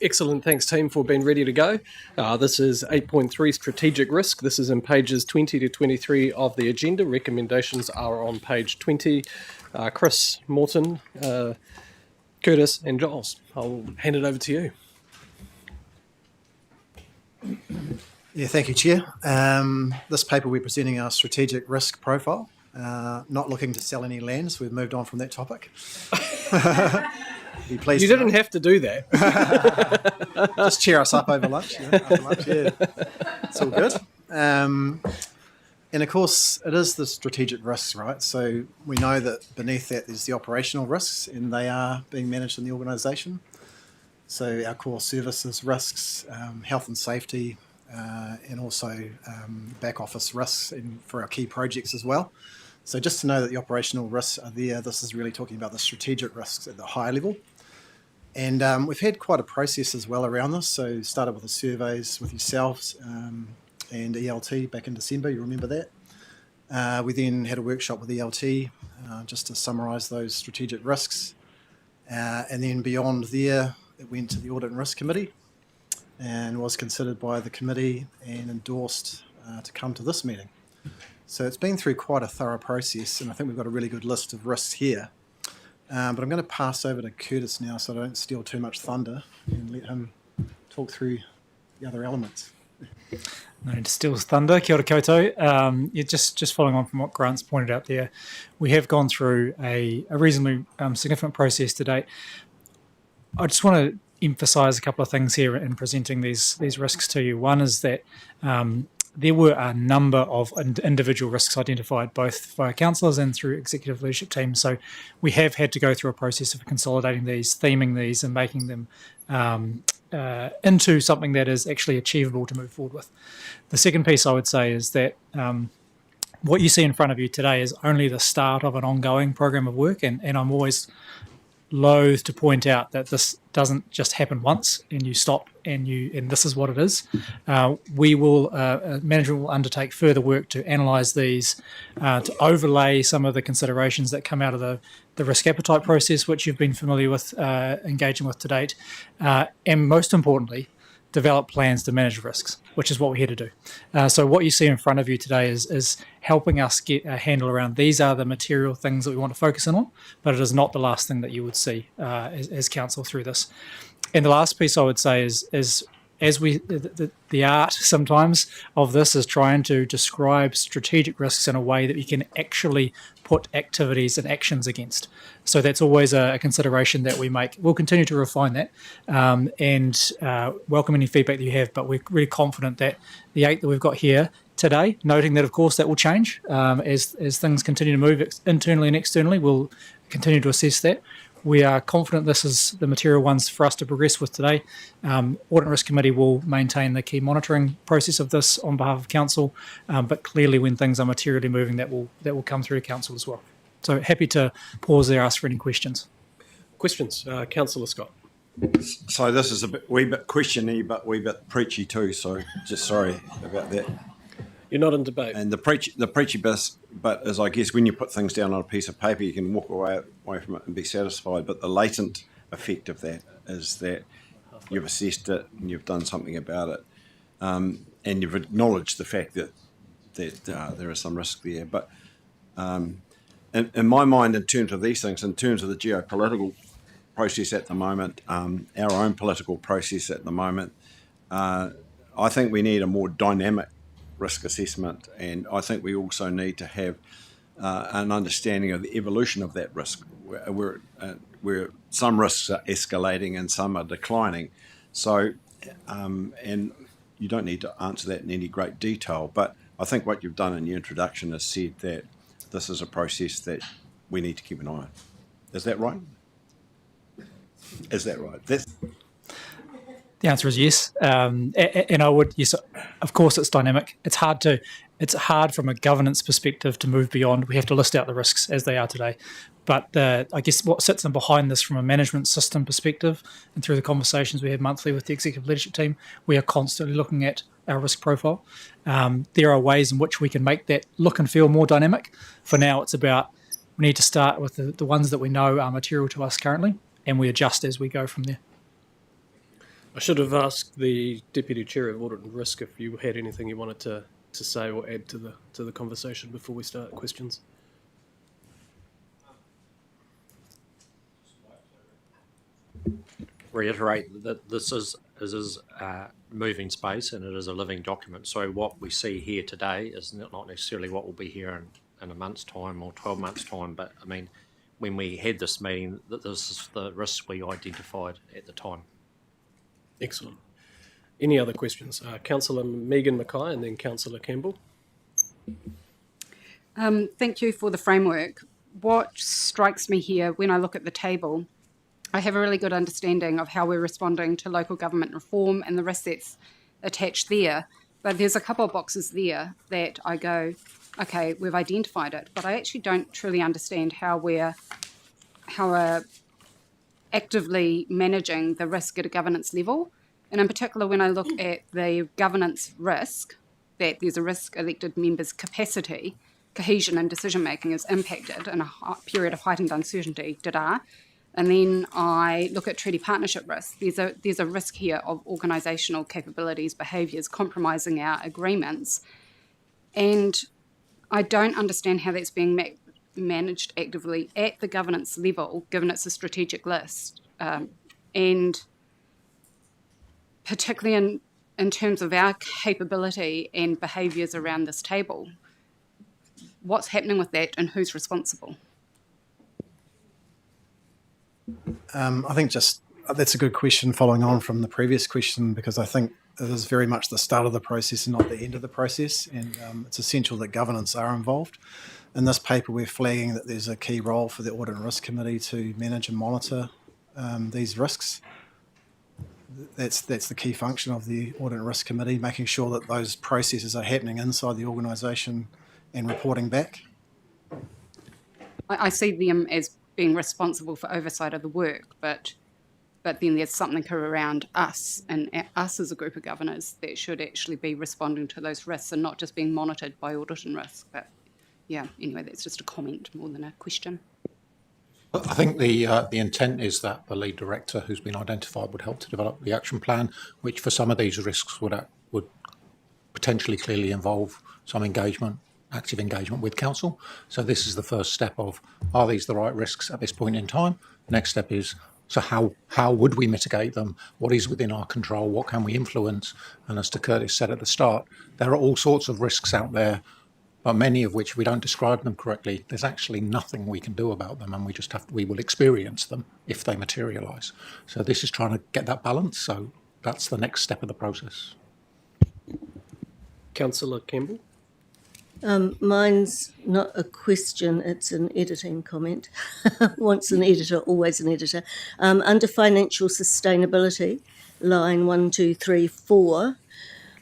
Excellent. Thanks, team, for being ready to go. This is 8.3 strategic risk. This is in pages 20 to 23 of the agenda. Recommendations are on page 20. Chris, Morton, Curtis, and Giles. I'll hand it over to you. Yeah, thank you, Chair. This paper we're presenting our strategic risk profile. Not looking to sell any land, so we've moved on from that topic. Be pleased you didn't have to do that. Just cheer us up over lunch. Yeah. It's all good. And of course, it is the strategic risks, right? So we know that beneath that there's the operational risks, and they are being managed in the organisation. So our core services risks, health and safety, and also back office risks for our key projects as well. So just to know that the operational risks are there, this is really talking about the strategic risks at the high level. And we've had quite a process as well around this. So started with the surveys with yourselves and ELT back in December, you remember that. We then had a workshop with ELT just to summarise those strategic risks. And then beyond there, it went to the Audit and Risk Committee and was considered by the committee and endorsed to come to this meeting. So it's been through quite a thorough process, and I think we've got a really good list of risks here. But I'm going to pass over to Curtis now so I don't steal too much thunder and let him talk through the other elements. No need to steal thunder. Kia ora koutou. Just following on from what Grant's pointed out there, we have gone through a reasonably significant process to date. I just want to emphasise a couple of things here in presenting these risks to you. One is that there were a number of individual risks identified both by councillors and through executive leadership teams. So we have had to go through a process of consolidating these, theming these, and making them into something that is actually achievable to move forward with. The second piece I would say is that what you see in front of you today is only the start of an ongoing program of work, and I'm always loath to point out that this doesn't just happen once and you stop and this is what it is. We will management will undertake further work to analyse these, to overlay some of the considerations that come out of the risk appetite process, which you've been familiar with engaging with to date, and most importantly, develop plans to manage risks, which is what we're here to do. So what you see in front of you today is helping us get a handle around these are the material things that we want to focus in on, but it is not the last thing that you would see as council through this. And the last piece I would say is as the art sometimes of this is trying to describe strategic risks in a way that we can actually put activities and actions against. So that's always a consideration that we make. We'll continue to refine that and welcome any feedback that you have, but we're really confident that the 8 that we've got here today, noting that of course that will change as things continue to move internally and externally, we'll continue to assess that. We are confident this is the material ones for us to progress with today. Audit and Risk Committee will maintain the key monitoring process of this on behalf of Council, but clearly when things are materially moving, that will come through to Council as well. So happy to pause there, ask for any questions. Questions, Councillor Scott. So this is wee bit questiony, but wee bit preachy too. So just sorry about that. You're not in debate. And the preachy bit is, I guess, when you put things down on a piece of paper, you can walk away from it and be satisfied. But the latent effect of that is that you've assessed it and you've done something about it, and you've acknowledged the fact that there is some risk there. But in my mind, in terms of these things, in terms of the geopolitical process at the moment, our own political process at the moment, I think we need a more dynamic risk assessment, and I think we also need to have an understanding of the evolution of that risk, where some risks are escalating and some are declining. So, and you don't need to answer that in any great detail, but I think what you've done in your introduction is said that this is a process that we need to keep an eye on. Is that right? Is that right? The answer is yes, and I would yes. Of course, it's dynamic. It's hard from a governance perspective to move beyond. We have to list out the risks as they are today. But I guess what sits in behind this from a management system perspective, and through the conversations we have monthly with the executive leadership team, we are constantly looking at our risk profile. There are ways in which we can make that look and feel more dynamic. For now, it's about we need to start with the ones that we know are material to us currently, and we adjust as we go from there. I should have asked the Deputy Chair of Audit and Risk if you had anything you wanted to say or add to the conversation before we start questions. Reiterate that this is moving space and it is a living document. So what we see here today is not necessarily what will be here in a month's time or 12 months' time. But I mean, when we had this meeting, this is the risks we identified at the time. Excellent. Any other questions? Councillor Megan Mackay and then Councillor Campbell. Thank you for the framework. What strikes me here when I look at the table, I have a really good understanding of how we're responding to local government reform and the risks that's attached there. But there's a couple of boxes there that I go, okay, we've identified it, but I actually don't truly understand how we're actively managing the risk at a governance level. And in particular, when I look at the governance risk, that there's a risk elected members' capacity, cohesion and decision-making is impacted in a period of heightened uncertainty, And then I look at treaty partnership risk. There's a risk here of organisational capabilities, behaviours, compromising our agreements. And I don't understand how that's being managed actively at the governance level, given it's a strategic list. And particularly in terms of our capability and behaviours around this table, what's happening with that and who's responsible? I think that's a good question following on from the previous question, because I think it is very much the start of the process and not the end of the process, and it's essential that governance are involved. In this paper, we're flagging that there's a key role for the Audit and Risk Committee to manage and monitor these risks. That's the key function of the Audit and Risk Committee, making sure that those processes are happening inside the organisation and reporting back. I see them as being responsible for oversight of the work, but then there's something around us and us as a group of governors that should actually be responding to those risks and not just being monitored by Audit and Risk. But yeah, anyway, that's just a comment more than a question. I think the intent is that the lead director who's been identified would help to develop the action plan, which for some of these risks would potentially clearly involve some active engagement with council. So this is the first step of, are these the right risks at this point in time? The next step is, so how would we mitigate them? What is within our control? What can we influence? And as Curtis said at the start, there are all sorts of risks out there, but many of which we don't describe them correctly. There's actually nothing we can do about them, and we will experience them if they materialise. So this is trying to get that balance. So that's the next step of the process. Councillor Campbell. Mine's not a question, it's an editing comment. Once an editor, always an editor. Under financial sustainability, line 1, 2, 3, 4,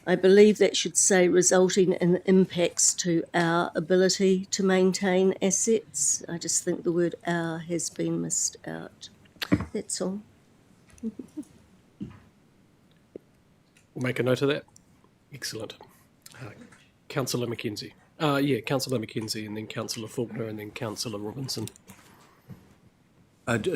I believe that should say resulting in impacts to our ability to maintain assets. I just think the word our has been missed out. That's all. We'll make a note of that. Excellent. Councillor Mackenzie. Councillor Mackenzie, and then Councillor Faulkner, and then Councillor Robinson.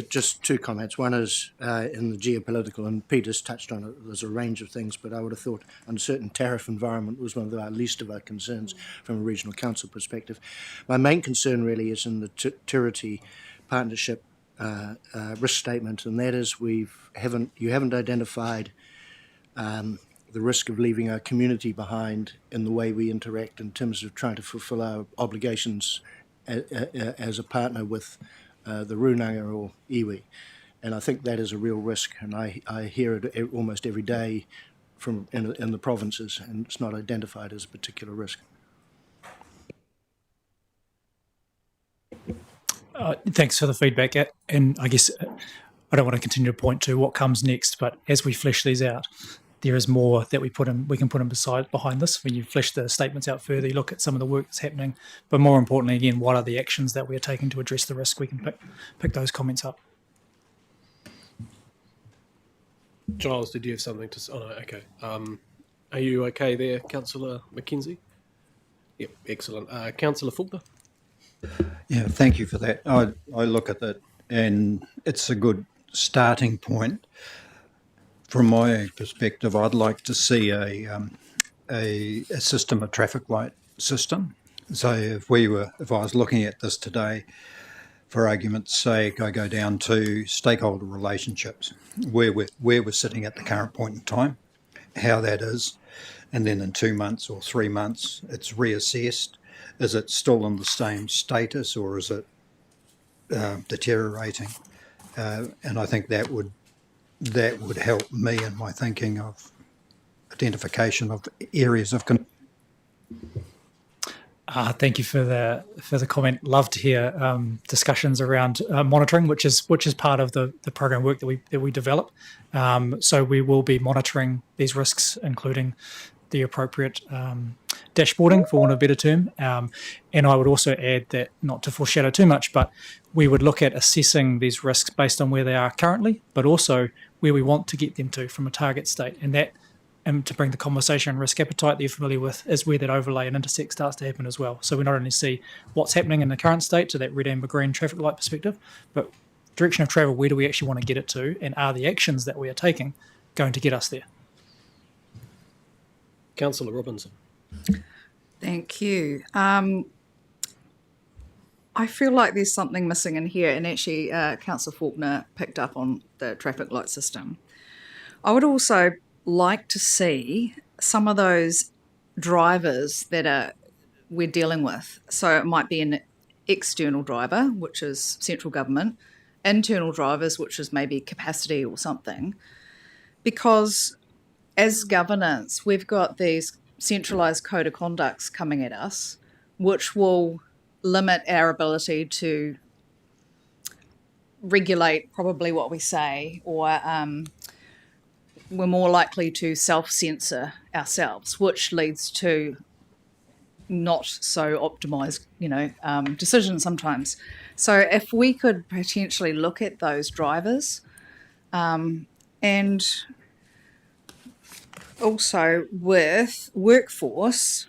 Just two comments. One is in the geopolitical, and Peter's touched on it, there's a range of things, but I would have thought uncertain tariff environment was one of our least of our concerns from a regional council perspective. My main concern really is in the Tiriti partnership risk statement, and that is you haven't identified the risk of leaving our community behind in the way we interact in terms of trying to fulfil our obligations as a partner with the Runanga or iwi. And I think that is a real risk, and I hear it almost every day from in the provinces, and it's not identified as a particular risk. Thanks for the feedback, and I guess I don't want to continue to point to what comes next, but as we flesh these out, there is more that we can put in behind this. When you flesh the statements out further, you look at some of the work that's happening, but more importantly, again, what are the actions that we are taking to address the risk? We can pick those comments up. Giles, did you have something to say? Oh, no, okay. Are you okay there, Councillor Mackenzie? Yep, excellent. Councillor Faulkner? Yeah, thank you for that. I look at that, and it's a good starting point. From my perspective, I'd like to see a system, a traffic light system. So if I was looking at this today, for argument's sake, I go down to stakeholder relationships, where we're sitting at the current point in time, how that is, and then in 2 months or 3 months, it's reassessed. Is it still in the same status, or is it deteriorating? And I think that would help me in my thinking of identification of areas of. Thank you for the comment. Love to hear discussions around monitoring, which is part of the program work that we develop. So we will be monitoring these risks, including the appropriate dashboarding, for want of a better term. And I would also add that, not to foreshadow too much, but we would look at assessing these risks based on where they are currently, but also where we want to get them to from a target state. And to bring the conversation risk appetite that you're familiar with is where that overlay and intersect starts to happen as well. So we not only see what's happening in the current state to that red, amber, green traffic light perspective, but direction of travel, where do we actually want to get it to, and are the actions that we are taking going to get us there? Councillor Robinson. Thank you. I feel like there's something missing in here, and actually Councillor Faulkner picked up on the traffic light system. I would also like to see some of those drivers that we're dealing with. So it might be an external driver, which is central government, internal drivers, which is maybe capacity or something, because as governance, we've got these centralised code of conducts coming at us, which will limit our ability to regulate probably what we say, or we're more likely to self-censor ourselves, which leads to not so optimised, decisions sometimes. So if we could potentially look at those drivers, and also with workforce,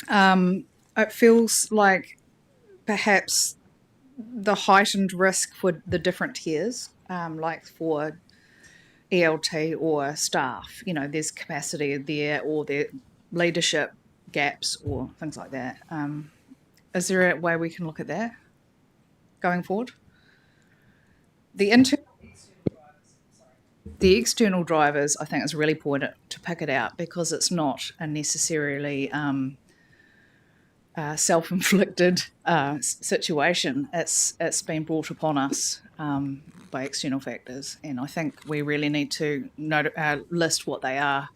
it feels like perhaps the heightened risk for the different tiers, like for ELT or staff, there's capacity there, or there leadership gaps or things like that. Is there a way we can look at that going forward? The external drivers, I think, is really important to pick it out, because it's not a necessarily self-inflicted situation. It's been brought upon us by external factors, and I think we really need to list what they are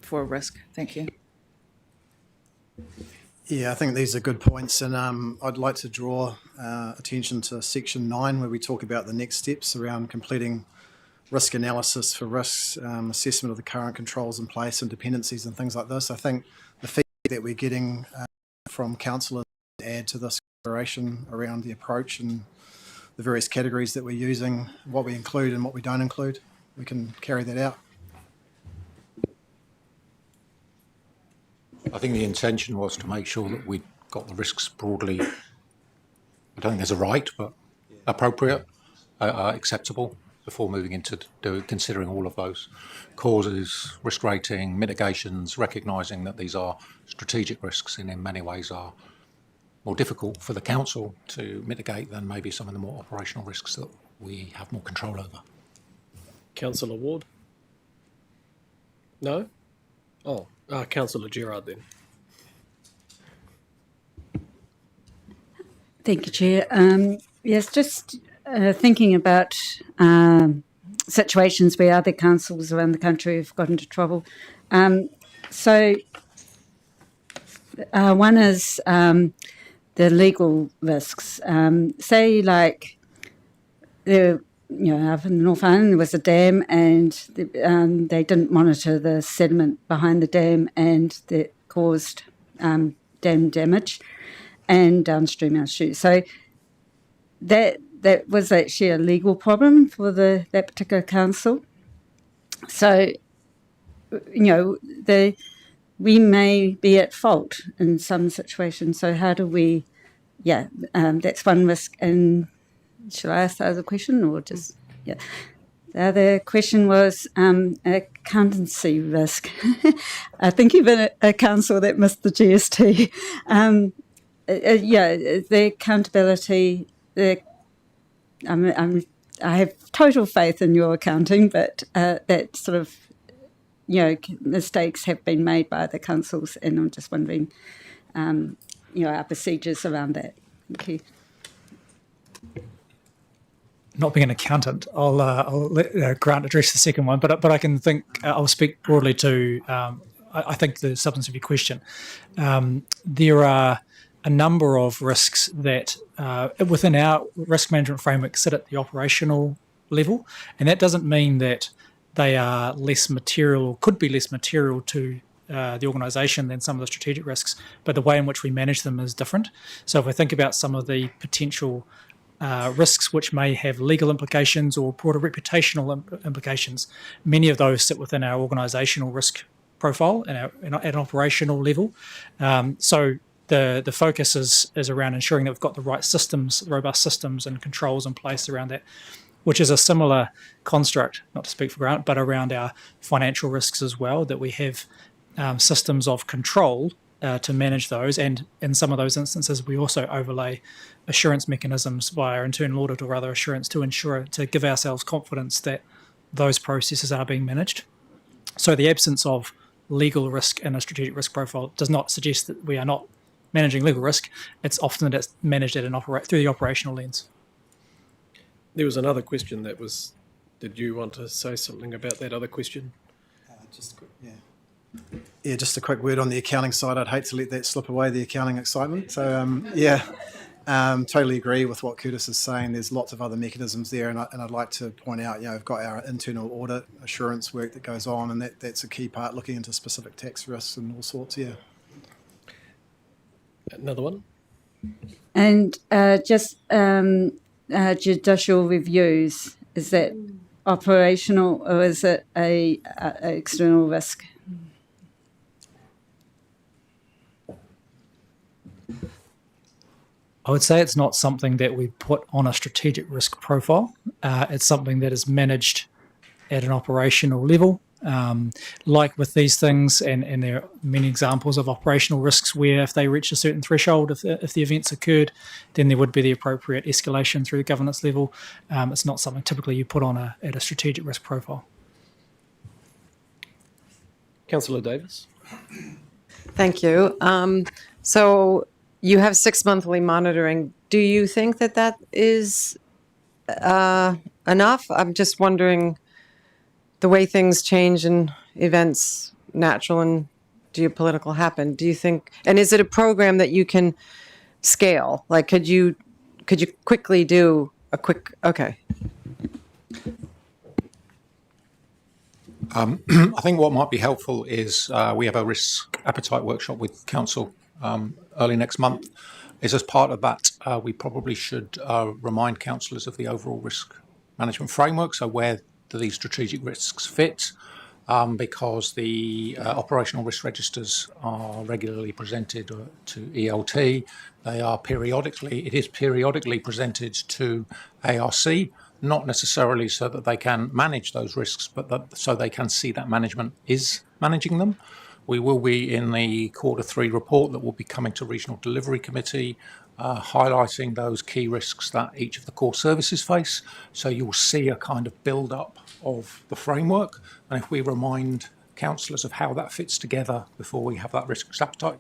for a risk. Thank you. Yeah, I think these are good points, and I'd like to draw attention to section 9, where we talk about the next steps around completing risk analysis for risks, assessment of the current controls in place and dependencies and things like this. I think the feedback that we're getting from councillors add to this consideration around the approach and the various categories that we're using, what we include and what we don't include. We can carry that out. I think the intention was to make sure that we got the risks broadly, I don't think there's a right, but appropriate, acceptable, before moving into considering all of those causes, risk rating, mitigations, recognising that these are strategic risks and in many ways are more difficult for the council to mitigate than maybe some of the more operational risks that we have more control over. Councillor Ward? No? Oh, Councillor Gerard then. Thank you, Chair. Yes, just thinking about situations where other councils around the country have got into trouble. So one is the legal risks. Say, like, there, up in the North Island, there was a dam, and they didn't monitor the sediment behind the dam, and that caused dam damage and downstream issues. So that was actually a legal problem for that particular council. So, we may be at fault in some situations. So how do we, that's one risk in shall I ask the other question or just, yeah. The other question was accountancy risk. I think you've been a council that missed the GST. The accountability, I have total faith in your accounting, but that sort of, mistakes have been made by the councils, and I'm just wondering, our procedures around that. Thank you. Not being an accountant, I'll let Grant address the second one, but I can think I'll speak broadly to I think the substance of your question. There are a number of risks that within our risk management framework sit at the operational level, and that doesn't mean that they are less material or could be less material to the organisation than some of the strategic risks, but the way in which we manage them is different. So if we think about some of the potential risks which may have legal implications or broader reputational implications, many of those sit within our organisational risk profile at an operational level. So the focus is around ensuring that we've got the right systems, robust systems and controls in place around that, which is a similar construct, not to speak for Grant, but around our financial risks as well, that we have systems of control to manage those, and in some of those instances we also overlay assurance mechanisms via internal audit or other assurance to give ourselves confidence that those processes are being managed. So the absence of legal risk in a strategic risk profile does not suggest that we are not managing legal risk. It's often that it's managed at through the operational lens. There was another question that was, did you want to say something about that other question? Just a quick word on the accounting side. I'd hate to let that slip away, the accounting excitement. So, totally agree with what Curtis is saying. There's lots of other mechanisms there, and I'd like to point out, we've got our internal audit assurance work that goes on, and that's a key part, looking into specific tax risks and all sorts, Another one? And judicial reviews, is that operational or is it a external risk? I would say it's not something that we put on a strategic risk profile. It's something that is managed at an operational level. Like with these things, and there are many examples of operational risks where if they reach a certain threshold, if the events occurred, then there would be the appropriate escalation through the governance level. It's not something typically you put on at a strategic risk profile. Councillor Davis. Thank you. So you have 6 monthly monitoring. Do you think that is enough? I'm just wondering, the way things change and events, natural and geopolitical, happen. Do you think, and is it a program that you can scale? Like, could you quickly do a quick? Okay. I think what might be helpful is we have a risk appetite workshop with council early next month. Is as part of that, we probably should remind councillors of the overall risk management framework. So where do these strategic risks fit? Because the operational risk registers are regularly presented to ELT. It is periodically presented to ARC, not necessarily so that they can manage those risks, but so they can see that management is managing them. We will be in the Q3 report that will be coming to Regional Delivery Committee, highlighting those key risks that each of the core services face. So you'll see a kind of build-up of the framework. And if we remind councillors of how that fits together before we have that risk appetite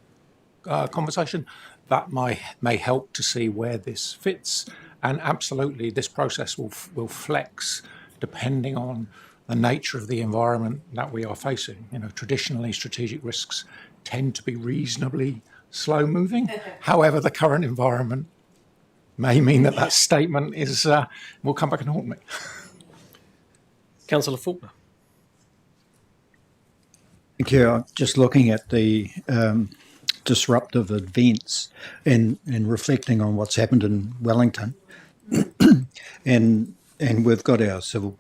conversation, that may help to see where this fits. And absolutely, this process will flex depending on the nature of the environment that we are facing. Traditionally, strategic risks tend to be reasonably slow-moving. However, the current environment may mean that statement will come back and haunt me. Councillor Faulkner. Thank you. I'm just looking at the disruptive events and reflecting on what's happened in Wellington, and we've got our civil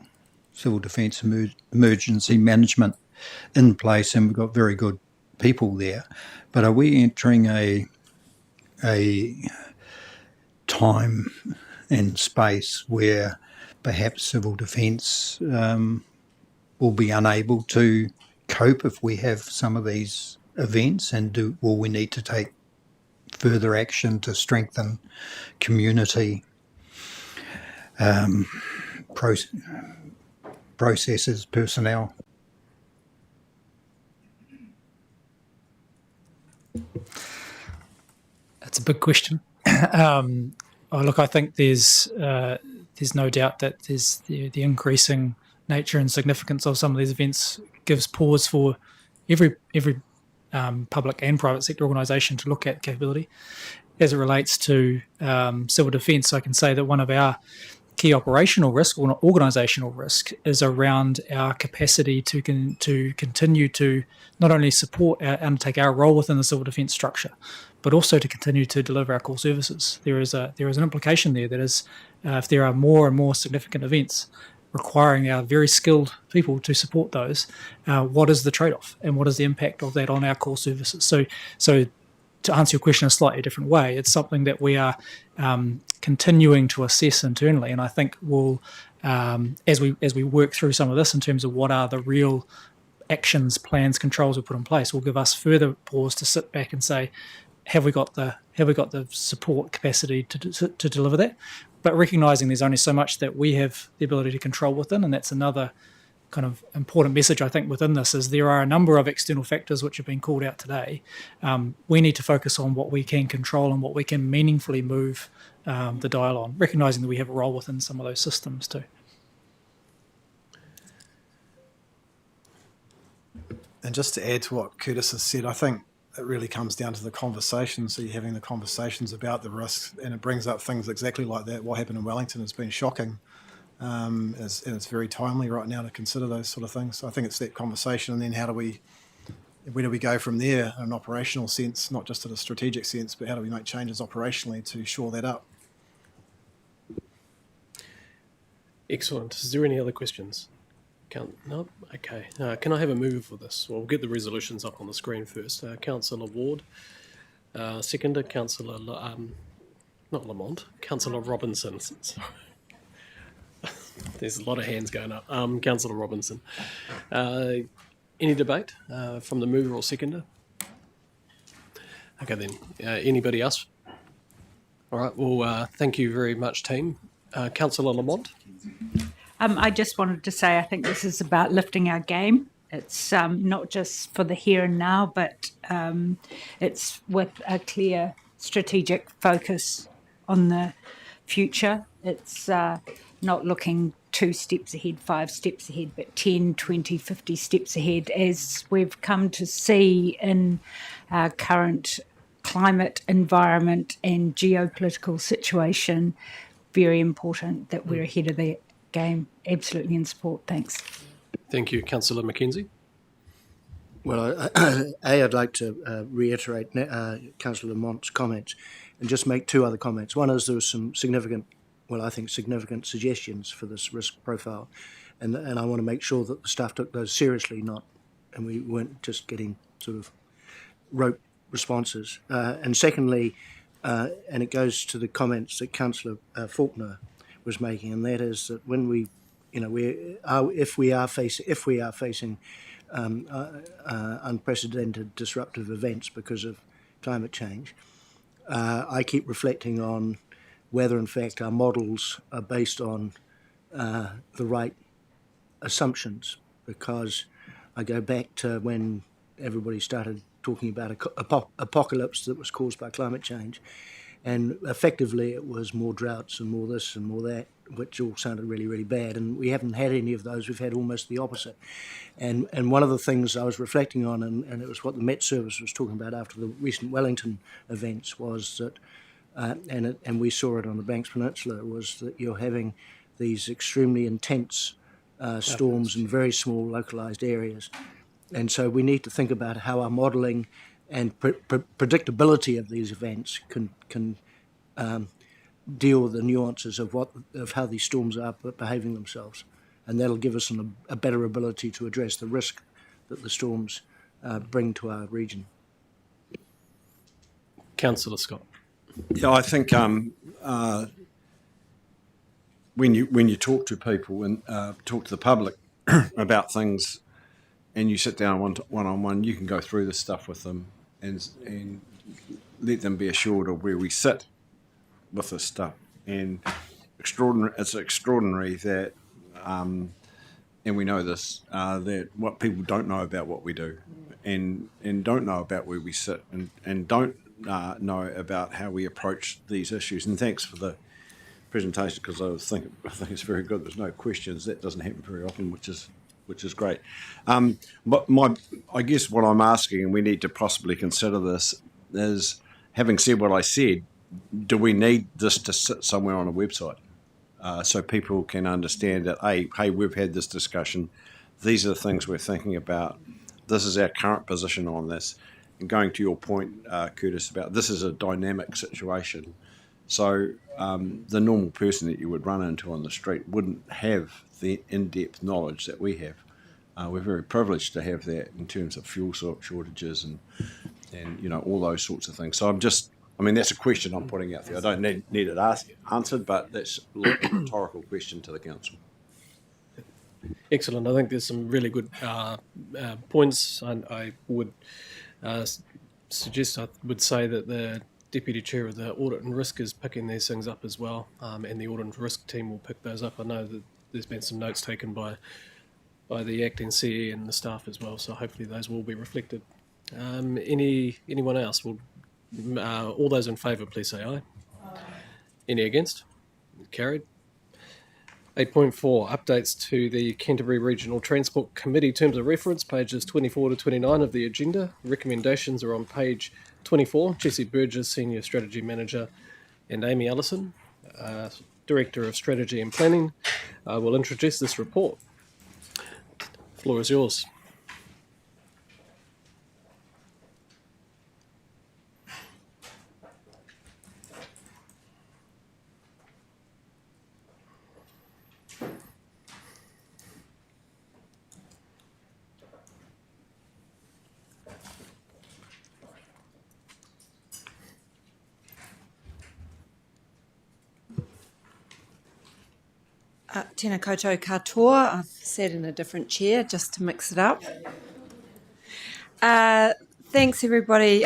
defence emergency management in place, and we've got very good people there. But are we entering a time and space where perhaps civil defence will be unable to cope if we have some of these events, and will we need to take further action to strengthen community processes, personnel? That's a big question. Look, I think there's no doubt that there's the increasing nature and significance of some of these events gives pause for every public and private sector organisation to look at capability. As it relates to civil defence, I can say that one of our key operational risk or organisational risk is around our capacity to continue to not only support undertake our role within the civil defence structure, but also to continue to deliver our core services. There is an implication there that is, if there are more and more significant events requiring our very skilled people to support those, what is the trade-off and what is the impact of that on our core services? So to answer your question a slightly different way, it's something that we are continuing to assess internally, and I think we'll, as we work through some of this in terms of what are the real actions, plans, controls we put in place, will give us further pause to sit back and say, have we got the support capacity to deliver that? But recognising there's only so much that we have the ability to control within, and that's another kind of important message I think within this is there are a number of external factors which have been called out today. We need to focus on what we can control and what we can meaningfully move the dial on, recognising that we have a role within some of those systems too. And just to add to what Curtis has said, I think it really comes down to the conversation. So you're having the conversations about the risks, and it brings up things exactly like that. What happened in Wellington has been shocking. And it's very timely right now to consider those sort of things. So I think it's that conversation, and then where do we go from there in an operational sense, not just in a strategic sense, but how do we make changes operationally to shore that up? Excellent. Is there any other questions? No? Okay. Can I have a move for this? Well, we'll get the resolutions up on the screen first. Councillor Ward. Seconder, Councillor, not Lamont, Councillor Robinson. Sorry. There's a lot of hands going up. Councillor Robinson. Any debate from the mover or seconder? Okay then. Anybody else? All right. Well, thank you very much, team. Councillor Lamont. I just wanted to say I think this is about lifting our game. It's not just for the here and now, but it's with a clear strategic focus on the future. It's not looking 2 steps ahead, 5 steps ahead, but 10, 20, 50 steps ahead, as we've come to see in our current climate, environment and geopolitical situation. Very important that we're ahead of the game. Absolutely in support. Thanks. Thank you. Councillor Mackenzie. Well, I'd like to reiterate Councillor Lamont's comments and just make 2 other comments. One is there was some significant suggestions for this risk profile, and I want to make sure that the staff took those seriously, and we weren't just getting sort of rote responses. And secondly, and it goes to the comments that Councillor Faulkner was making, and that is that when if we are facing unprecedented disruptive events because of climate change, I keep reflecting on whether in fact our models are based on the right assumptions, because I go back to when everybody started talking about apocalypse that was caused by climate change, and effectively it was more droughts and more this and more that, which all sounded really, really bad, and we haven't had any of those. We've had almost the opposite. And one of the things I was reflecting on, and it was what the Met Service was talking about after the recent Wellington events, was that and we saw it on the Banks Peninsula, was that you're having these extremely intense storms in very small localised areas. And so we need to think about how our modelling and predictability of these events can deal with the nuances of how these storms are behaving themselves. And that'll give us a better ability to address the risk that the storms bring to our region. Councillor Scott. Yeah, I think when you talk to people and talk to the public about things, and you sit down one-on-one, you can go through this stuff with them and let them be assured of where we sit with this stuff. And it's extraordinary that, and we know this, that what people don't know about what we do, and don't know about where we sit, and don't know about how we approach these issues. And thanks for the presentation, because I think it's very good. There's no questions. That doesn't happen very often, which is great. But I guess what I'm asking, and we need to possibly consider this, is, having said what I said, do we need this to sit somewhere on a website so people can understand that, hey, we've had this discussion. These are the things we're thinking about. This is our current position on this. And going to your point, Curtis, about this is a dynamic situation. So the normal person that you would run into on the street wouldn't have the in-depth knowledge that we have. We're very privileged to have that in terms of fuel shortages and all those sorts of things. So that's a question I'm putting out there. I don't need it answered, but that's a rhetorical question to the council. Excellent. I think there's some really good points. I would suggest, I would say that the Deputy Chair of the Audit and Risk is picking these things up as well, and the Audit and Risk team will pick those up. I know that there's been some notes taken by the acting CE and the staff as well, so hopefully those will be reflected. Anyone else? All those in favour, please say aye. Any against? Carried. 8.4, updates to the Canterbury Regional Transport Committee Terms of Reference, pages 24 to 29 of the agenda. Recommendations are on page 24. Jesse Burgess, Senior Strategy Manager, and Amy Ellison, Director of Strategy and Planning, will introduce this report. The floor is yours. Tēnā koutou katoa. I've sat in a different chair just to mix it up. Thanks, everybody.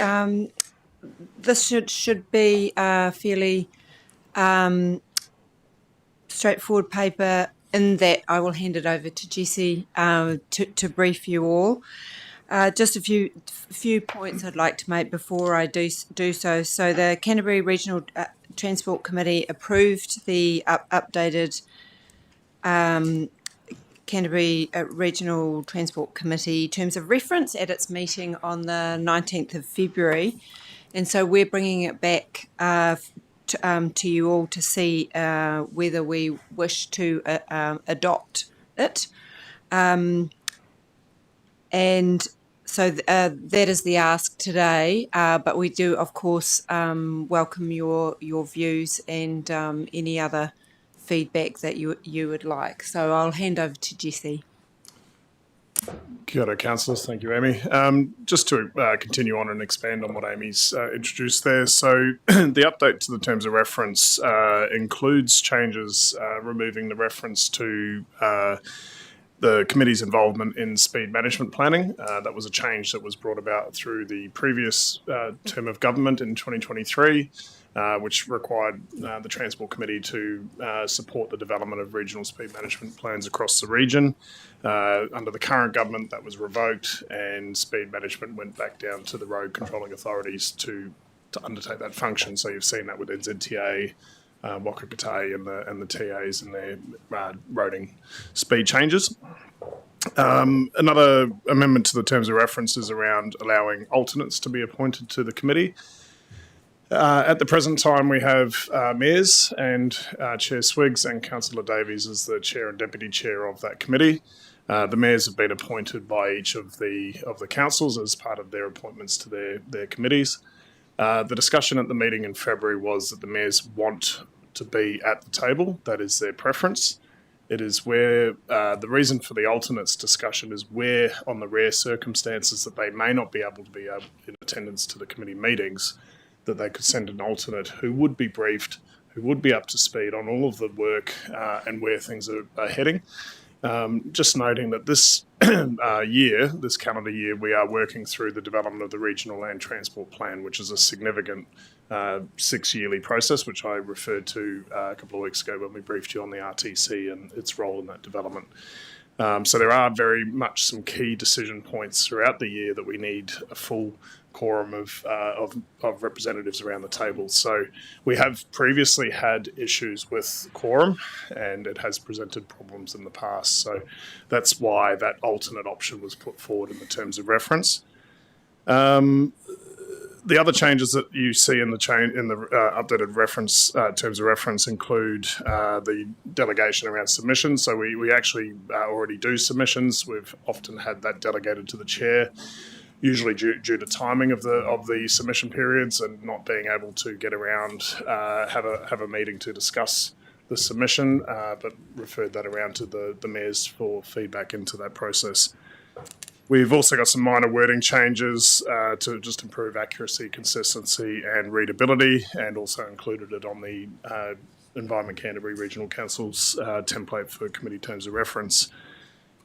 This should be a fairly straightforward paper, in that I will hand it over to Jessie to brief you all. Just a few points I'd like to make before I do so. So the Canterbury Regional Transport Committee approved the updated Canterbury Regional Transport Committee Terms of Reference at its meeting on the 19th of February. And so we're bringing it back to you all to see whether we wish to adopt it. And so that is the ask today, but we do, of course, welcome your views and any other feedback that you would like. So I'll hand over to Jesse. Kia ora, councillors. Thank you, Amy. Just to continue on and expand on what Amy's introduced there. So the update to the terms of reference includes changes removing the reference to the committee's involvement in speed management planning. That was a change that was brought about through the previous term of government in 2023. Which required the Transport Committee to support the development of regional speed management plans across the region. Under the current government, that was revoked, and speed management went back down to the road controlling authorities to undertake that function. So you've seen that with NZTA, Whakakapi, and the TAs and their roading speed changes. Another amendment to the terms of reference is around allowing alternates to be appointed to the committee. At the present time, we have mayors and Chair Swiggs and Councillor Davies as the chair and deputy chair of that committee. The mayors have been appointed by each of the councils as part of their appointments to their committees. The discussion at the meeting in February was that the mayors want to be at the table. That is their preference. It is where the reason for the alternates discussion is where, on the rare circumstances that they may not be able to be in attendance to the committee meetings, that they could send an alternate who would be briefed, who would be up to speed on all of the work and where things are heading. Just noting that this this calendar year, we are working through the development of the Regional Land Transport Plan, which is a significant 6-yearly process, which I referred to a couple of weeks ago when we briefed you on the RTC and its role in that development. So there are very much some key decision points throughout the year that we need a full quorum of representatives around the table. So we have previously had issues with quorum, and it has presented problems in the past. So that's why that alternate option was put forward in the terms of reference. The other changes that you see in the updated reference terms of reference include the delegation around submissions. So we actually already do submissions. We've often had that delegated to the chair, usually due to timing of the submission periods and not being able to get around have a meeting to discuss the submission, but referred that around to the mayors for feedback into that process. We've also got some minor wording changes to just improve accuracy, consistency and readability, and also included it on the Environment Canterbury Regional Council's template for committee terms of reference.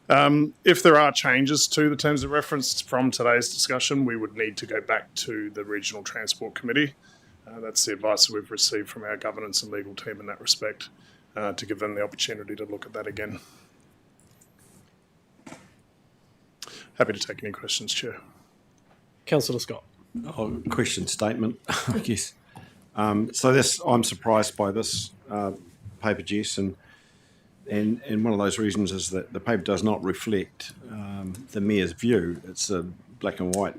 If there are changes to the terms of reference from today's discussion, we would need to go back to the Regional Transport Committee. That's the advice that we've received from our governance and legal team in that respect, to give them the opportunity to look at that again. Happy to take any questions, Chair. Councillor Scott. Question statement, I guess. So I'm surprised by this paper, Jess, and one of those reasons is that the paper does not reflect the Mayor's view. It's a black and white.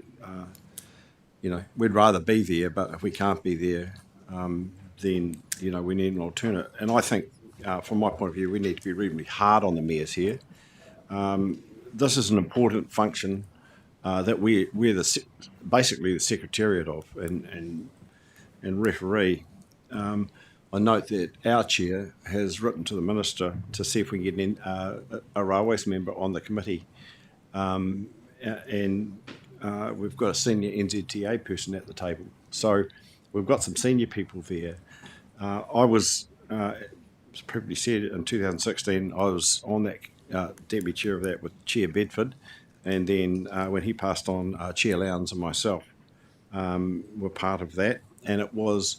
We'd rather be there, but if we can't be there, then we need an alternate. And I think, from my point of view, we need to be reasonably hard on the mayors here. This is an important function that we're basically the secretariat of and referee. I note that our chair has written to the minister to see if we can get a railways member on the committee, and we've got a senior NZTA person at the table. So we've got some senior people there. I was previously said in 2016 I was on that deputy chair of that with Chair Bedford, and then when he passed on, Chair Lowndes and myself were part of that, and it was,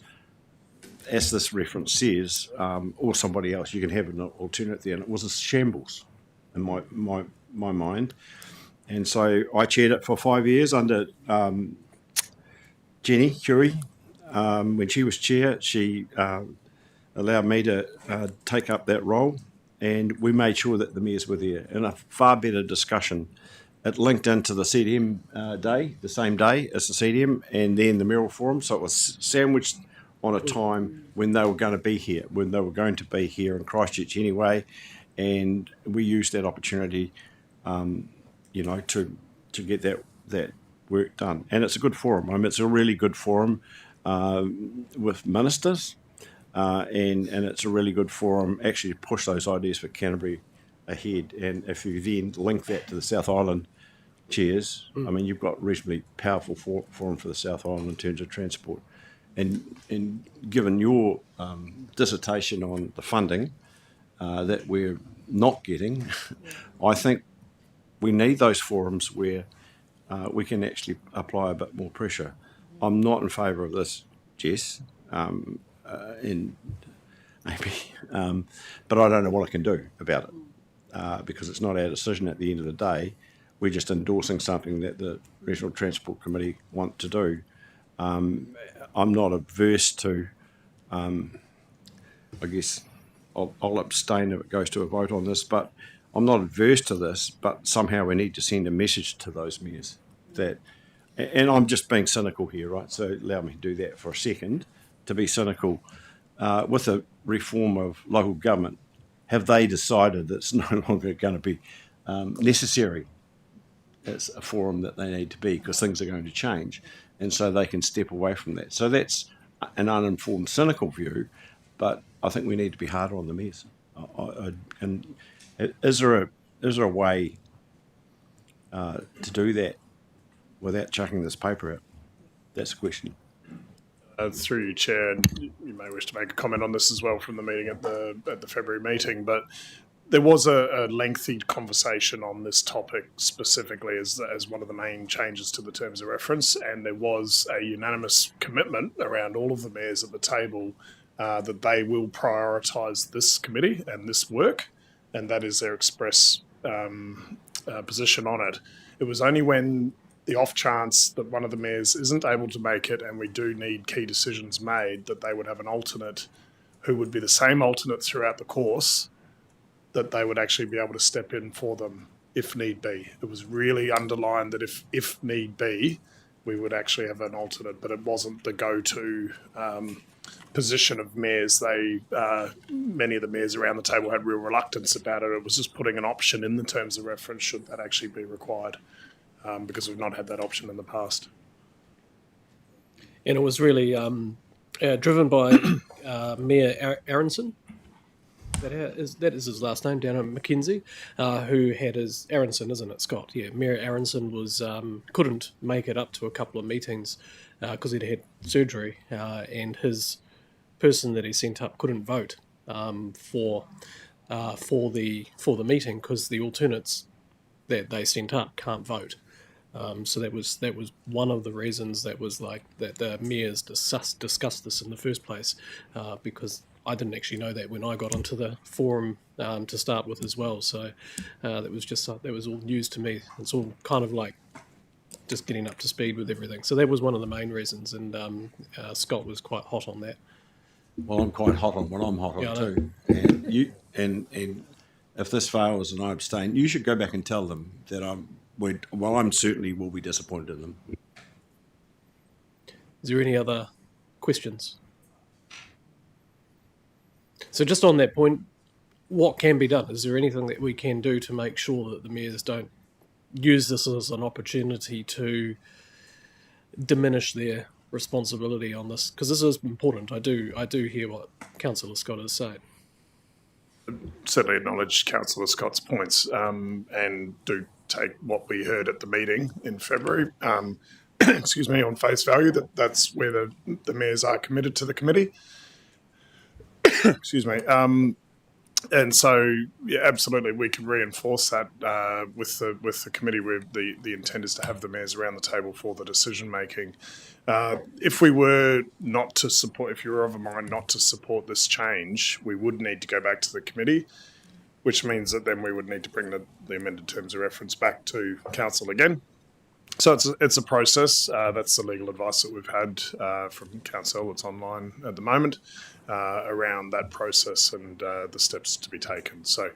as this reference says, or somebody else, you can have an alternate there, and it was a shambles in my mind. And so I chaired it for 5 years under Jenny Curie. When she was chair, she allowed me to take up that role, and we made sure that the mayors were there in a far better discussion. It linked into the CDM day, the same day as the CDM, and then the mayoral forum, so it was sandwiched on a time when they were going to be here, in Christchurch anyway, and we used that opportunity, to get that work done. And it's a good forum. I mean, it's a really good forum with ministers, and it's a really good forum actually to push those ideas for Canterbury ahead. And if you then link that to the South Island chairs, I mean, you've got a reasonably powerful forum for the South Island in terms of transport. And given your dissertation on the funding that we're not getting, I think we need those forums where we can actually apply a bit more pressure. I'm not in favour of this, Jess, and maybe, but I don't know what I can do about it because it's not our decision at the end of the day. We're just endorsing something that the Regional Transport Committee want to do. I'm not averse to, I guess I'll abstain if it goes to a vote on this, but I'm not adverse to this, but somehow we need to send a message to those mayors that, and I'm just being cynical here, right? So allow me to do that for a second, to be cynical. With the reform of local government, have they decided that it's no longer going to be necessary as a forum that they need to be because things are going to change, and so they can step away from that? So that's an uninformed, cynical view, but I think we need to be harder on the mayors. And is there a way to do that without chucking this paper out? That's the question. Through you, Chair, and you may wish to make a comment on this as well from the meeting at the February meeting, but there was a lengthy conversation on this topic specifically as one of the main changes to the terms of reference, and there was a unanimous commitment around all of the mayors at the table that they will prioritise this committee and this work, and that is their express position on it. It was only when the off chance that one of the mayors isn't able to make it and we do need key decisions made that they would have an alternate who would be the same alternate throughout the course, that they would actually be able to step in for them if need be. It was really underlined that if need be, we would actually have an alternate, but it wasn't the go-to position of mayors. Many of the mayors around the table had real reluctance about it. It was just putting an option in the terms of reference should that actually be required, because we've not had that option in the past. And it was really driven by Mayor Aronson. That is his last name, down at Mackenzie, who had his Aronson, isn't it, Scott? Yeah, Mayor Aronson was couldn't make it up to a couple of meetings because he'd had surgery, and his person that he sent up couldn't vote for the meeting because the alternates that they sent up can't vote. So that was one of the reasons that the mayors discussed this in the first place, because I didn't actually know that when I got onto the forum to start with as well. So that was all news to me. It's all kind of like just getting up to speed with everything. So that was one of the main reasons, and Scott was quite hot on that. Well, I'm quite hot on what I'm hot on too. And if this fails and I abstain, you should go back and tell them that I'm certainly will be disappointed in them. Is there any other questions? So just on that point, what can be done? Is there anything that we can do to make sure that the mayors don't use this as an opportunity to diminish their responsibility on this? Because this is important. I do hear what Councillor Scott is saying. Certainly acknowledge Councillor Scott's points, and do take what we heard at the meeting in February, excuse me, on face value, that's where the mayors are committed to the committee. Excuse me. And so, yeah, absolutely, we can reinforce that with the committee, where the intent is to have the mayors around the table for the decision making. If we were not to support, if you were of a mind not to support this change, we would need to go back to the committee, which means that then we would need to bring the amended terms of reference back to council again. So it's a process. That's the legal advice that we've had from council. It's online at the moment around that process and the steps to be taken. So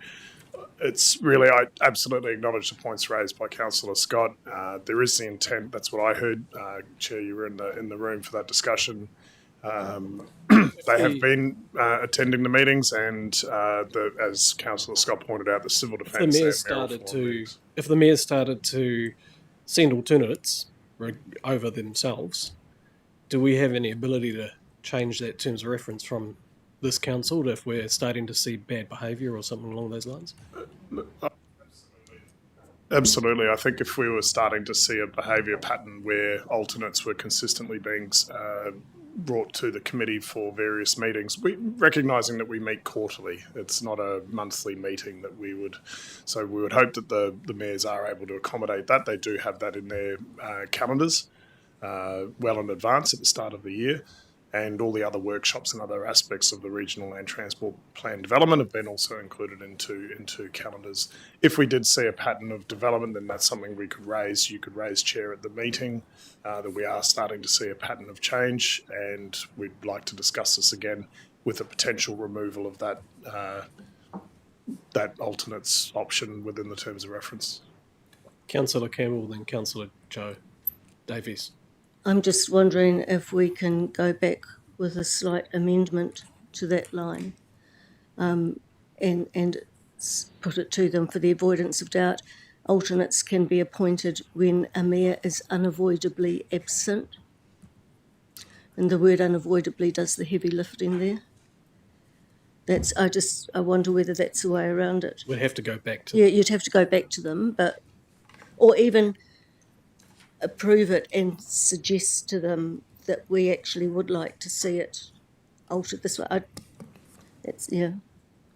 it's really, I absolutely acknowledge the points raised by Councillor Scott. There is the intent. That's what I heard. Chair, you were in the room for that discussion. They have been attending the meetings, and as Councillor Scott pointed out, the civil defence. If the mayors started to send alternates over themselves, do we have any ability to change that terms of reference from this council if we're starting to see bad behaviour or something along those lines? Absolutely. I think if we were starting to see a behaviour pattern where alternates were consistently being brought to the committee for various meetings, recognising that we meet quarterly, it's not a monthly meeting that we would hope that the mayors are able to accommodate that. They do have that in their calendars well in advance at the start of the year, and all the other workshops and other aspects of the regional land transport plan development have been also included into calendars. If we did see a pattern of development, then that's something we could raise. You could raise, Chair, at the meeting that we are starting to see a pattern of change, and we'd like to discuss this again with a potential removal of that alternates option within the terms of reference. Councillor Campbell, then Councillor Joe Davies. I'm just wondering if we can go back with a slight amendment to that line, and put it to them for the avoidance of doubt. Alternates can be appointed when a mayor is unavoidably absent. And the word unavoidably does the heavy lifting there. I wonder whether that's the way around it. We'd have to go back to them. Yeah, you'd have to go back to them, or even approve it and suggest to them that we actually would like to see it altered this way.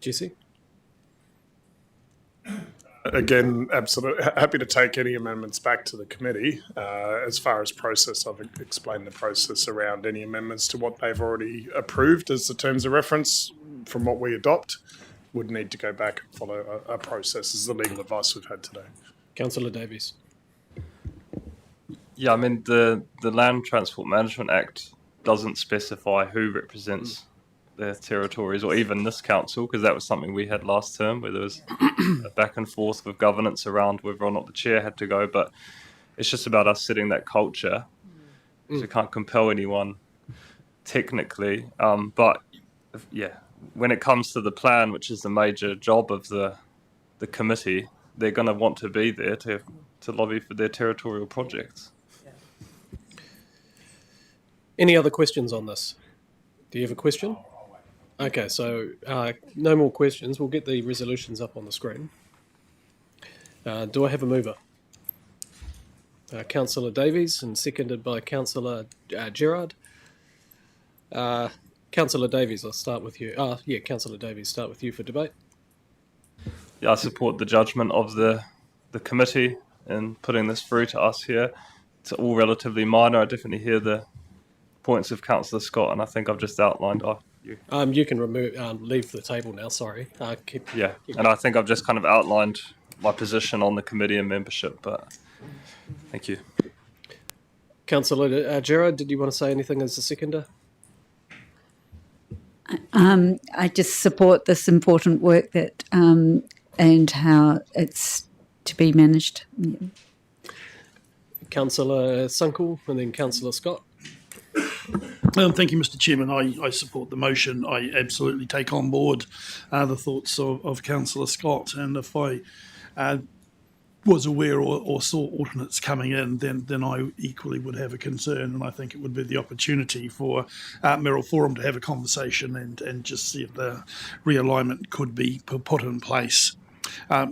Jesse? Again, absolutely happy to take any amendments back to the committee. As far as process, I've explained the process around any amendments to what they've already approved as the terms of reference from what we adopt. Would need to go back and follow a process as the legal advice we've had today. Councillor Davies. Yeah, I mean, the Land Transport Management Act doesn't specify who represents their territories or even this council, because that was something we had last term where there was a back and forth with governance around whether or not the chair had to go. But it's just about us setting that culture. So we can't compel anyone technically. But yeah, when it comes to the plan, which is the major job of the committee, they're going to want to be there to lobby for their territorial projects. Any other questions on this? Do you have a question? Okay, so no more questions. We'll get the resolutions up on the screen. Do I have a mover? Councillor Davies, and seconded by Councillor Gerard. Councillor Davies, I'll start with you. Councillor Davies, start with you for debate. Yeah, I support the judgment of the committee in putting this through to us here. It's all relatively minor. I definitely hear the points of Councillor Scott, and I think I've just outlined. You can leave the table now. Sorry. And I think I've just kind of outlined my position on the committee and membership. But thank you, Councillor Gerard. Did you want to say anything as a seconder? I just support this important work that and how it's to be managed. Yeah. Councillor Sunkel and then Councillor Scott. Thank you, Mr. Chairman. I support the motion. I absolutely take on board the thoughts of Councillor Scott, and if I was aware or saw alternates coming in, then I equally would have a concern, and I think it would be the opportunity for Merrill Forum to have a conversation and just see if the realignment could be put in place. I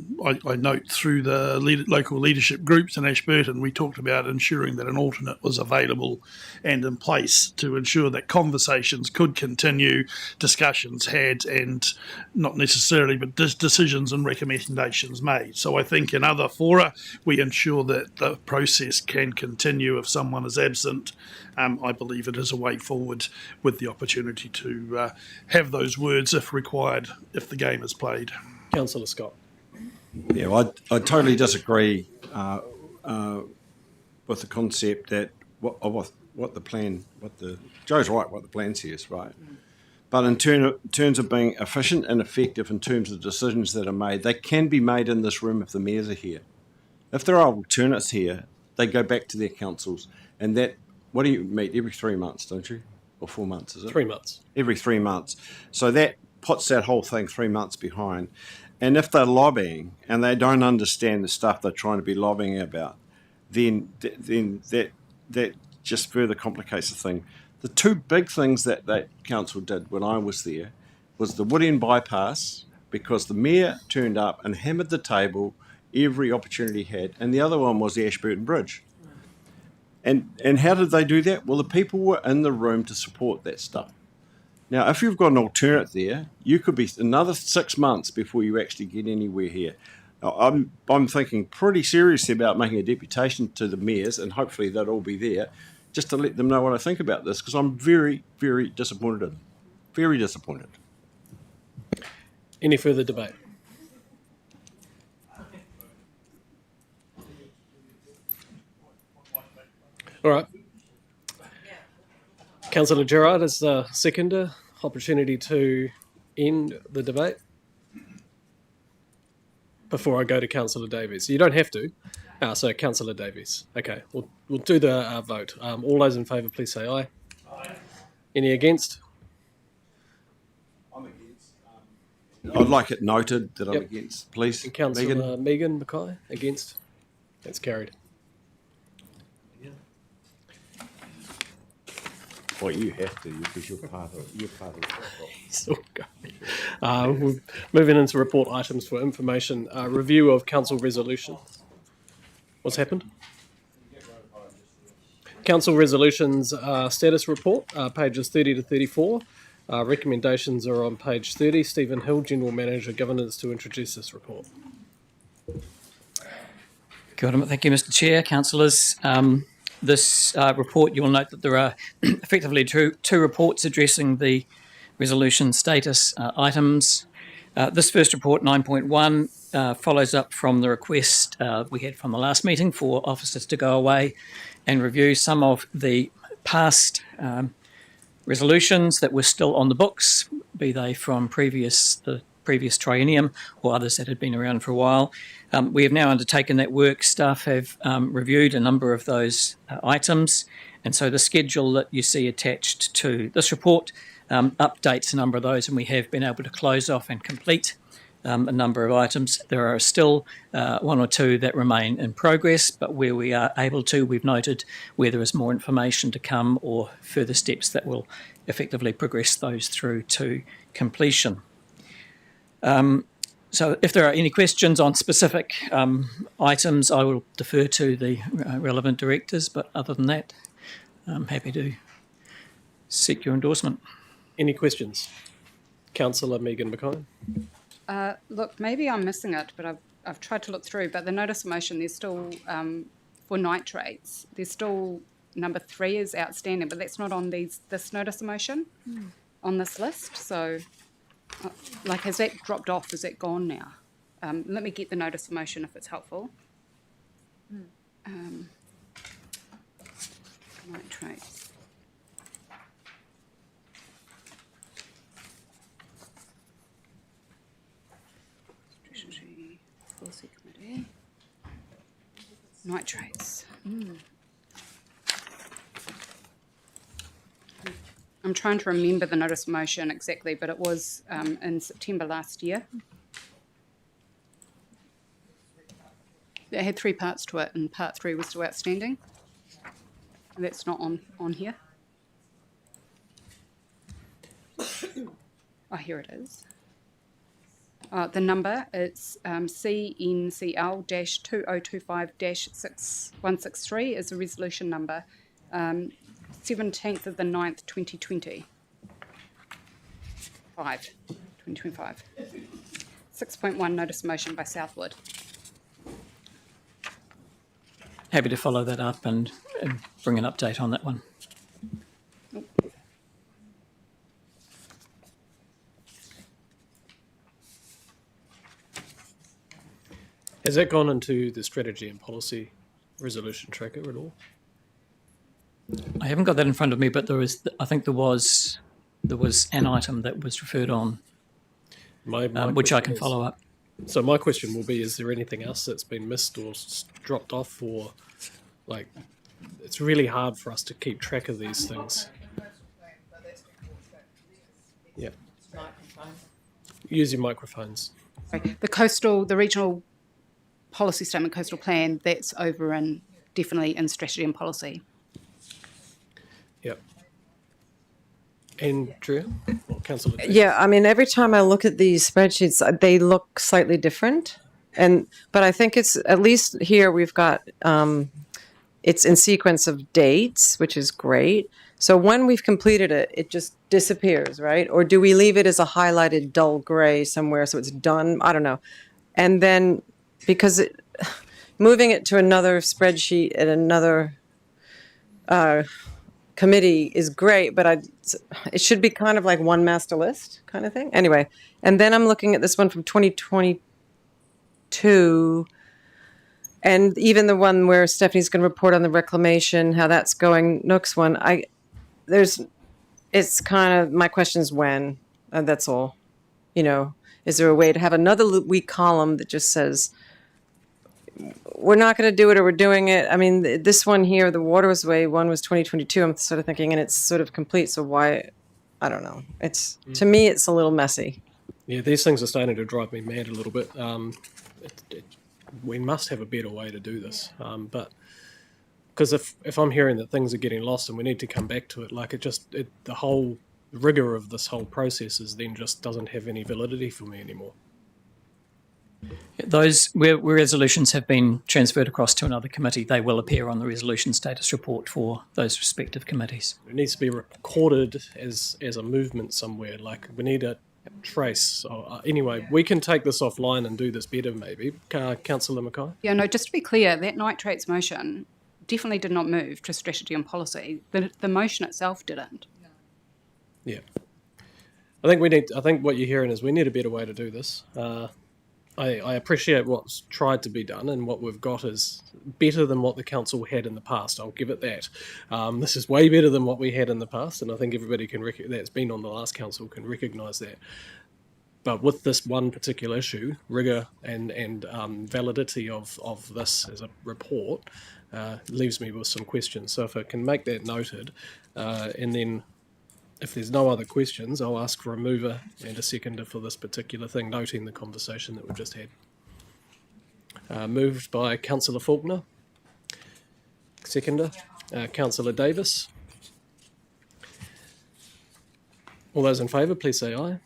note through the local leadership groups in Ashburton, we talked about ensuring that an alternate was available and in place to ensure that conversations could continue, discussions had, and not necessarily, but decisions and recommendations made. So I think in other fora, we ensure that the process can continue if someone is absent. I believe it is a way forward with the opportunity to have those words if required, if the game is played. Councillor Scott. Yeah, I totally disagree with the concept that what the plan, Joe's right, what the plan says, right? But in terms of being efficient and effective in terms of decisions that are made, they can be made in this room if the mayors are here. If there are alternates here, they go back to their councils, and what do you meet every 3 months, don't you? Or 4 months, is it? 3 months. Every 3 months. So that puts that whole thing 3 months behind. And if they're lobbying and they don't understand the stuff they're trying to be lobbying about, then that just further complicates the thing. The two big things that council did when I was there was the Woodian bypass, because the mayor turned up and hammered the table every opportunity he had, and the other one was the Ashburton Bridge. And how did they do that? Well, the people were in the room to support that stuff. Now, if you've got an alternate there, you could be another 6 months before you actually get anywhere here. Now, I'm thinking pretty seriously about making a deputation to the mayors, and hopefully they'll all be there, just to let them know what I think about this, because I'm very, very disappointed in them. Very disappointed. Any further debate? All right. Councillor Gerard as the seconder, opportunity to end the debate before I go to Councillor Davies. You don't have to. So Councillor Davies. Okay, we'll do the vote. All those in favour, please say aye. Aye. Any against? I'm against. I'd like it noted that I'm against, please. And Councillor Megan Mackay against. That's carried. Well, you have to, because you're part of the We're moving into report items for information. Review of council resolution. What's happened? Council resolutions status report, pages 30 to 34. Recommendations are on page 30. Stephen Hill, General Manager, Governance, to introduce this report. Kia ora. Thank you, Mr. Chair, councillors. This report, you will note that there are effectively two reports addressing the resolution status items. This first report, 9.1, follows up from the request we had from the last meeting for officers to go away and review some of the past resolutions that were still on the books, be they from the previous triennium or others that had been around for a while. We have now undertaken that work. Staff have reviewed a number of those items, and so the schedule that you see attached to this report updates a number of those, and we have been able to close off and complete a number of items. There are still one or two that remain in progress, but where we are able to, we've noted where there is more information to come or further steps that will effectively progress those through to completion. So if there are any questions on specific items, I will defer to the relevant directors, but other than that, I'm happy to seek your endorsement. Any questions? Councillor Megan McKine. Look, maybe I'm missing it, but I've tried to look through, but the notice of motion, there's still, for nitrates, there's still number 3 is outstanding, but that's not on this notice of motion on this list. So, like, has that dropped off? Is that gone now? Let me get the notice of motion if it's helpful. Nitrates. Policy Committee. Nitrates. I'm trying to remember the notice of motion exactly, but it was in September last year. It had 3 parts to it, and part 3 was still outstanding. And that's not on here. Oh, here it is. The number, it's CNCL-2025-6163 is a resolution number, 17th of the 9th, 2020. 2025. 6.1 notice of motion by Southwood. Happy to follow that up and bring an update on that one. Has that gone into the strategy and policy resolution tracker at all? I haven't got that in front of me, but there was, I think there was an item that was referred on, which I can follow up. So my question will be, is there anything else that's been missed or dropped off, or like, it's really hard for us to keep track of these things. Yeah. Use your microphones. The regional policy statement, coastal plan, that's over and definitely in strategy and policy. Yep. Andrea, or Councillor? Yeah, I mean, every time I look at these spreadsheets, they look slightly different. But I think it's, at least here we've got, it's in sequence of dates, which is great. So when we've completed it, it just disappears, right? Or do we leave it as a highlighted dull gray somewhere so it's done? I don't know. And then, because moving it to another spreadsheet at another committee is great, but it should be kind of like one master list kind of thing. Anyway, and then I'm looking at this one from 2022, and even the one where Stephanie's going to report on the reclamation, how that's going. Nook's one, it's kind of, my question is when, that's all. You know, is there a way to have another week column that just says, we're not going to do it or we're doing it? I mean, this one here, the Waterway one was 2022. I'm sort of thinking, and it's sort of complete. So why? I don't know. It's to me, it's a little messy. Yeah, these things are starting to drive me mad a little bit. We must have a better way to do this. But because if I'm hearing that things are getting lost and we need to come back to it, like the whole rigor of this whole process is then just doesn't have any validity for me anymore. Those where resolutions have been transferred across to another committee, they will appear on the resolution status report for those respective committees. It needs to be recorded as a movement somewhere. Like we need a trace. So, anyway, we can take this offline and do this better, maybe. Councillor Mackay? Yeah, no, just to be clear, that nitrates motion definitely did not move to strategy and policy. The motion itself didn't. Yeah. I think what you're hearing is we need a better way to do this. I appreciate what's tried to be done, and what we've got is better than what the council had in the past. I'll give it that. This is way better than what we had in the past, and I think everybody that's been on the last council can recognise that. But with this one particular issue, rigour and validity of this as a report leaves me with some questions. So if I can make that noted, and then if there's no other questions, I'll ask for a mover and a seconder for this particular thing, noting the conversation that we've just had. Moved by Councillor Faulkner. Seconder, Councillor Davis. All those in favour, please say aye.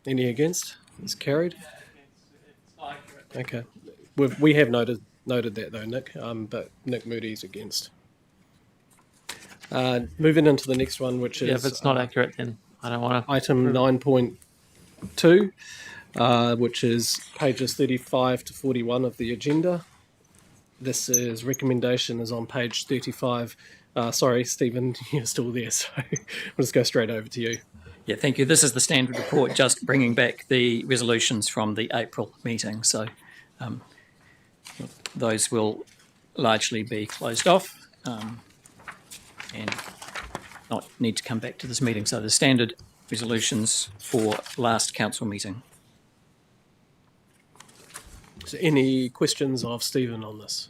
Any against? It's carried. Okay. We have noted that though, Nick, but Nick Moody's against. Moving into the next one, which is... Yeah, if it's not accurate, then I don't want to... Item 9.2, which is pages 35 to 41 of the agenda. This is recommendation is on page 35. Sorry, Stephen, you're still there, so we'll just go straight over to you. Yeah, thank you. This is the standard report, just bringing back the resolutions from the April meeting. So those will largely be closed off. And not need to come back to this meeting. So the standard resolutions for last council meeting. So any questions of Stephen on this?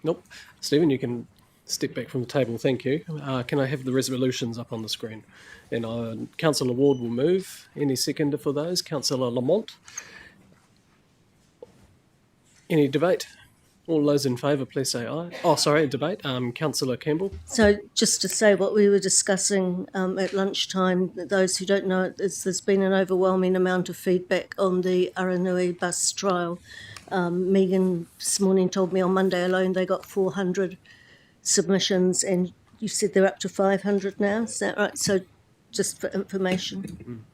Nope. Stephen, you can step back from the table. Thank you. Can I have the resolutions up on the screen? And Councillor Ward will move. Any seconder for those? Councillor Lamont. Any debate? All those in favour, please say aye. Oh, sorry, debate. Councillor Campbell. So just to say what we were discussing at lunchtime, those who don't know it, there's been an overwhelming amount of feedback on the Aranui bus trial. Megan this morning told me on Monday alone they got 400 submissions, and you said they're up to 500 now, is that right? So just for information.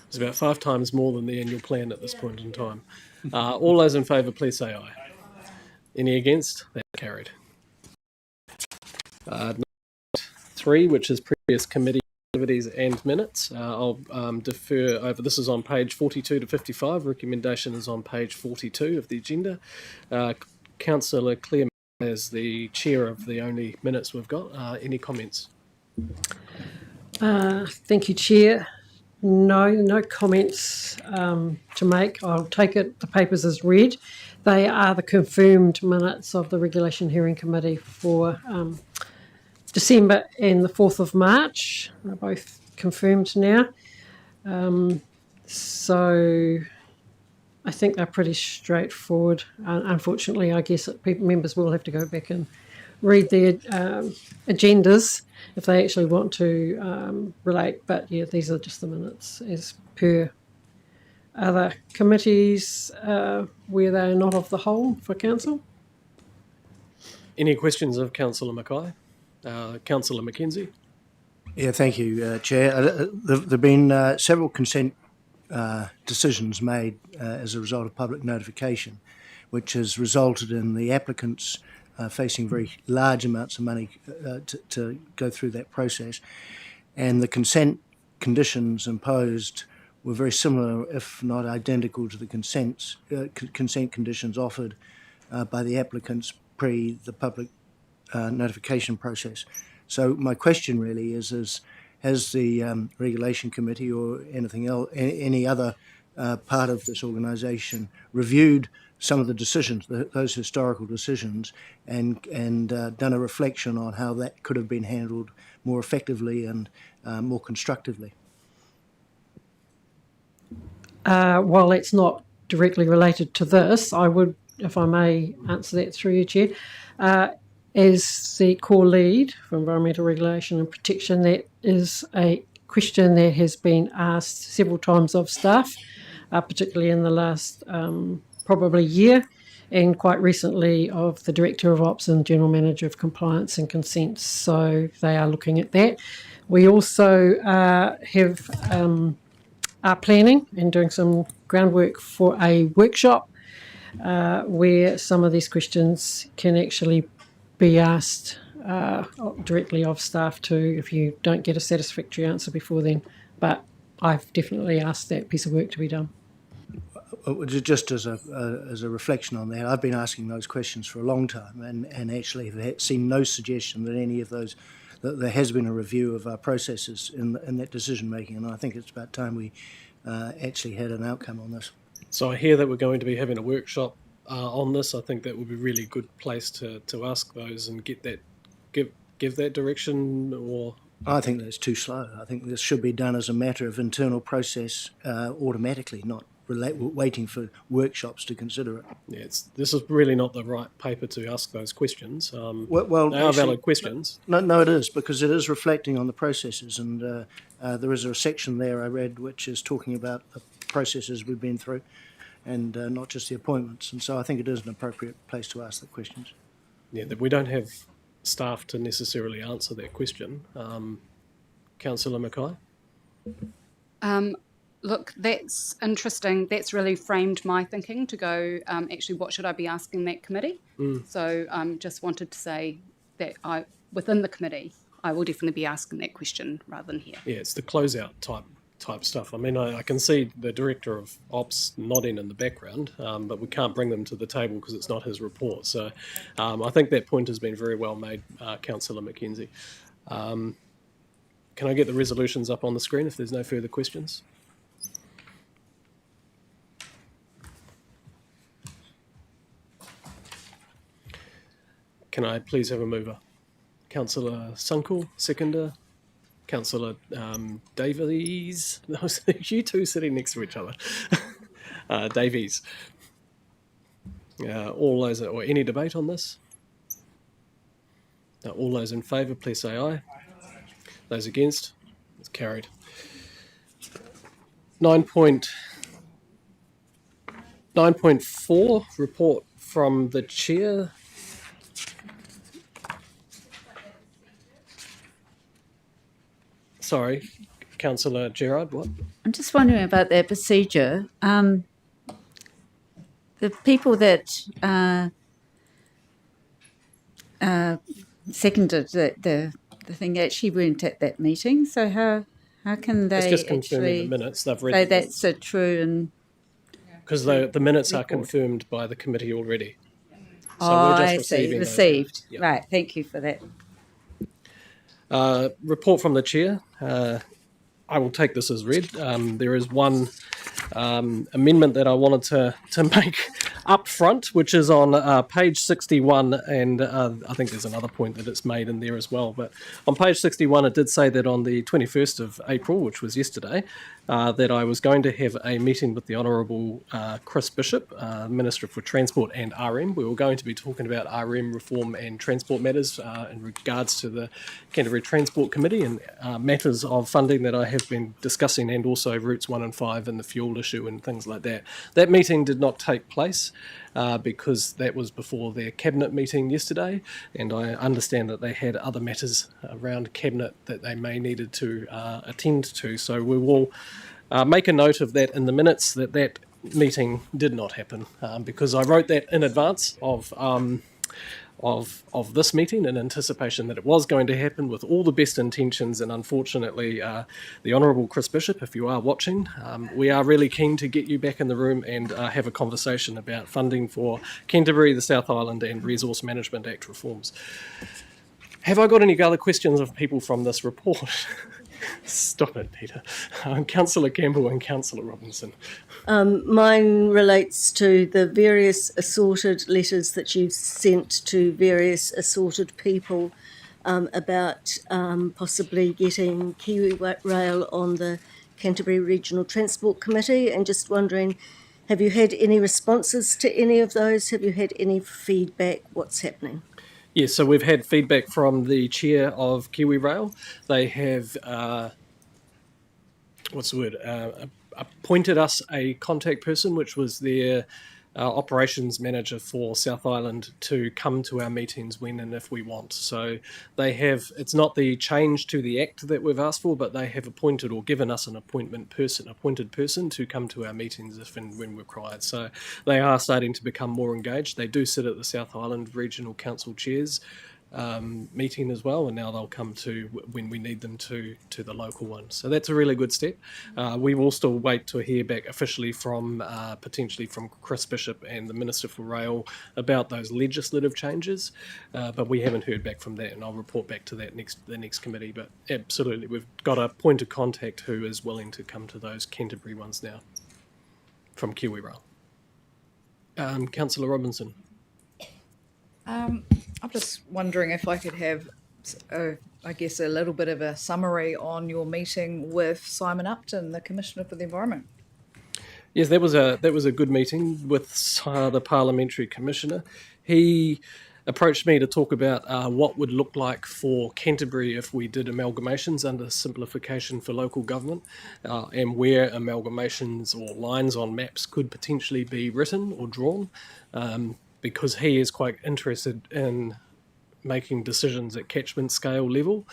It's about 5 times more than the annual plan at this point in time. All those in favour, please say aye. Any against? That's carried. 3, which is previous committee activities and minutes. I'll defer over. This is on page 42 to 55. Recommendation is on page 42 of the agenda. Councillor Claire as the chair of the only minutes we've got. Any comments? Thank you, Chair. No comments to make. I'll take it, the papers as read. They are the confirmed minutes of the Regulation Hearing Committee for December and the 4th of March. They're both confirmed now. So I think they're pretty straightforward. Unfortunately, I guess members will have to go back and read their agendas if they actually want to relate. But yeah, these are just the minutes as per other committees where they're not of the whole for council. Any questions of Councillor Mackay? Councillor Mackenzie? Yeah, thank you, Chair. There have been several consent decisions made as a result of public notification, which has resulted in the applicants facing very large amounts of money to go through that process. And the consent conditions imposed were very similar, if not identical, to the consent conditions offered by the applicants pre the public notification process. So my question really is has the Regulation Committee or anything else, any other part of this organisation reviewed some of the decisions, those historical decisions, and done a reflection on how that could have been handled more effectively and more constructively? While it's not directly related to this, I would, if I may answer that through you, Chair, as the core lead for environmental regulation and protection, that is a question that has been asked several times of staff, particularly in the last probably year, and quite recently of the Director of Ops and General Manager of Compliance and Consents. So they are looking at that. We also are planning and doing some groundwork for a workshop where some of these questions can actually be asked directly of staff too if you don't get a satisfactory answer before then. But I've definitely asked that piece of work to be done. Just as a reflection on that, I've been asking those questions for a long time, and actually have seen no suggestion that any of those, that there has been a review of our processes in that decision making, and I think it's about time we actually had an outcome on this. So I hear that we're going to be having a workshop on this. I think that would be a really good place to ask those and get that give that direction. Or I think that's too slow. I think this should be done as a matter of internal process automatically, not waiting for workshops to consider it. Yeah, this is really not the right paper to ask those questions. They are actually, valid questions. No, it is, because it is reflecting on the processes, and there is a section there I read which is talking about the processes we've been through, and not just the appointments. And so I think it is an appropriate place to ask the questions. Yeah, that we don't have staff to necessarily answer that question. Councillor Mackay? Look, that's interesting. That's really framed my thinking to go, actually, what should I be asking that committee? So just wanted to say that within the committee, I will definitely be asking that question rather than here. Yeah, it's the closeout type stuff. I mean, I can see the Director of Ops nodding in the background, but we can't bring them to the table because it's not his report. So I think that point has been very well made, Councillor Mackenzie. Can I get the resolutions up on the screen if there's no further questions? Can I please have a mover? Councillor Sunkel, seconder. Councillor Davies. You two sitting next to each other. Davies. All those, or any debate on this? All those in favour, please say aye. Those against? It's carried. 9.4, report from the chair. Sorry, Councillor Gerard, what? I'm just wondering about their procedure. The people that seconded the thing actually weren't at that meeting, so how can they It's just confirming actually the minutes. They've read say that's true and... Because the minutes are confirmed by the committee already. So I see. Received. Yep. Right, thank you for that. Report from the chair. I will take this as read. There is one amendment that I wanted to make up front, which is on page 61, and I think there's another point that it's made in there as well. But on page 61, it did say that on the 21st of April, which was yesterday, that I was going to have a meeting with the Honourable Chris Bishop, Minister for Transport and RM. We were going to be talking about RM reform and transport matters in regards to the Canterbury Transport Committee and matters of funding that I have been discussing, and also routes 1 and 5 and the fuel issue and things like that. That meeting did not take place because that was before their cabinet meeting yesterday, and I understand that they had other matters around cabinet that they may needed to attend to. So we will make a note of that in the minutes, that meeting did not happen, because I wrote that in advance of this meeting in anticipation that it was going to happen with all the best intentions. And unfortunately, the Honourable Chris Bishop, if you are watching, we are really keen to get you back in the room and have a conversation about funding for Canterbury, the South Island and Resource Management Act reforms. Have I got any other questions of people from this report? Stop it, Peter. Councillor Campbell and Councillor Robinson. Mine relates to the various assorted letters that you've sent to various assorted people about possibly getting Kiwi Rail on the Canterbury Regional Transport Committee, and just wondering, have you had any responses to any of those? Have you had any feedback? What's happening? Yes, so we've had feedback from the chair of Kiwi Rail. They have what's the word, appointed us a contact person, which was their operations manager for South Island, to come to our meetings when and if we want. So they have, it's not the change to the act that we've asked for, but they have appointed or given us an appointed person to come to our meetings if and when required. So they are starting to become more engaged. They do sit at the South Island Regional Council chairs meeting as well, and now they'll come to, when we need them, to the local one. So that's a really good step. We will still wait to hear back officially from potentially from Chris Bishop and the Minister for Rail about those legislative changes, but we haven't heard back from that, and I'll report back to that the next committee. But absolutely, we've got a point of contact who is willing to come to those Canterbury ones now from Kiwi Rail. Councillor Robinson. I'm just wondering if I could have, I guess, a little bit of a summary on your meeting with Simon Upton, the Commissioner for the Environment. Yes, that was a good meeting with the Parliamentary Commissioner. He approached me to talk about what would look like for Canterbury if we did amalgamations under simplification for local government, and where amalgamations or lines on maps could potentially be written or drawn. Because he is quite interested in making decisions at catchment scale level,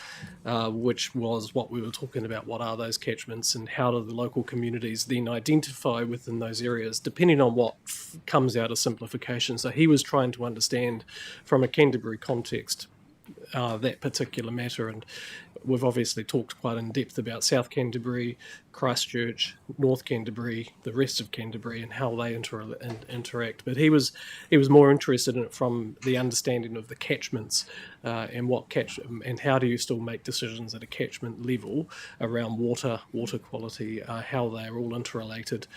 which was what we were talking about. What are those catchments, and how do the local communities then identify within those areas, depending on what comes out of simplification. So he was trying to understand from a Canterbury context that particular matter, and we've obviously talked quite in depth about South Canterbury, Christchurch, North Canterbury, the rest of Canterbury, and how they interact. But he was more interested in it from the understanding of the catchments and how do you still make decisions at a catchment level around water quality, how they're all interrelated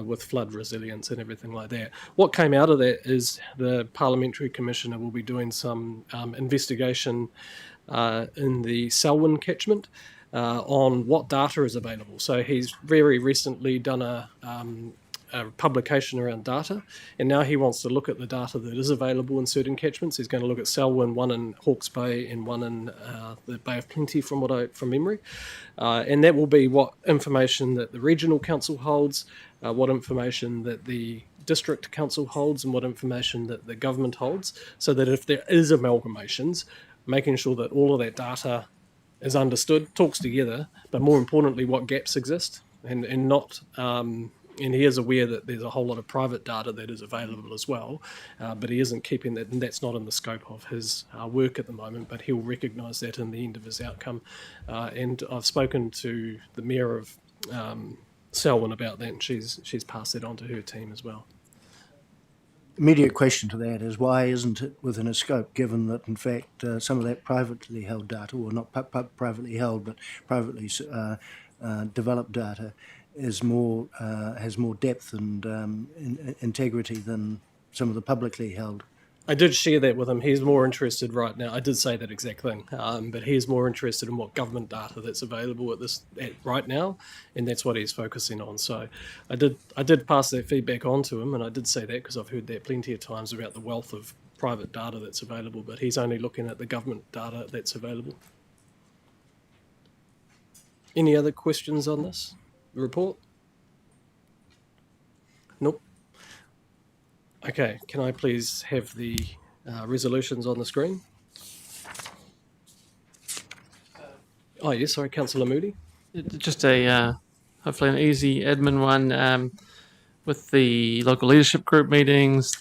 with flood resilience and everything like that. What came out of that is the Parliamentary Commissioner will be doing some investigation in the Selwyn catchment on what data is available. So he's very recently done a publication around data, and now he wants to look at the data that is available in certain catchments. He's going to look at Selwyn, one in Hawke's Bay and one in the Bay of Plenty from memory, and that will be what information that the regional council holds, what information that the district council holds, and what information that the government holds, so that if there is amalgamations, making sure that all of that data is understood, talks together, but more importantly, what gaps exist, and not. And he is aware that there's a whole lot of private data that is available as well, but he isn't keeping that, and that's not in the scope of his work at the moment, but he'll recognise that in the end of his outcome. And I've spoken to the Mayor of Selwyn about that, and she's passed that on to her team as well. Immediate question to that is, why isn't it within a scope, given that in fact some of that privately held data, or not privately held but privately developed data, is more has more depth and integrity than some of the publicly held? I did share that with him. He's more interested right now. I did say that exact thing, but he's more interested in what government data that's available at right now, and that's what he's focusing on. So I did pass that feedback on to him, and I did say that because I've heard that plenty of times about the wealth of private data that's available, but he's only looking at the government data that's available. Any other questions on this report? Nope. Okay, can I please have the resolutions on the screen? Oh, yes, sorry, Councillor Moody. Just a hopefully an easy admin one with the local leadership group meetings,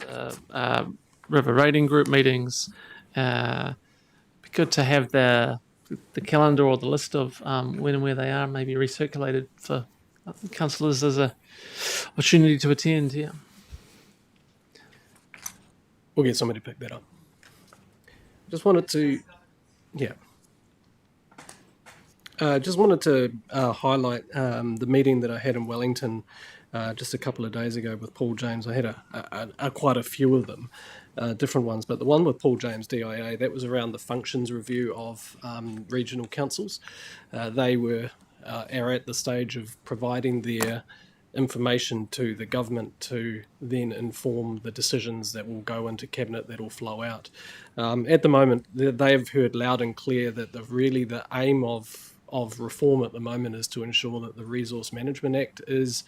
river rating group meetings. Be good to have the calendar or the list of when and where they are, maybe recirculated for councillors as a opportunity to attend. Yeah. We'll get somebody to pick that up. Just wanted to, highlight the meeting that I had in Wellington just a couple of days ago with Paul James. I had quite a few of them, different ones, but the one with Paul James, DIA, that was around the functions review of regional councils. They are at the stage of providing their information to the government to then inform the decisions that will go into cabinet that will flow out. At the moment, they've heard loud and clear that the aim of of reform at the moment is to ensure that the Resource Management Act is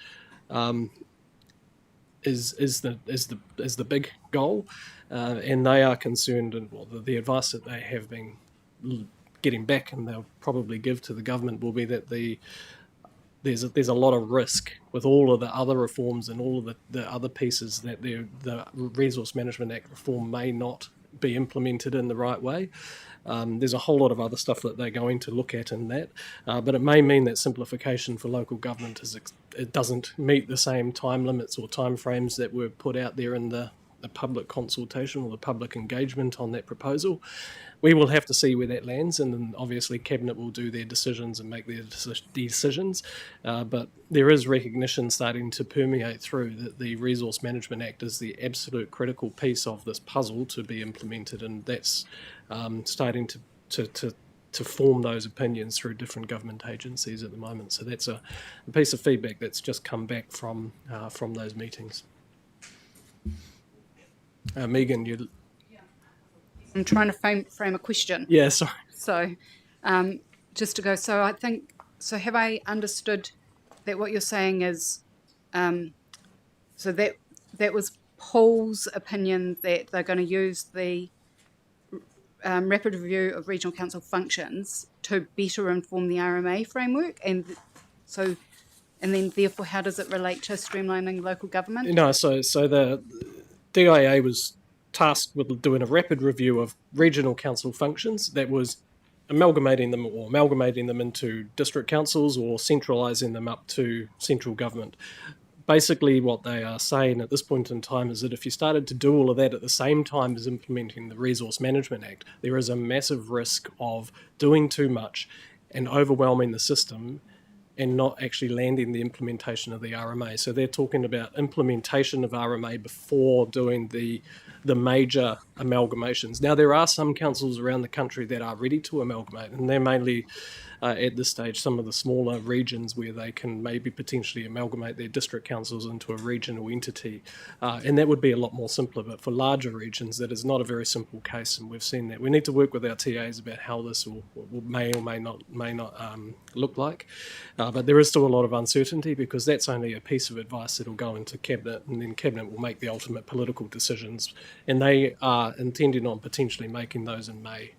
the big goal, and they are concerned, and the advice that they have been getting back, and they'll probably give to the government, will be that there's a lot of risk with all of the other reforms and all of the other pieces that the Resource Management Act reform may not be implemented in the right way. There's a whole lot of other stuff that they're going to look at in that, but it may mean that simplification for local government it doesn't meet the same time limits or time frames that were put out there in the public consultation or the public engagement on that proposal. We will have to see where that lands, and then obviously Cabinet will do their decisions and make their decisions, but there is recognition starting to permeate through that the Resource Management Act is the absolute critical piece of this puzzle to be implemented, and that's starting to form those opinions through different government agencies at the moment. So that's a piece of feedback that's just come back from those meetings. Megan, you... I'm trying to frame a question. Yeah, sorry. So, just to go, so have I understood that what you're saying is, so that was Paul's opinion that they're going to use the rapid review of regional council functions to better inform the RMA framework, and then therefore how does it relate to streamlining local government? No, so the DIA was tasked with doing a rapid review of regional council functions that was amalgamating them into district councils or centralising them up to central government. Basically what they are saying at this point in time is that if you started to do all of that at the same time as implementing the Resource Management Act, there is a massive risk of doing too much and overwhelming the system and not actually landing the implementation of the RMA. So they're talking about implementation of RMA before doing the major amalgamations. Now, there are some councils around the country that are ready to amalgamate, and they're mainly, at this stage, some of the smaller regions where they can maybe potentially amalgamate their district councils into a regional entity. And that would be a lot more simpler, but for larger regions, that is not a very simple case, and we've seen that. We need to work with our TAs about how this may or may not look like. But there is still a lot of uncertainty because that's only a piece of advice that will go into Cabinet, and then Cabinet will make the ultimate political decisions, and they are intending on potentially making those in May.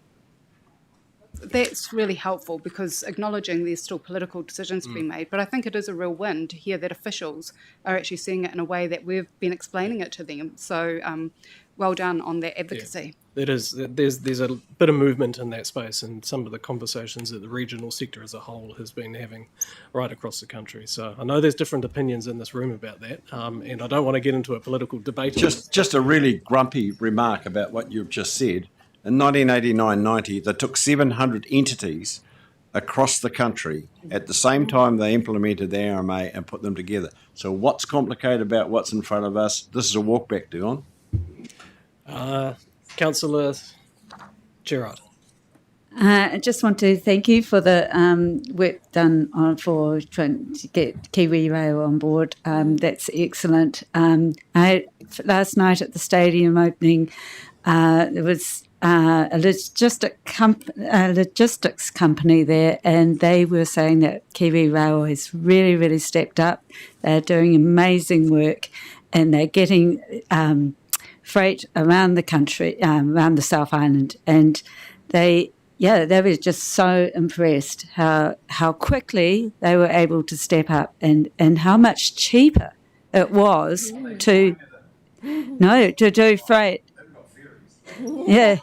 That's really helpful because acknowledging there's still political decisions to be made, but I think it is a real win to hear that officials are actually seeing it in a way that we've been explaining it to them. So well done on that advocacy. Yeah, it is. There's a bit of movement in that space, and some of the conversations that the regional sector as a whole has been having right across the country. So I know there's different opinions in this room about that, and I don't want to get into a political debate. Just a really grumpy remark about what you've just said. In 1989-90, they took 700 entities across the country at the same time they implemented the RMA and put them together. So what's complicated about what's in front of us? This is a walk back, Dion. Councillor Gerard. I just want to thank you for the work done for trying to get Kiwi Rail on board. That's excellent. Last night at the stadium opening, there was a logistics company there, and they were saying that Kiwi Rail has really, really stepped up. They're doing amazing work, and they're getting freight around the country, around the South Island, and they were just so impressed how quickly they were able to step up and how much cheaper it was to do freight. Yeah,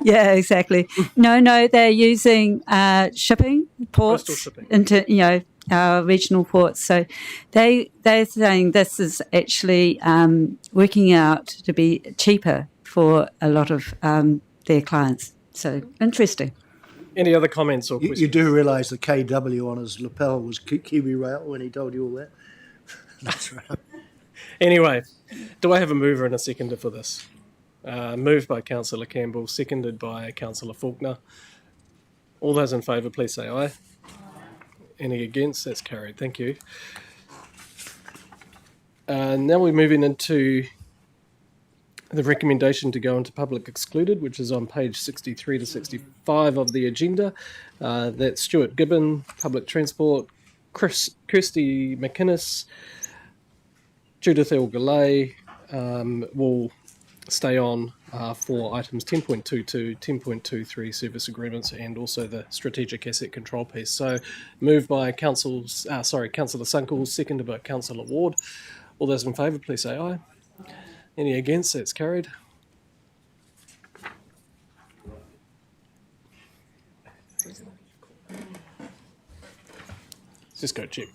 yeah, exactly. No, they're using shipping ports into our regional ports. So they're saying this is actually working out to be cheaper for a lot of their clients. So interesting. Any other comments or questions? You do realise the KW on his lapel was Kiwi Rail when he told you all that? That's right. Anyway, do I have a mover and a seconder for this? Moved by Councillor Campbell, seconded by Councillor Faulkner. All those in favour, please say aye. Any against? That's carried. Thank you. Now we're moving into the recommendation to go into public excluded, which is on page 63 to 65 of the agenda. That's Stuart Gibbon, Public Transport, Kirsty McInnes, Judith Elgalay will stay on for items 10.22, 10.23 service agreements, and also the strategic asset control piece. So moved by Councillor Sunkle, seconded by Councillor Ward. All those in favour, please say aye. Any against? That's carried. Just go check.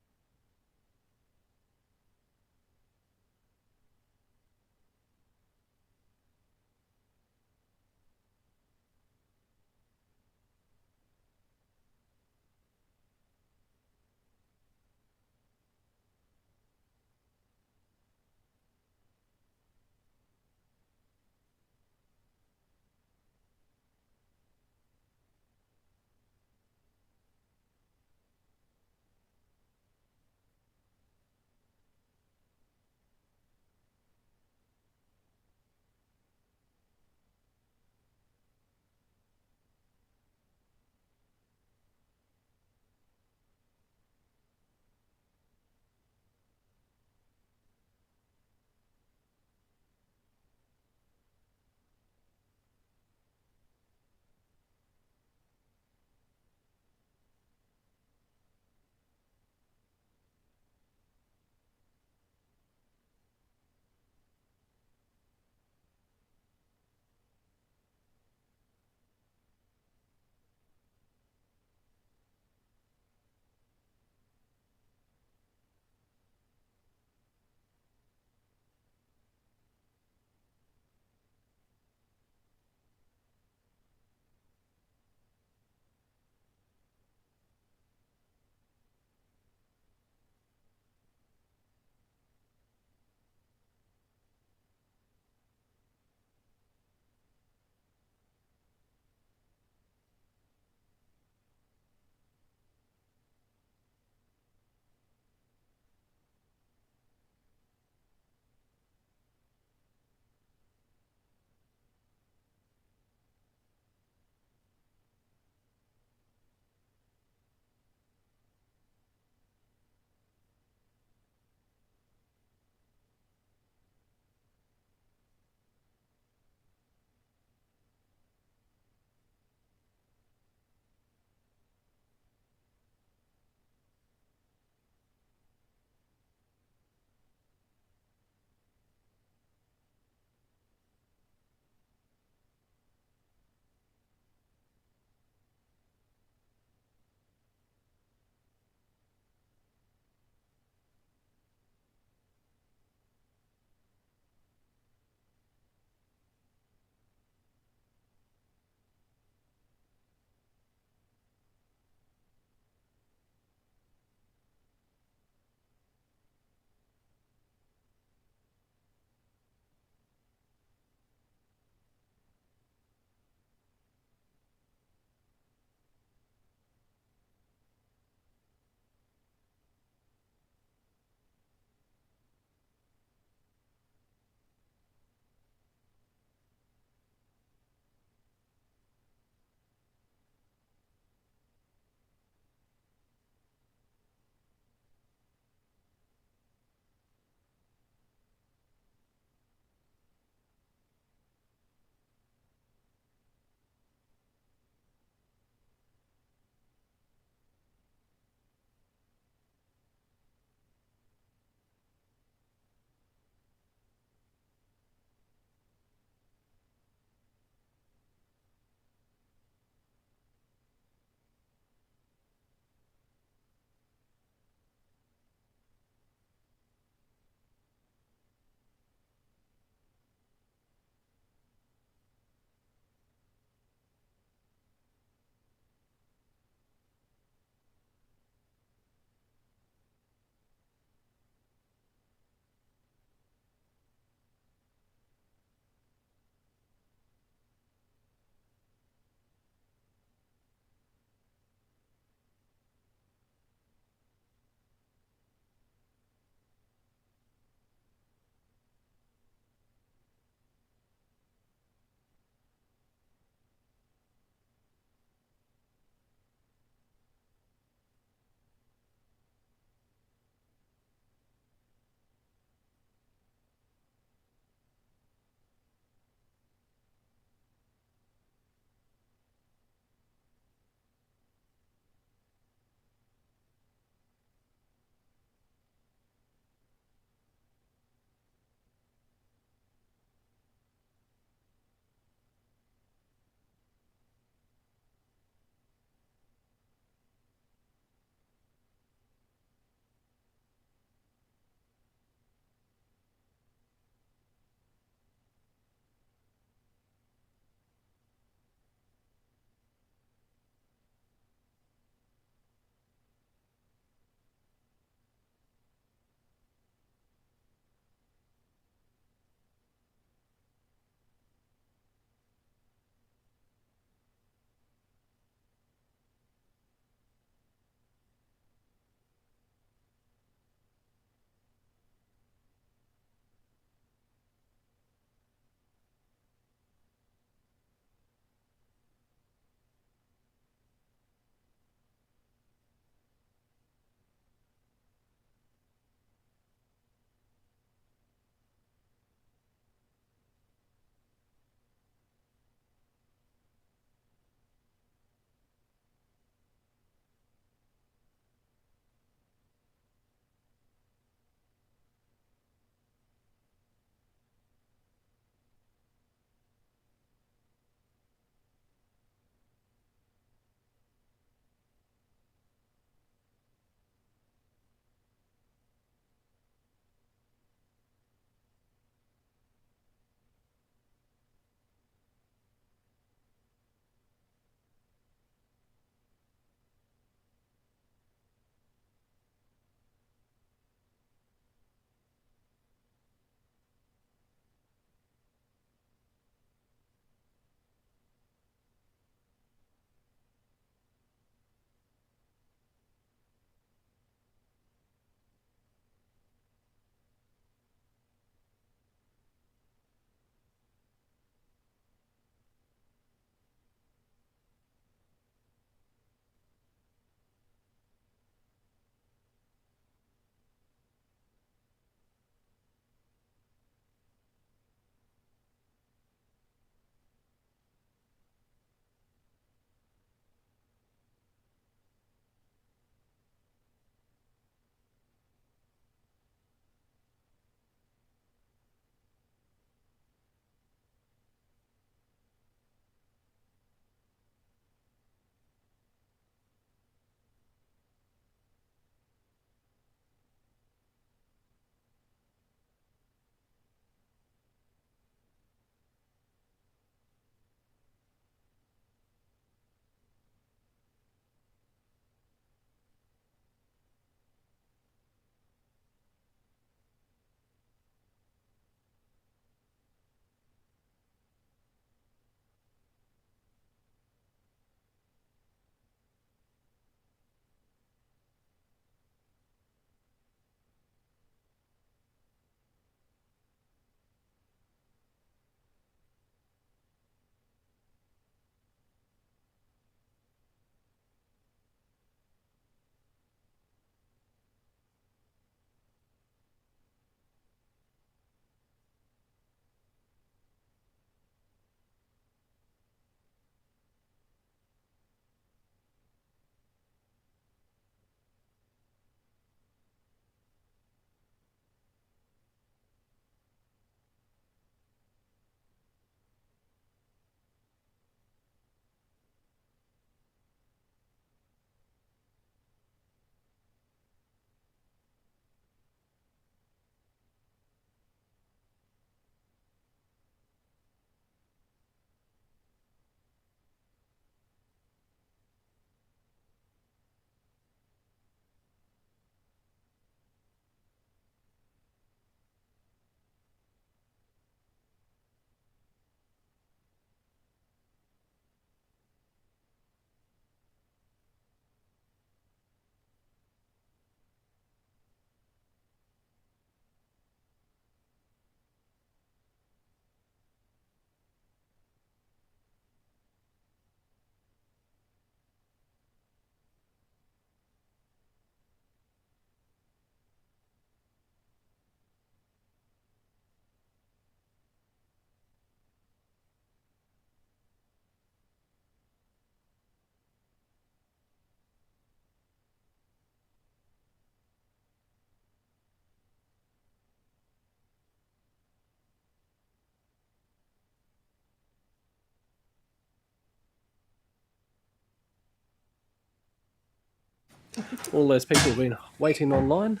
All those people have been waiting online.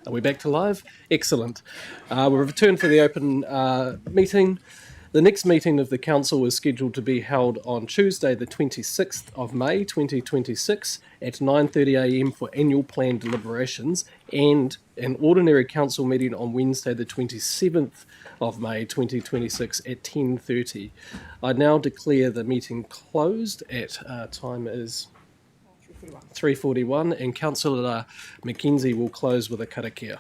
Are we back to live? Excellent. We'll return for the open meeting. The next meeting of the Council is scheduled to be held on Tuesday, the 26th of May 2026 at 9:30am for annual plan deliberations, and an ordinary Council meeting on Wednesday, the 27th of May 2026 at 10:30. I now declare the meeting closed at time is 3:41, and Councillor Mackenzie will close with a karakia.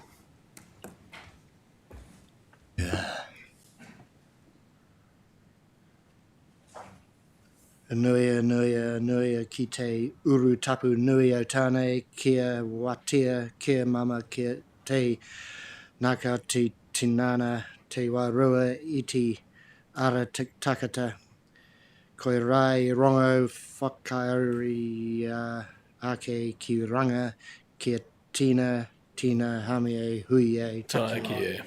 Nuia, nuia, nuia ki te uru tapu nui o tāne, kia watia, kia mama, kia te naka te tinana, te warua iti ara takata, koe rai rongo whakaari ake ki ranga, kia tina, tina hame hui e Tākia.